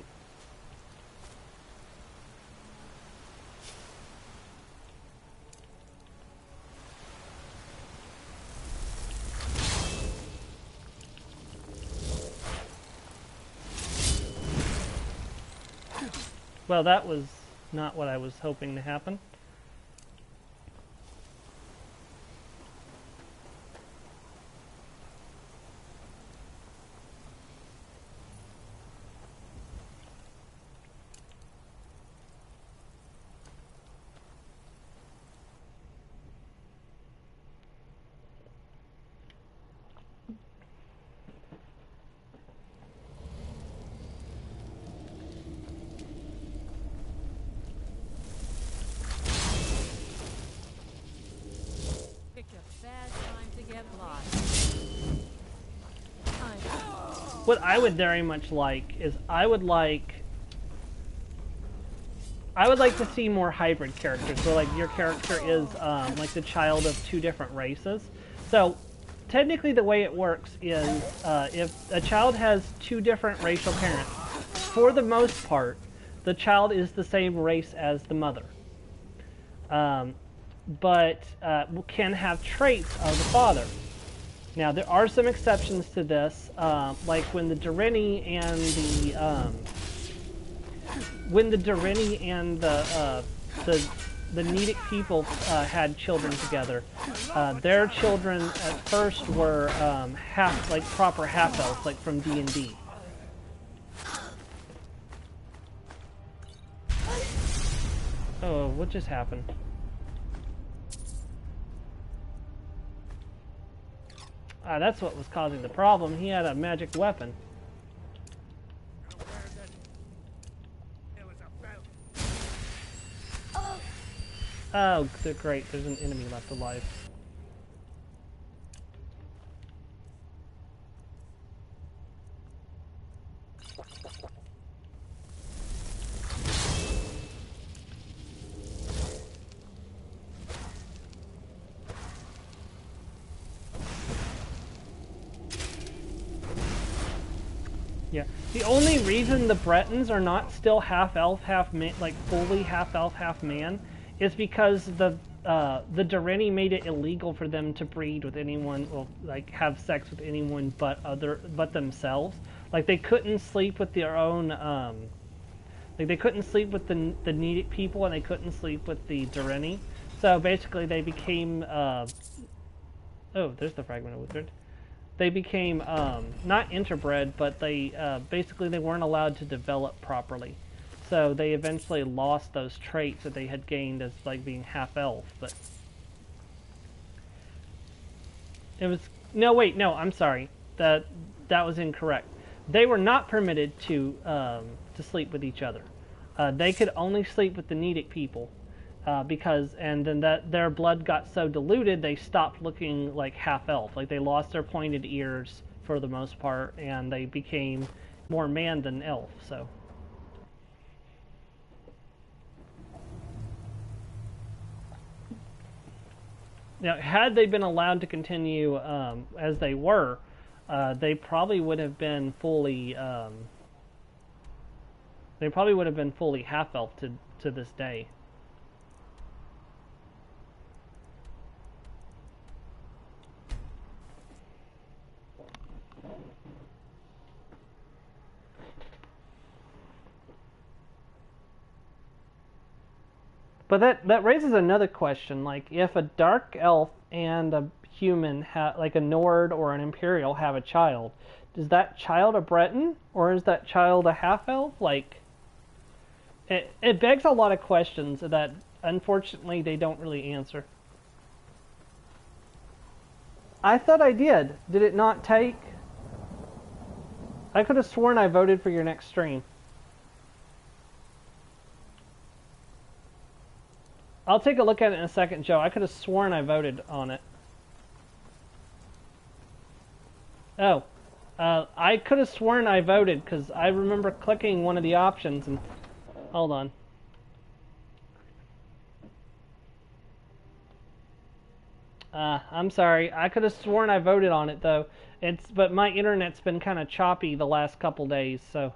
Well, that was not what I was hoping to happen. What I would very much like is I would like to see more hybrid characters where like your character is like the child of two different races. So technically the way it works is if a child has two different racial parents, for the most part the child is the same race as the mother, but can have traits of the father. Now there are some exceptions to this, like when the Durini and the Nedic people had children together, their children at first were proper half elves, like from D&D. Oh, what just happened? That's what was causing the problem. He had a magic weapon. Oh, great. There's an enemy left alive. Yeah, the only reason the Bretons are not still half elf, half man, like fully half elf, half man, is because the Durini made it illegal for them to breed with anyone, or like have sex with anyone but themselves. Like they couldn't sleep with their own, like they couldn't sleep with the Nedic people, and they couldn't sleep with the Durini. So basically, they became. Oh, there's the fragment of wizard. They became not interbred, but they basically they weren't allowed to develop properly. So they eventually lost those traits that they had gained as like being half elf. But it was I'm sorry, that was incorrect. They were not permitted to sleep with each other. They could only sleep with the Nedic people. And then their blood got so diluted, they stopped looking like half-elf. Like, they lost their pointed ears for the most part, and they became more man than elf, so. Now, had they been allowed to continue as they were, they probably would have been fully, half-elf to this day. But that raises another question, like if a dark elf and a human, like a Nord or an Imperial, have a child, is that child a Breton, or is that child a half-elf? Like, It begs a lot of questions that, unfortunately, they don't really answer. I thought I did. Did it not take? I could have sworn I voted for your next stream. I'll take a look at it in a second, Joe. I could have sworn I voted on it. Oh. I could have sworn I voted because I remember clicking one of the options and... Hold on. I'm sorry. I could have sworn I voted on it though. But my internet's been kind of choppy the last couple days, so...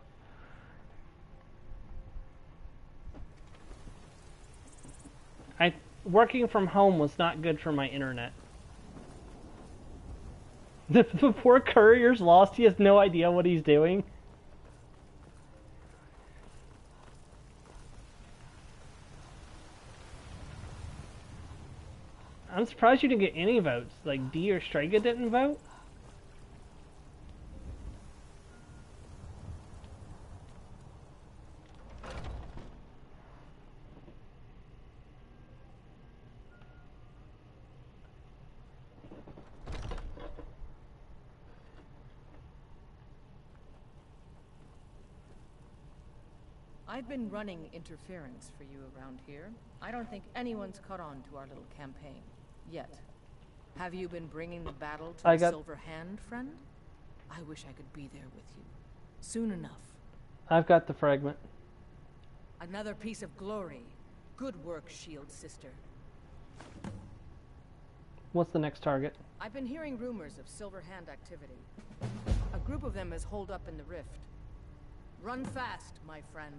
Working from home was not good for my internet. The poor courier's lost. He has no idea what he's doing. I'm surprised you didn't get any votes. Like, D or Strega didn't vote? I've been running interference for you around here. I don't think anyone's caught on to our little campaign. Yet. Have you been bringing the battle to the Silver Hand, friend? I wish I could be there with you. Soon enough. I've got the fragment. Another piece of glory. Good work, Shield sister. What's the next target? I've been hearing rumors of Silver Hand activity. A group of them is holed up in the rift. Run fast, my friend.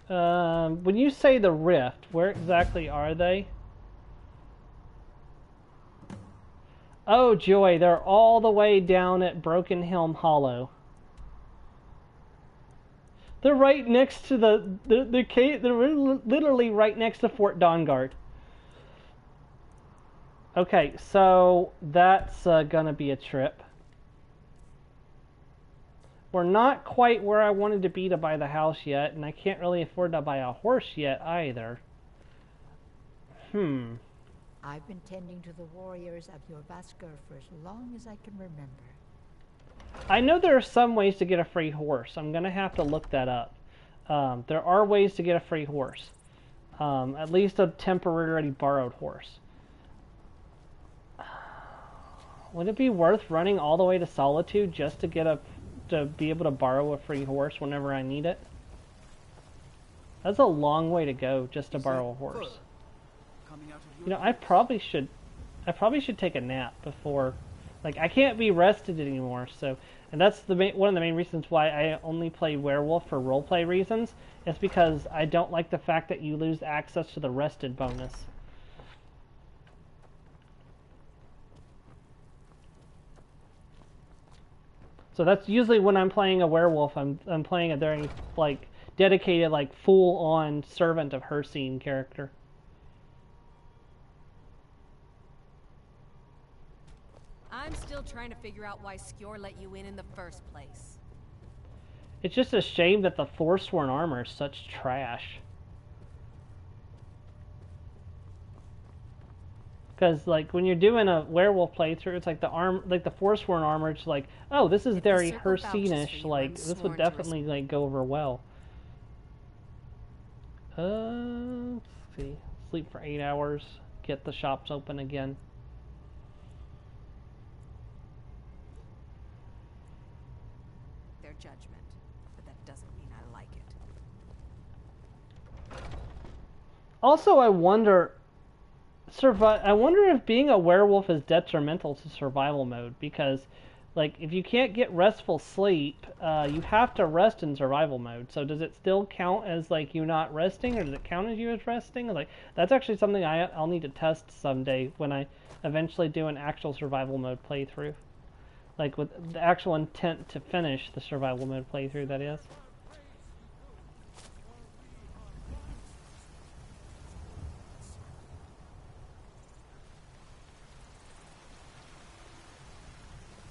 When you say the rift, where exactly are they? Oh joy, they're all the way down at Broken Helm Hollow. They're right next to the cave. They're literally right next to Fort Dawnguard. Okay, so that's gonna be a trip. We're not quite where I wanted to be to buy the house yet, and I can't really afford to buy a horse yet either. I've been tending to the warriors of your Vasker for as long as I can remember. I know there are some ways to get a free horse. I'm going to have to look that up. There are ways to get a free horse. At least a temporarily borrowed horse. Would it be worth running all the way to Solitude just to be able to borrow a free horse whenever I need it? That's a long way to go just to borrow a horse. You know, I probably should take a nap before, like, I can't be rested anymore. So, and that's one of the main reasons why I only play Werewolf for roleplay reasons. It's because I don't like the fact that you lose access to the rested bonus. So that's usually when I'm playing a werewolf. I'm playing a very like dedicated, like full-on servant of Hircine character. I'm still trying to figure out why Skjor let you in the first place. It's just a shame that the Forsworn armor is such trash. Because like when you're doing a werewolf playthrough, it's like the Forsworn armor. It's like, oh, this is very Hircine-ish. Like this would definitely like go over well. Let's see. Sleep for 8 hours. Get the shops open again. Their judgment, but that doesn't mean I like it. Also, I wonder if being a werewolf is detrimental to survival mode, because like if you can't get restful sleep, you have to rest in survival mode. So does it still count as like you not resting, or does it count as you as resting? Like that's actually something I'll need to test someday when I eventually do an actual survival mode playthrough. Like with the actual intent to finish the survival mode playthrough, that is.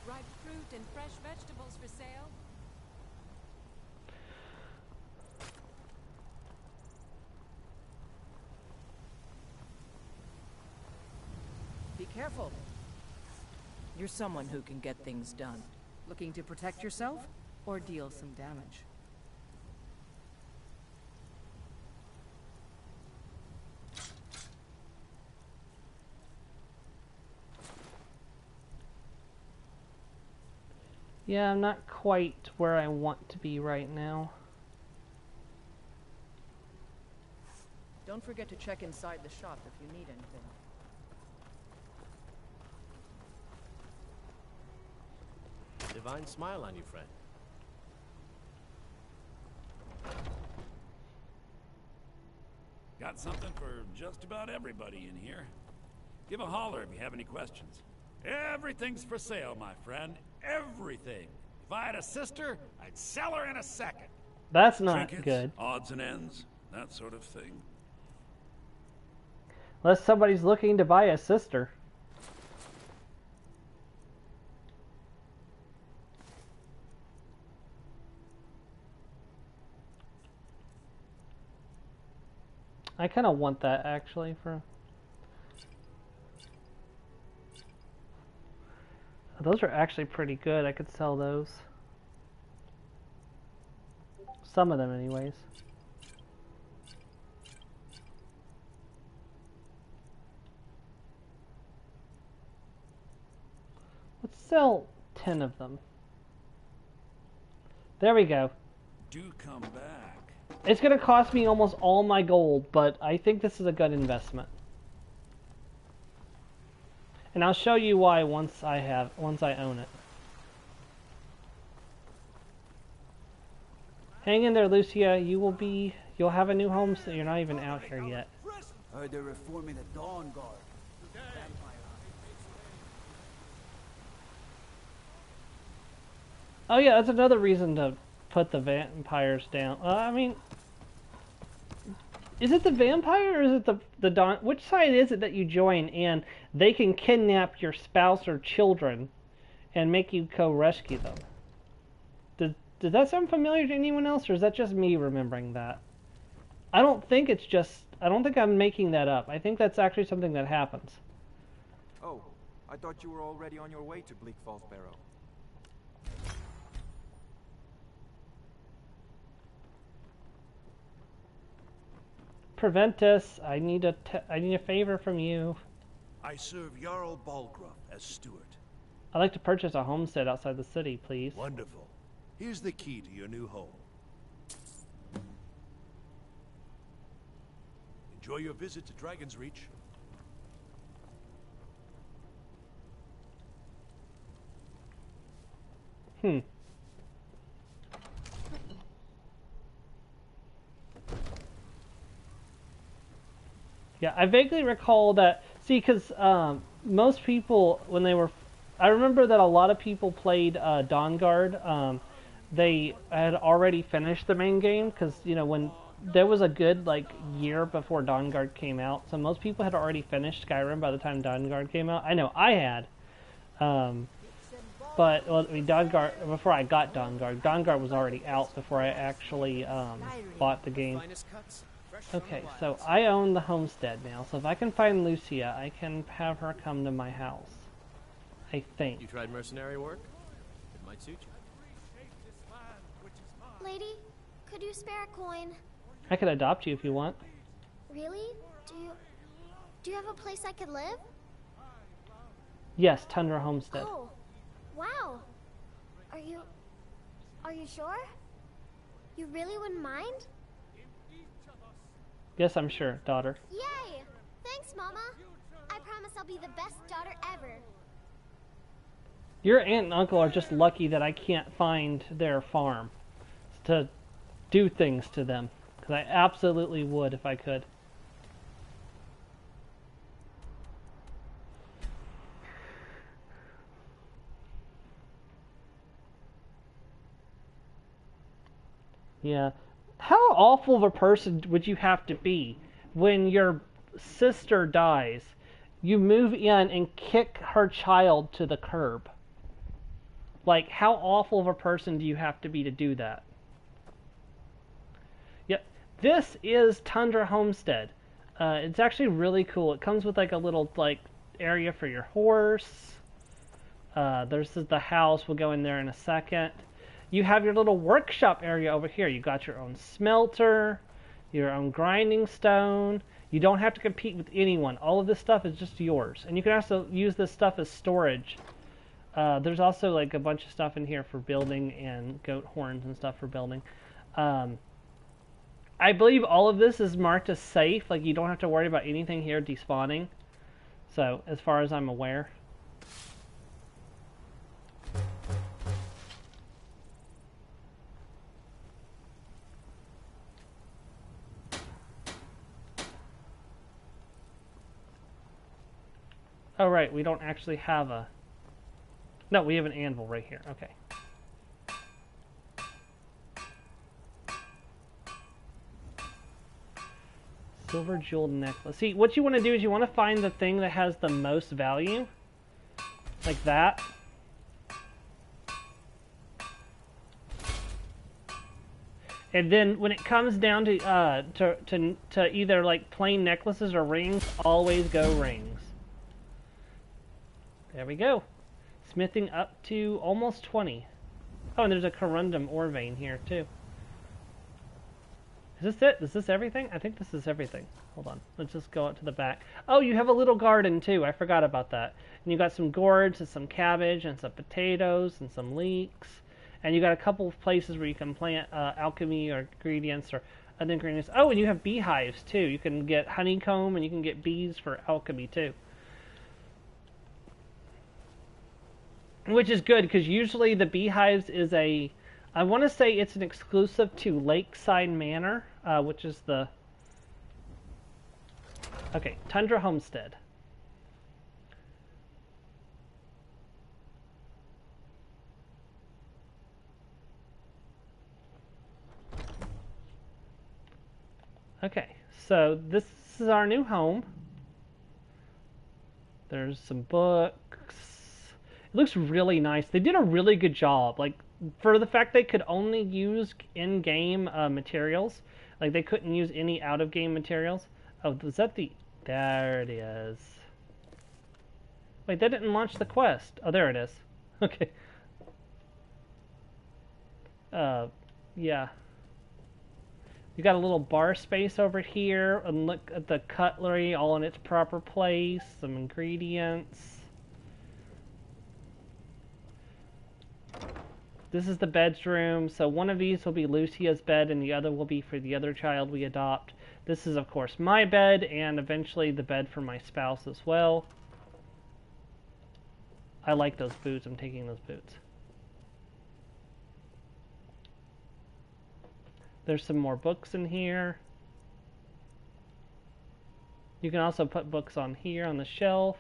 Ripe fruit and fresh vegetables for sale. Careful. You're someone who can get things done. Looking to protect yourself or deal some damage? Yeah, I'm not quite where I want to be right now. Don't forget to check inside the shop if you need anything. Divine smile on you, friend. Got something for just about everybody in here. Give a holler if you have any questions. Everything's for sale, my friend. Everything. If I had a sister, I'd sell her in a second. That's not Trinkets, good. odds and ends, that sort of thing. Unless somebody's looking to buy a sister. I kind of want that actually for... Those are actually pretty good. I could sell those. Some of them anyways. Let's sell 10 of them. There we go. Do come back. It's going to cost me almost all my gold, but I think this is a good investment. And I'll show you why once I own it. Hang in there, Lucia. You'll have a new home, so you're not even out here yet. Heard they're reforming the Dawn Guard. Oh yeah, that's another reason to put the vampires down. I mean, is it the vampire or is it the Dawn? Which side is it that you join and they can kidnap your spouse or children and make you go rescue them? Does that sound familiar to anyone else, or is that just me remembering that? I don't think I'm making that up. I think that's actually something that happens. Oh, I thought you were already on your way to Bleak Falls Barrow. Preventus, I need a favor from you. I serve Jarl Balgruff as steward. I'd like to purchase a homestead outside the city, please. Wonderful. Here's the key to your new home. Enjoy your visit to Dragon's Reach. Yeah, I vaguely recall that. See, because most people, when they were... I remember that a lot of people played Dawnguard. They had already finished the main game, because, you know, when there was a good, like, year before Dawnguard came out. So most people had already finished Skyrim by the time Dawnguard came out. I know I had. But, well, I mean, Dawnguard, before I got Dawnguard was already out before I actually bought the game. Okay, so I own the homestead now, so if I can find Lucia, I can have her come to my house. I think. You tried mercenary work? It might suit you. Lady, could you spare a coin? I could adopt you if you want. Really? Do you have a place I could live? Yes, Tundra Homestead. Oh, wow. Are you sure? You really wouldn't mind? Yes, I'm sure, daughter. Yay! Thanks, Mama. I promise I'll be the best daughter ever. Your aunt and uncle are just lucky that I can't find their farm to do things to them, because I absolutely would if I could. Yeah. How awful of a person would you have to be when your sister dies, you move in and kick her child to the curb? Like, how awful of a person do you have to be to do that? Yep, this is Tundra Homestead. It's actually really cool. It comes with like a little like area for your horse. This is the house. We'll go in there in a second. You have your little workshop area over here. You got your own smelter, your own grinding stone. You don't have to compete with anyone. All of this stuff is just yours. And you can also use this stuff as storage. There's also like a bunch of stuff in here for building and goat horns and stuff for building. I believe all of this is marked as safe. Like you don't have to worry about anything here despawning. So as far as I'm aware. Oh, right, we don't actually have a... No, we have an anvil right here. Okay. Silver jeweled necklace. See, what you want to do is you want to find the thing that has the most value. Like that. And then when it comes down to either like plain necklaces or rings, always go rings. There we go. Smithing up to almost 20. Oh, and there's a corundum ore vein here, too. Is this it? Is this everything? I think this is everything. Hold on. Let's just go out to the back. Oh, you have a little garden, too. I forgot about that. And you got some gourds and some cabbage and some potatoes and some leeks. And you got a couple of places where you can plant alchemy or ingredients or other ingredients. Oh, and you have beehives, too. You can get honeycomb and you can get bees for alchemy, too. Which is good, because usually the beehives is a... I want to say it's an exclusive to Lakeside Manor, which is the... Okay, Tundra Homestead. Okay, so this is our new home. There's some books. It looks really nice. They did a really good job. Like, for the fact they could only use in-game materials. Like, they couldn't use any out-of-game materials. Oh, was that the... There it is. Wait, that didn't launch the quest. Oh, there it is. Okay. Yeah. You got a little bar space over here. And look at the cutlery all in its proper place. Some ingredients. This is the bedroom, so one of these will be Lucia's bed and the other will be for the other child we adopt. This is, of course, my bed and eventually the bed for my spouse as well. I like those boots. I'm taking those boots. There's some more books in here. You can also put books on here on the shelf.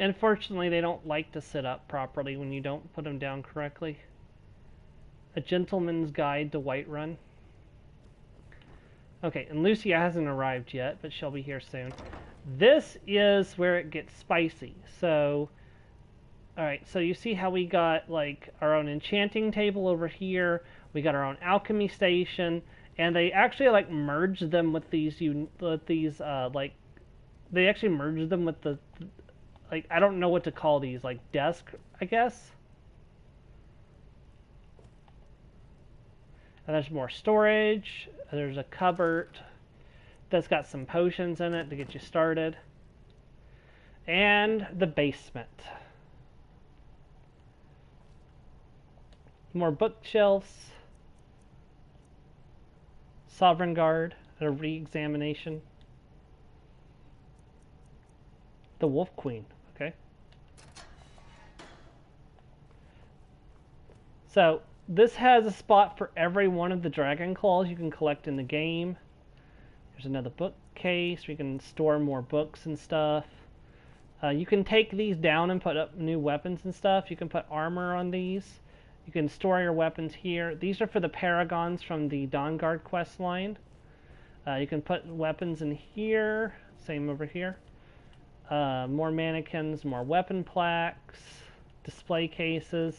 Unfortunately, they don't like to sit up properly when you don't put them down correctly. A Gentleman's Guide to Whiterun. Okay, and Lucia hasn't arrived yet, but she'll be here soon. This is where it gets spicy. So, alright, so you see how we got, like, our own enchanting table over here. We got our own alchemy station. And they actually, like, merged them with these, like, they actually merged them with the... Like, I don't know what to call these, like desk, I guess. And there's more storage. There's a cupboard that's got some potions in it to get you started. And the basement. More bookshelves. Sovereign Guard, a re-examination. The Wolf Queen. Okay. So, this has a spot for every one of the dragon claws you can collect in the game. There's another bookcase where you can store more books and stuff. You can take these down and put up new weapons and stuff. You can put armor on these. You can store your weapons here. These are for the paragons from the Dawnguard quest line. You can put weapons in here. Same over here. More mannequins, more weapon plaques, display cases.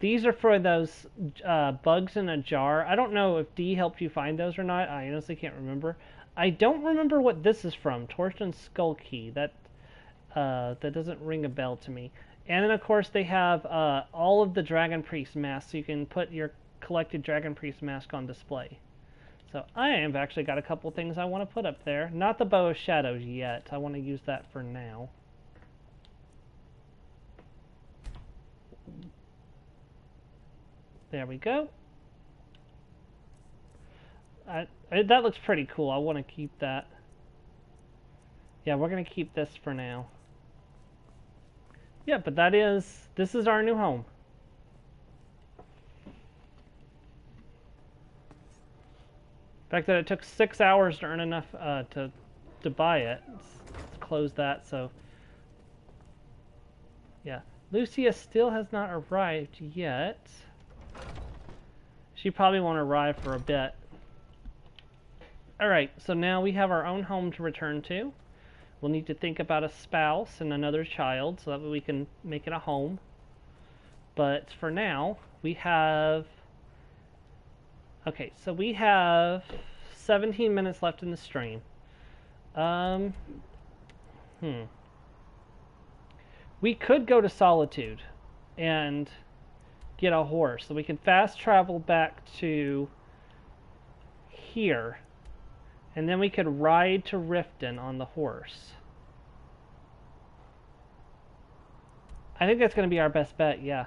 These are for those bugs in a jar. I don't know if D helped you find those or not. I honestly can't remember. I don't remember what this is from. Torsten's Skull Key. That doesn't ring a bell to me. And then, of course, they have all of the Dragon Priest masks, so you can put your collected Dragon Priest mask on display. So I have actually got a couple things I want to put up there. Not the Bow of Shadows yet. I want to use that for now. There we go. That looks pretty cool. I want to keep that. Yeah, we're going to keep this for now. Yeah, but this is our new home. The fact that it took 6 hours to earn enough to buy it. Let's close that, so. Yeah. Lucia still has not arrived yet. She probably won't arrive for a bit. Alright, so now we have our own home to return to. We'll need to think about a spouse and another child so that we can make it a home. But for now, we have... Okay, so we have 17 minutes left in the stream. We could go to Solitude and get a horse. So we can fast travel back to here. And then we could ride to Riften on the horse. I think that's going to be our best bet, yeah.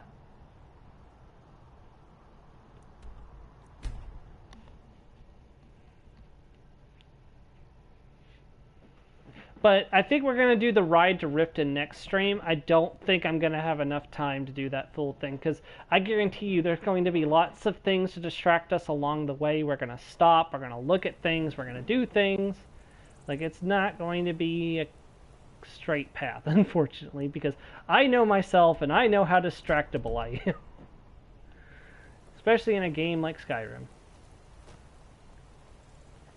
But I think we're going to do the ride to Riften next stream. I don't think I'm going to have enough time to do that full thing, because I guarantee you there's going to be lots of things to distract us along the way. We're going to stop, we're going to look at things, we're going to do things. Like, it's not going to be a straight path, unfortunately, because I know myself and I know how distractible I am. Especially in a game like Skyrim.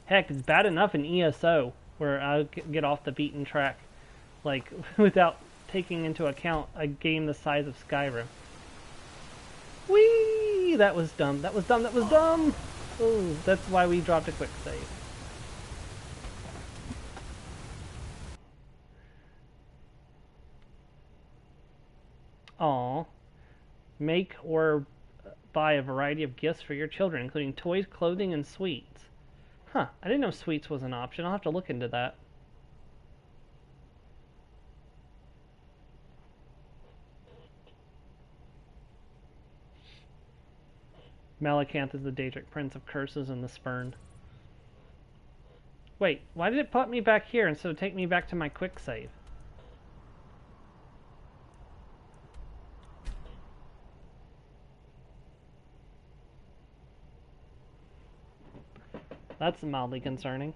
Heck, it's bad enough in ESO, where I get off the beaten track, like, without taking into account a game the size of Skyrim. Whee! That was dumb. That was dumb. That was dumb! Ooh, that's why we dropped a quick save. Aww. Make or buy a variety of gifts for your children, including toys, clothing, and sweets. Huh, I didn't know sweets was an option. I'll have to look into that. Malakanth is the Daedric Prince of Curses and the Spurned. Wait, why did it put me back here instead of take me back to my quick save? That's mildly concerning.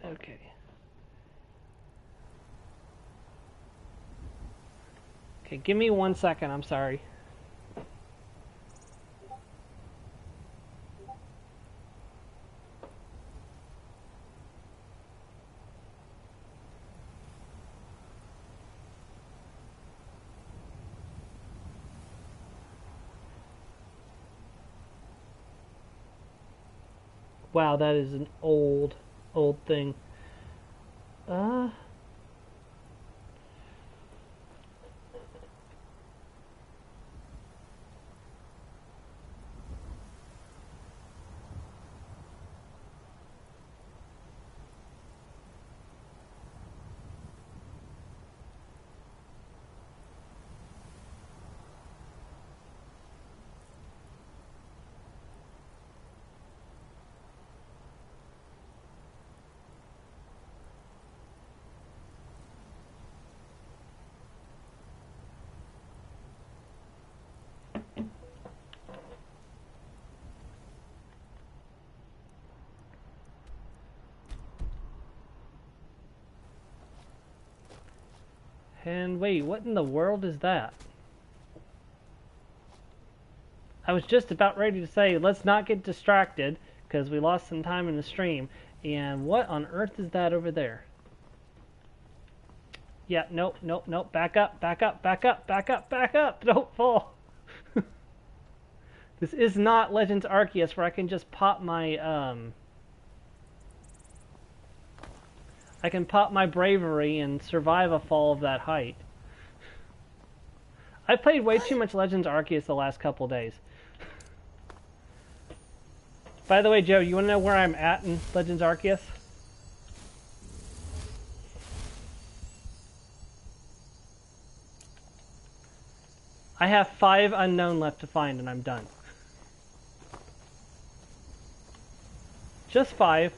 Okay. Okay, give me 1 second, I'm sorry. Wow, that is an old thing. And wait, what in the world is that? I was just about ready to say, let's not get distracted, because we lost some time in the stream. And what on earth is that over there? Yeah, nope, nope, nope. Back up, back up, back up, back up, back up. Don't fall. This is not Legends Arceus, where I can just pop my, I can pop my bravery and survive a fall of that height. I played way too much Legends Arceus the last couple days. By the way, Joe, you want to know where I'm at in Legends Arceus? I have 5 unknown left to find, and I'm done. Just 5.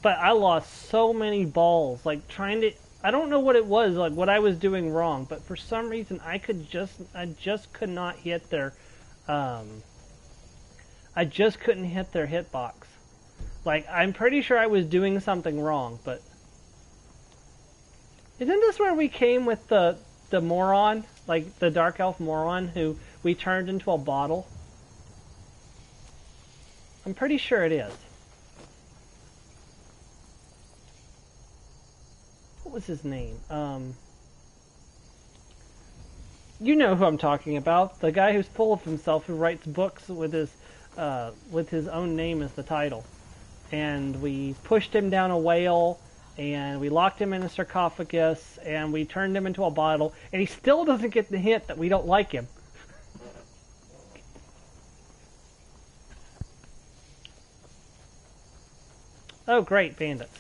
But I lost so many balls, like trying to, I don't know what it was, like what I was doing wrong, but for some reason I just could not hit their, I just couldn't hit their hitbox. Like, I'm pretty sure I was doing something wrong, but isn't this where we came with the moron, like the Dark Elf moron who we turned into a bottle? I'm pretty sure it is. What was his name? You know who I'm talking about. The guy who's full of himself, who writes books with his own name as the title. And we pushed him down a whale, and we locked him in a sarcophagus, and we turned him into a bottle, and he still doesn't get the hint that we don't like him. Oh, great, bandits.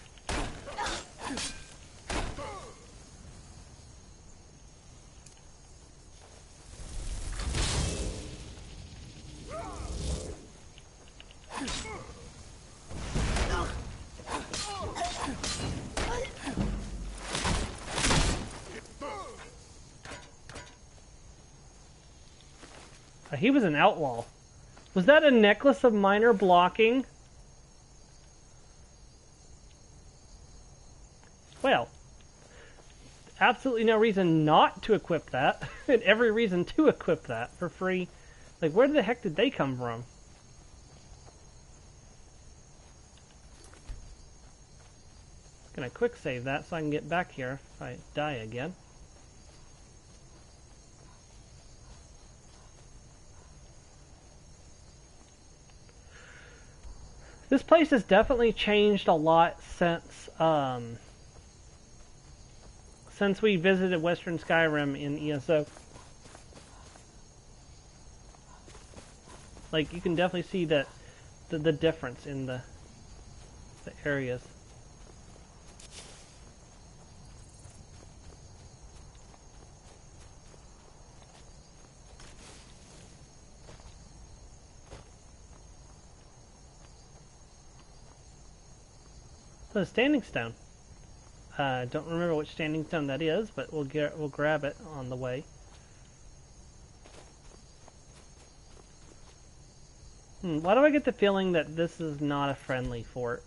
He was an outlaw. Was that a necklace of minor blocking? Well, absolutely no reason not to equip that, and every reason to equip that for free. Like, where the heck did they come from? Gonna quick save that so I can get back here if I die again. This place has definitely changed a lot since we visited Western Skyrim in ESO. Like, you can definitely see that the difference in the areas. So, standing stone. Don't remember which standing stone that is, but we'll grab it on the way. Why do I get the feeling that this is not a friendly fort?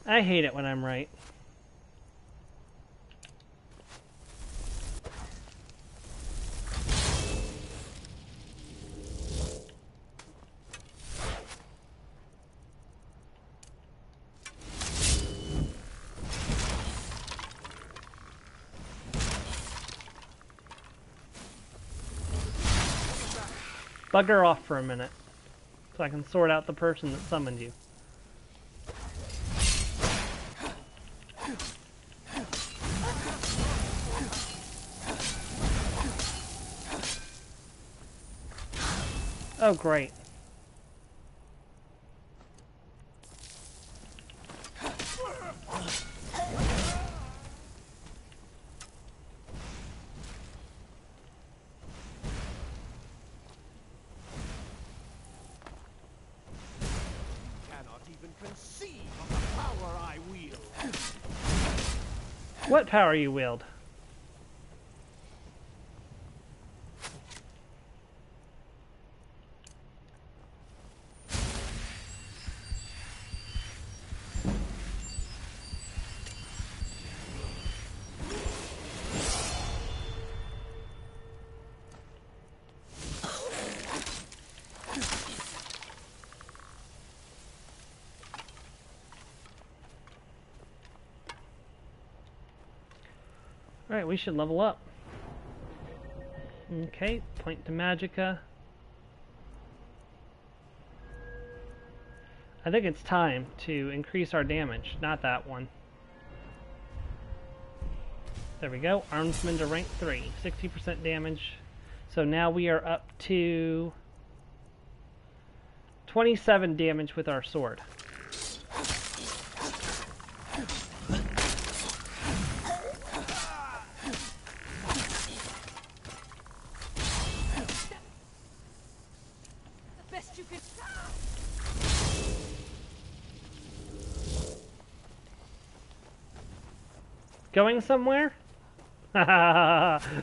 I hate it when I'm right. Bugger off for a minute, so I can sort out the person that summoned you. Oh, great. conceive of the power I wield. What power you wield? Alright, we should level up. Okay, point to Magicka. I think it's time to increase our damage, not that one. There we go, Armsman to rank 3, 60% damage. So now we are up to 27 damage with our sword. Going somewhere?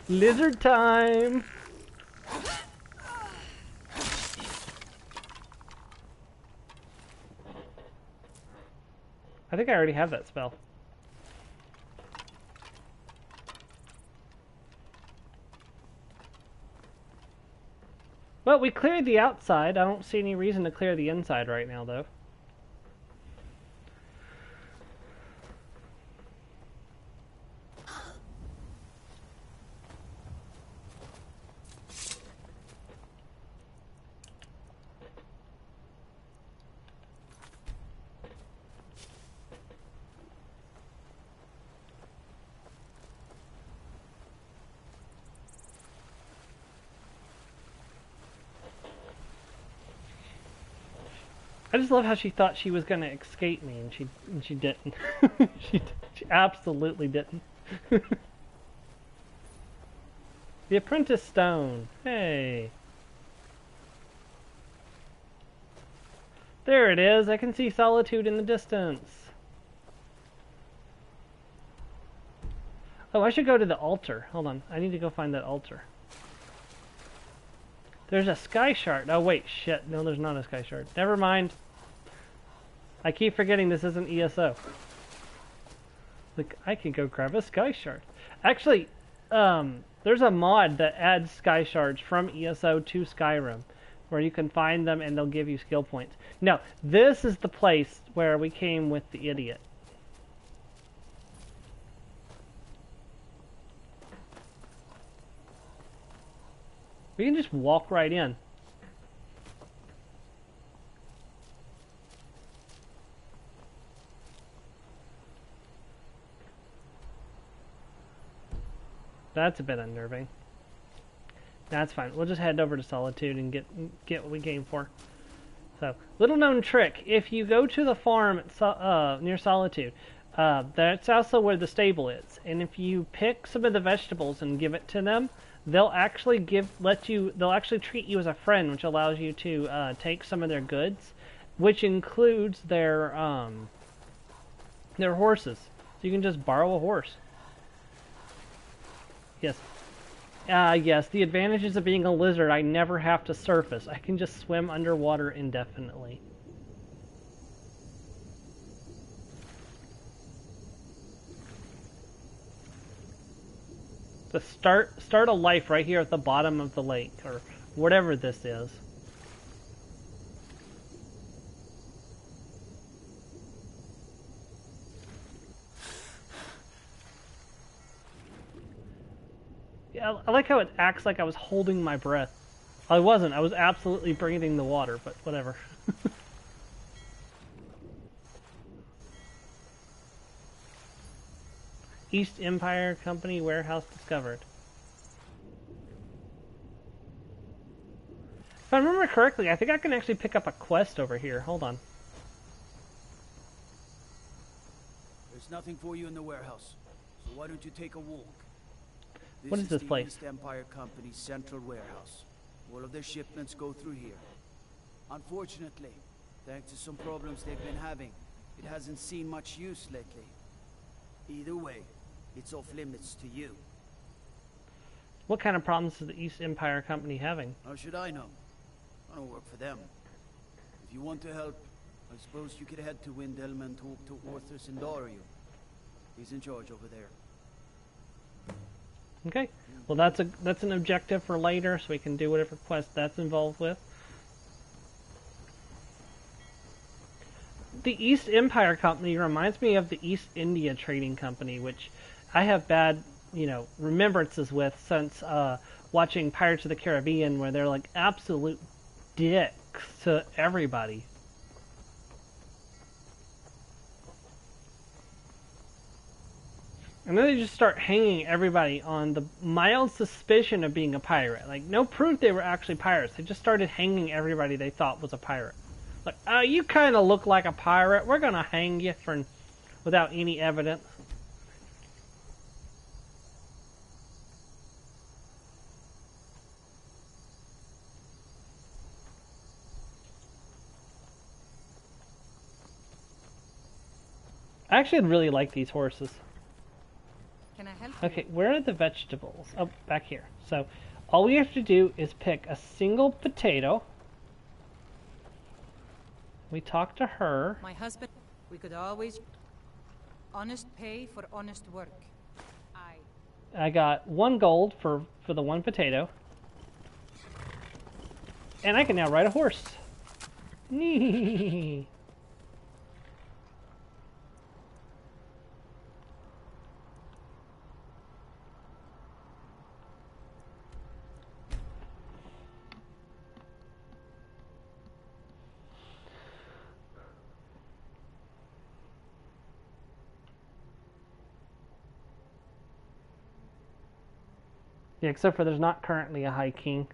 Lizard time! I think I already have that spell. Well, we cleared the outside. I don't see any reason to clear the inside right now, though. I just love how she thought she was gonna escape me, and she didn't. she absolutely didn't. The Apprentice Stone. Hey. There it is. I can see Solitude in the distance. Oh, I should go to the altar. Hold on. I need to go find that altar. There's a sky shard. Oh, wait. Shit. No, there's not a sky shard. Never mind. I keep forgetting this isn't ESO. Like, I can go grab a sky shard. Actually, there's a mod that adds sky shards from ESO to Skyrim, where you can find them and they'll give you skill points. No, this is the place where we came with the idiot. We can just walk right in. That's a bit unnerving. That's fine. We'll just head over to Solitude and get what we came for. So, little known trick. If you go to the farm at near Solitude, that's also where the stable is. And if you pick some of the vegetables and give it to them, they'll actually they'll actually treat you as a friend, which allows you to take some of their goods, which includes their horses. So you can just borrow a horse. Yes. Yes, the advantages of being a lizard, I never have to surface. I can just swim underwater indefinitely. To start a life right here at the bottom of the lake, or whatever this is. Yeah, I like how it acts like I was holding my breath. I wasn't. I was absolutely breathing the water, but whatever. East Empire Company warehouse discovered. If I remember correctly, I think I can actually pick up a quest over here. Hold on. There's nothing for you in the warehouse, so why don't you take a walk? What is this place? East Empire Company's central warehouse. All of their shipments go through here. Unfortunately, Thanks to some problems they've been having, it hasn't seen much use lately. Either way, it's off limits to you. What kind of problems is the East Empire Company having? How should I know? I don't work for them. If you want to help, I suppose you could head to Windhelm and talk to Arthur Sindario. He's in charge over there. Okay. Well, that's an objective for later, so we can do whatever quest that's involved with. The East Empire Company reminds me of the East India Trading Company, which I have bad, remembrances with since watching Pirates of the Caribbean, where they're like absolute dicks to everybody. And then they just start hanging everybody on the mild suspicion of being a pirate. Like, no proof they were actually pirates. They just started hanging everybody they thought was a pirate. Like, you kind of look like a pirate. We're going to hang you without any evidence. I actually really like these horses. Can I help Okay, where are the vegetables? Oh, back here. So, all we have to do is pick a single potato. We talk to her. My husband, we could always... honest pay for honest work. I got 1 gold for the 1 potato. And I can now ride a horse. Nee. Yeah, except for there's not currently a High King.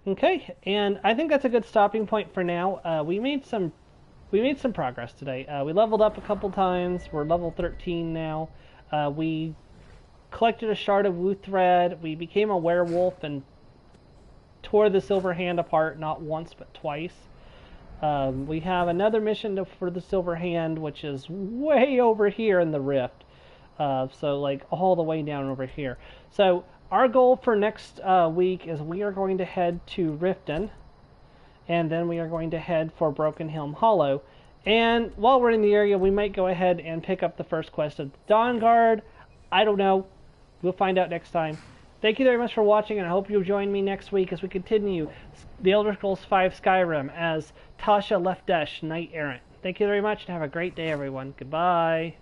Okay, and I think that's a good stopping point for now. We made some progress today. We leveled up a couple times. We're level 13 now. We collected a shard of Wuthred. We became a werewolf and tore the Silver Hand apart, not once but twice. We have another mission for the Silver Hand, which is way over here in the Rift. So, like, all the way down over here. So, our goal for next week is we are going to head to Riften, and then we are going to head for Broken Helm Hollow. And while we're in the area, we might go ahead and pick up the first quest of the Dawn Guard. I don't know. We'll find out next time. Thank you very much for watching, and I hope you'll join me next week as we continue The Elder Scrolls V Skyrim as Tasha Lefdesh, Knight Errant. Thank you very much, and have a great day, everyone. Goodbye.